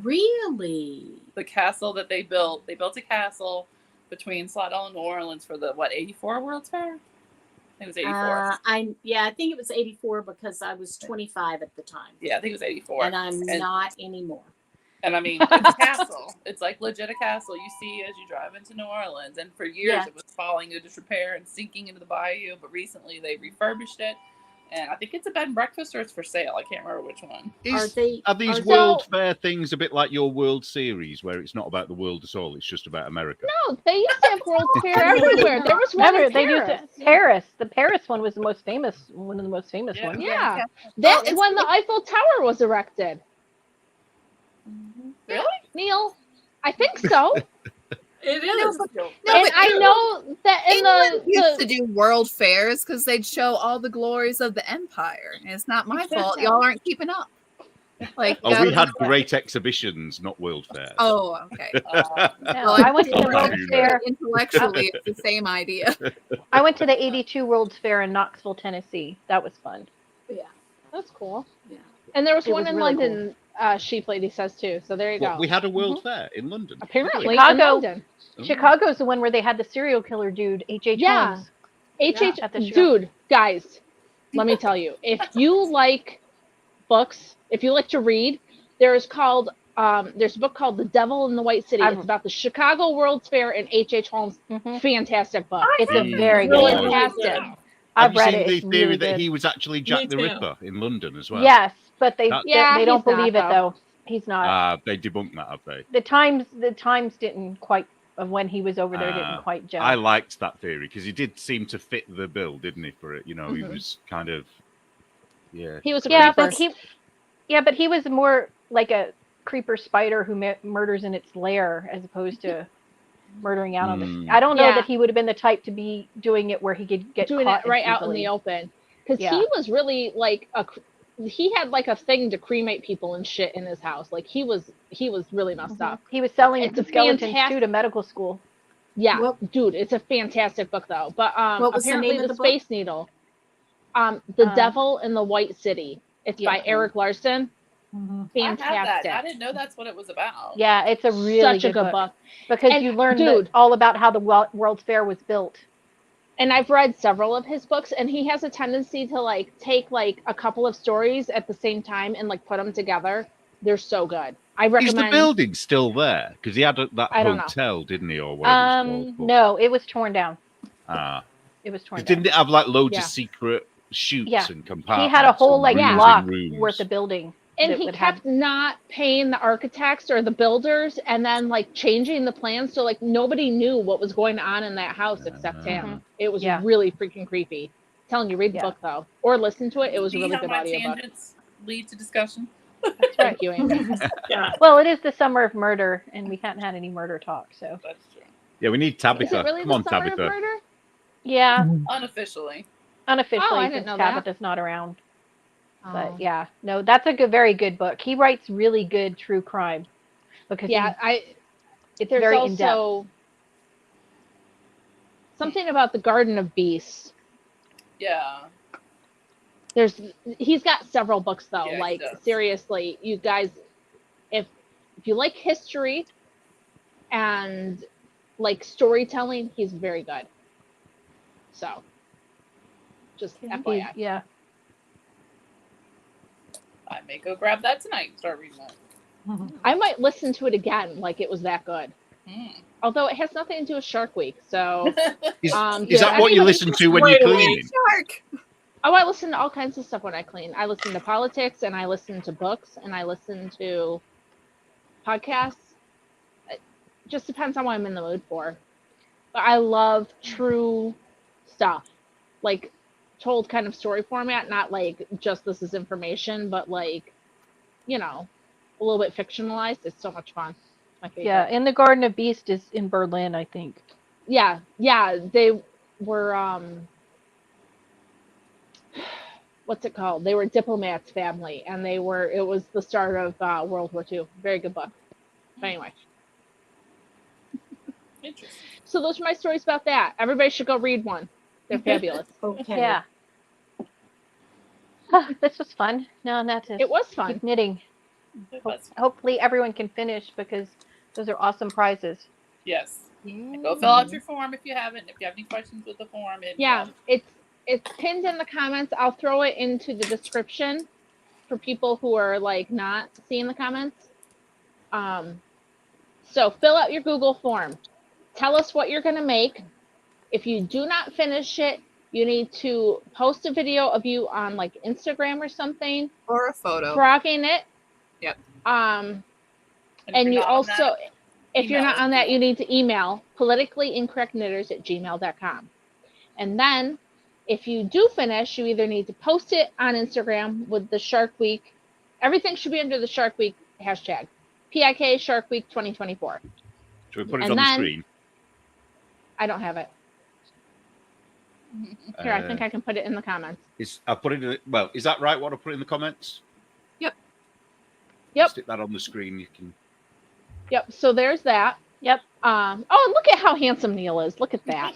Really? The castle that they built a castle between Slidell and New Orleans for the 84 World's Fair? I think it was 84. I think it was 84 because I was 25 at the time. Yeah, I think it was 84. And I'm not anymore. And I mean, it's a castle. It's like legit a castle you see as you drive into New Orleans. And for years it was falling into disrepair and sinking into the bayou. But recently they refurbished it. And I think it's a bed and breakfast or it's for sale. I can't remember which one. Are these World Fair things a bit like your World Series, where it's not about the world at all, it's just about America? No, they used to have World Fair everywhere. There was one in Paris. Paris. The Paris one was the most famous, one of the most famous ones. Yeah. That's when the Eiffel Tower was erected. Really? Neil, I think so. It is. And I know that in England used to do world fairs because they'd show all the glories of the empire. And it's not my fault. Y'all aren't keeping up. Like, we had great exhibitions, not world fairs. Oh, okay. Well, I went to the World's Fair. Intellectually, it's the same idea. I went to the 82 World's Fair in Knoxville, Tennessee. That was fun. Yeah, that's cool. Yeah. And there was It one was in really London, Sheep Lady says too. So there you go. We had a World Fair in London. Apparently, in Chicago. London. Chicago's the one where they had the serial killer dude, H.H. Holmes. H.H. at the show. Dude, guys, let me tell you, if you like books, if you like to read, there's a book called The Devil in the White City. It's about the Chicago World's Fair and H.H. Holmes. Fantastic book. It's a very good one. Fantastic. I've Have read you seen it. the theory really that good. he was actually Jack the Ripper in London as well? Yes, but they That- they don't he's believe not, it though. He's not. They debunked that, have they? The Times didn't quite of when he was over there didn't quite gel. I liked that theory because he did seem to fit the bill, didn't he? For it, you know, he was kind of, He was a but creeper. but he was more like a creeper spider who murders in its lair as opposed to murdering out on the. I don't know that he would have been the type to be doing it where he could get doing caught it right out in easily. the open. because Yeah. he was really like he had like a thing to cremate people and shit in his house. Like he was really messed up. He was selling It's the a skeletons fantastic- too to medical school. Yeah, What- dude, it's a fantastic book though. But What was the apparently name of the the book? Space Needle, The Devil in the White City. It's by Yeah. Eric Larson. I have that. Fantastic. I didn't know that's what it was about. Yeah, it's a really Such a good book. because And, you learn dude- all about how the World's Fair was built. And I've read several of his books, and he has a tendency to like take like a couple of stories at the same time and like put them together. They're so good. I Is the recommend. building still there? Because he had that I don't know. hotel, didn't he, or whatever it's called? No, it was torn down. Ah. It was torn down. Didn't it have like loads Yeah. of secret chutes Yeah. and He compartments? had a whole and like rooms in block rooms? worth of building. And that he would kept have- not paying the architects or the builders, and then like changing the plans, so like nobody knew what was going on in that house except him. It was Yeah. really freaking creepy. I'm telling you, read the Yeah. book though, or listen to it. It was a See really how good my audiobook. tangents lead to discussion. Thank you, Amy. Yeah. Well, it is the summer of murder, and we haven't had any murder talk, so That's true. Yeah, we need Is Tabitha. it really Come the on, summer Tabitha. of murder? yeah, Unofficially. unofficially Oh, I didn't since know that. Tabitha's not around. Oh. But yeah, no, that's a very good book. He writes really good true crime because Yeah, it's there's very in depth. also something about the Garden of Beasts. Yeah. He's got several books though. Yeah, he like does. seriously, you guys, if you like history and like storytelling, he's very good. So, just FYI. Yeah, I may go grab that tonight and start reading that. I might listen to it again, like it was that good. Hmm. Although it has nothing to do with Shark Week, so Is, yeah, is that what you anybody- listen to when you're cleaning? Shark. Oh, I listen to all kinds of stuff when I clean. I listen to politics, and I listen to books, and I listen to podcasts. It just depends on what I'm in the mood for. But I love true stuff, like told kind of story format, not like just this is information, but like, you know, a little bit fictionalized. It's so much fun. My favorite. yeah. And the Garden of Beast is in Berlin, I think. Yeah, they were what's it called? They were diplomats family, and it was the start of World War II. Very good book. But anyway, Interesting. so those are my stories about that. Everybody should go read one. They're fabulous. Okay. Yeah. This was fun. No, not to It was keep fun. knitting. That's- Hopefully everyone can finish because those are awesome prizes. Yes. Go fill out your form if you haven't. If you have any questions with the form, Yeah, it's pinned in the comments. I'll throw it into the description for people who are like not seeing the comments. So fill out your Google form. Tell us what you're gonna make. If you do not finish it, you need to post a video of you on like Instagram or something, Or a photo. frogging it. Yep. And if you you're not on also, that, if you're email not us. on that, you need to email politicallyincorrectknitters@gmail.com. And then if you do finish, you either need to post it on Instagram with the Shark Week. Everything should be under the Shark Week hashtag. PIK Shark Week 2024. Should we put it And on the then- screen? I don't have it. Here, I think I can put it in the comments. I put it in. Well, is that right? What I put in the comments? Yep. Stick that on the screen. You can. Yep. So there's that. Yep. Oh, and look at how handsome Neil is. Look at that.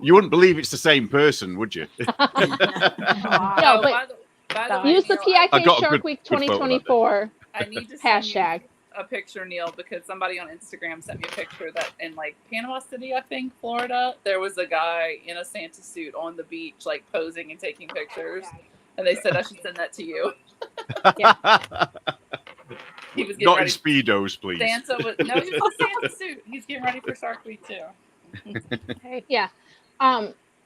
You wouldn't believe it's the same person, would you? No, Oh, but by the way, use the Neil, I PIK got a Shark good- Week good photo of that 2024 I need to send hashtag. you a picture, Neil, because somebody on Instagram sent me a picture that in like Panama City, I think, Florida, there was a guy in a Santa suit on the beach, like posing and taking pictures. And they said I should send that to you. He was getting Not in ready. speedos, please. Santa was no, he was in a Santa suit. He's getting ready for Shark Week too. Yeah.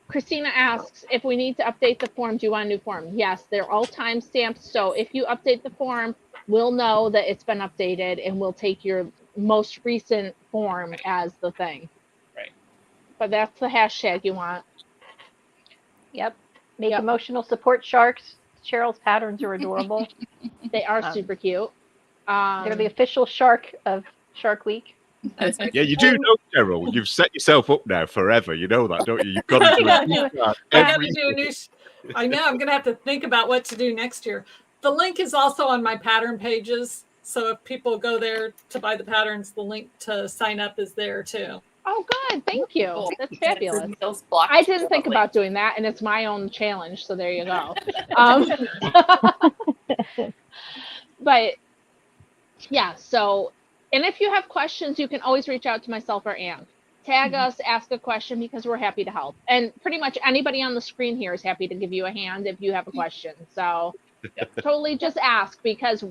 Christina asks if we need to update the form. Do you want a new form? Yes, they're all time stamped. So if you update the form, we'll know that it's been updated, and we'll take your most recent form as the thing. Right. But that's the hashtag you want. Yep. Make Yep. emotional support sharks. Cheryl's patterns are adorable. They are super cute. They're the official shark of Shark Week. That's Yeah, you do know, Cheryl, you've set yourself up now forever. You know that, don't you? You've got to do Yeah, a new card I have every to do a new. I know. I'm going to have to think about what to do next year. The link is also on my pattern pages. So if people go there to buy the patterns, the link to sign up is there too. Oh, good. Thank you. Cool. That's fabulous. Neil's blocked I didn't think shortly. about doing that, and it's my own challenge. So there you go. But yeah, so, and if you have questions, you can always reach out to myself or Anne. Tag us, ask a question, because we're happy to help. And pretty much anybody on the screen here is happy to give you a hand if you have a question. So totally just ask, because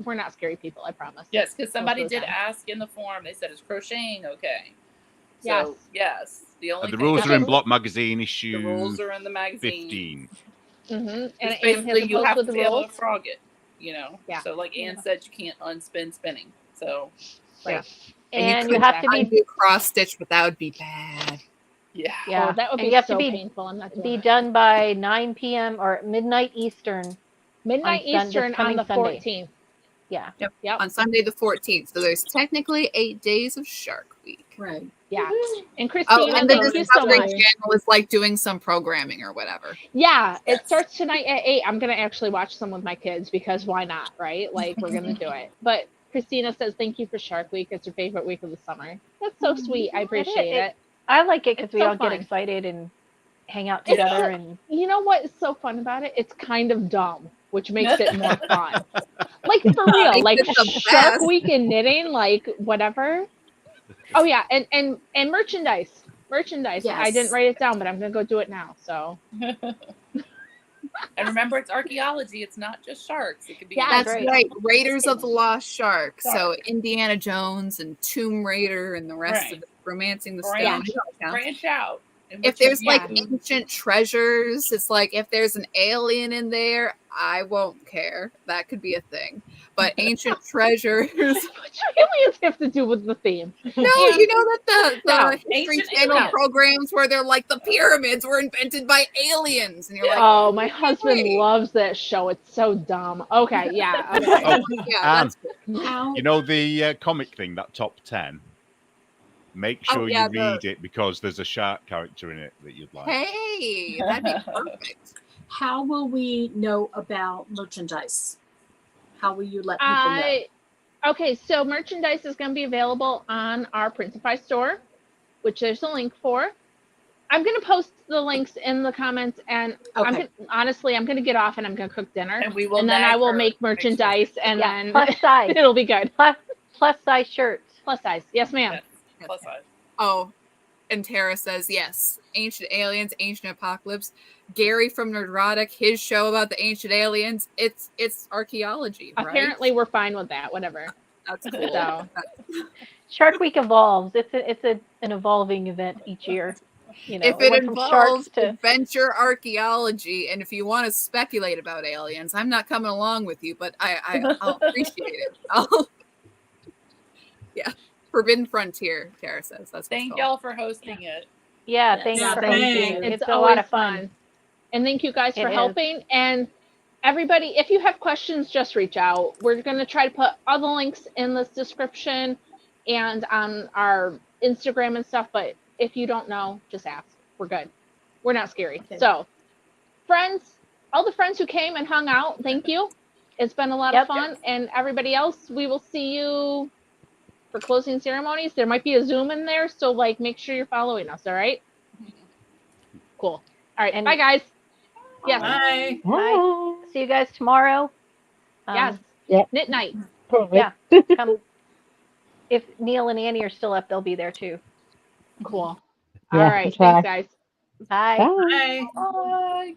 we're not scary people, I promise. Yes, because somebody Most of did the time. ask in the forum. They said, "Is crocheting okay?" Yes. So yes, the only The thing rules that- are in Block Magazine The issue rules are in the magazine. 15. And It's Anne has basically a you post have with to the be able rules. to frog it. You know. Yeah. So like Anne said, you can't unspin spinning. So Right. And you you have to be do cross stitch, but that would be bad. yeah. yeah. Oh, that would And be you have so to be painful. I'm not doing be it. done by 9 p.m. or midnight Eastern. Midnight on Sun- this Eastern on coming the Sunday. 14th. Yeah. Yep. On Sunday the 14th. So there's technically 8 days of Shark Week. Right. Yeah. And Christina, Oh, and the thank you so Discovery much. channel is like doing some programming or whatever. Yeah, it starts tonight at 8. I'm going to actually watch some with my kids, because why not, right? Like, we're going to do it. But Christina says, thank you for Shark Week. It's your favorite week of the summer. That's so sweet. I appreciate it. I like it because It's we so all fun. get excited and hang out It's together. so- And You know what is so fun about it? It's kind of dumb, which makes it more fun. Like, for real, like It's the Shark best. Week and knitting, like whatever. Oh yeah, and merchandise. Merchandise. I Yes. didn't write it down, but I'm gonna go do it now. So And remember, it's archaeology. It's not just sharks. It could be. Yeah, That's right. right. Raiders of the Lost Shark. Shark. So Indiana Jones and Tomb Raider and the rest Right. of it, Romancing the Branch, Stone. It all counts. branch out. And If what you there's like do- ancient treasures, it's like if there's an alien in there, I won't care. That could be a thing. But ancient treasures. what do aliens have to do with the theme? No, you know that the No. History Ancient Channel aliens. programs where they're like the pyramids were invented by aliens, and you're like, Oh, my husband wait. loves that show. It's so dumb. Okay, yeah. Okay. Oh, yeah, and that's How you know the comic thing, that top 10? Make Oh, sure yeah, you read it, because there's a shark character in it that you'd like. hey, that'd be perfect. how will we know about merchandise? How will you let people know? Okay, so merchandise is going to be available on our Printify store, which there's a link for. I'm going to post the links in the comments, and Okay. honestly, I'm going to get off and I'm going to cook dinner, And we will and then nag I will her. make merchandise, and yeah, then plus size, it'll be good. plus size shirts. Plus size, yes, ma'am. Yes. Plus size. Oh, and Tara says yes. Ancient aliens, ancient apocalypse. Gary from Nerdrotic, his show about the ancient aliens. It's archaeology, right? Apparently, we're fine with that. Whatever. That's cool. So Shark Week evolves. It's an evolving event each year. You know, If it went from involves sharks to adventure archaeology, and if you want to speculate about aliens, I'm not coming along with you, but I'll appreciate it. Yeah, Forbidden Frontier, Tara says. That's what Thank it's y'all for hosting it. yeah, Yes. thanks Yeah, for thank hosting. you. It's a always lot of fun. And thank you guys It for is. helping. And everybody, if you have questions, just reach out. We're going to try to put all the links in this description and on our Instagram and stuff. But if you don't know, just ask. We're good. We're not scary. Okay. So, friends, all the friends who came and hung out, thank you. It's been a lot Yep. of fun. And everybody else, we will see you for closing ceremonies. There might be a Zoom in there. So, like, make sure you're following us. All right. Cool. All right. And- bye, guys. Yes. Bye. Bye. See you guys tomorrow. Yes. Yeah. Knit night. Probably. Yeah. Come. If Neil and Annie are still up, they'll be there too. Cool. Yeah, All I'll right. try. Thanks, guys. Bye. Bye. Bye. Bye.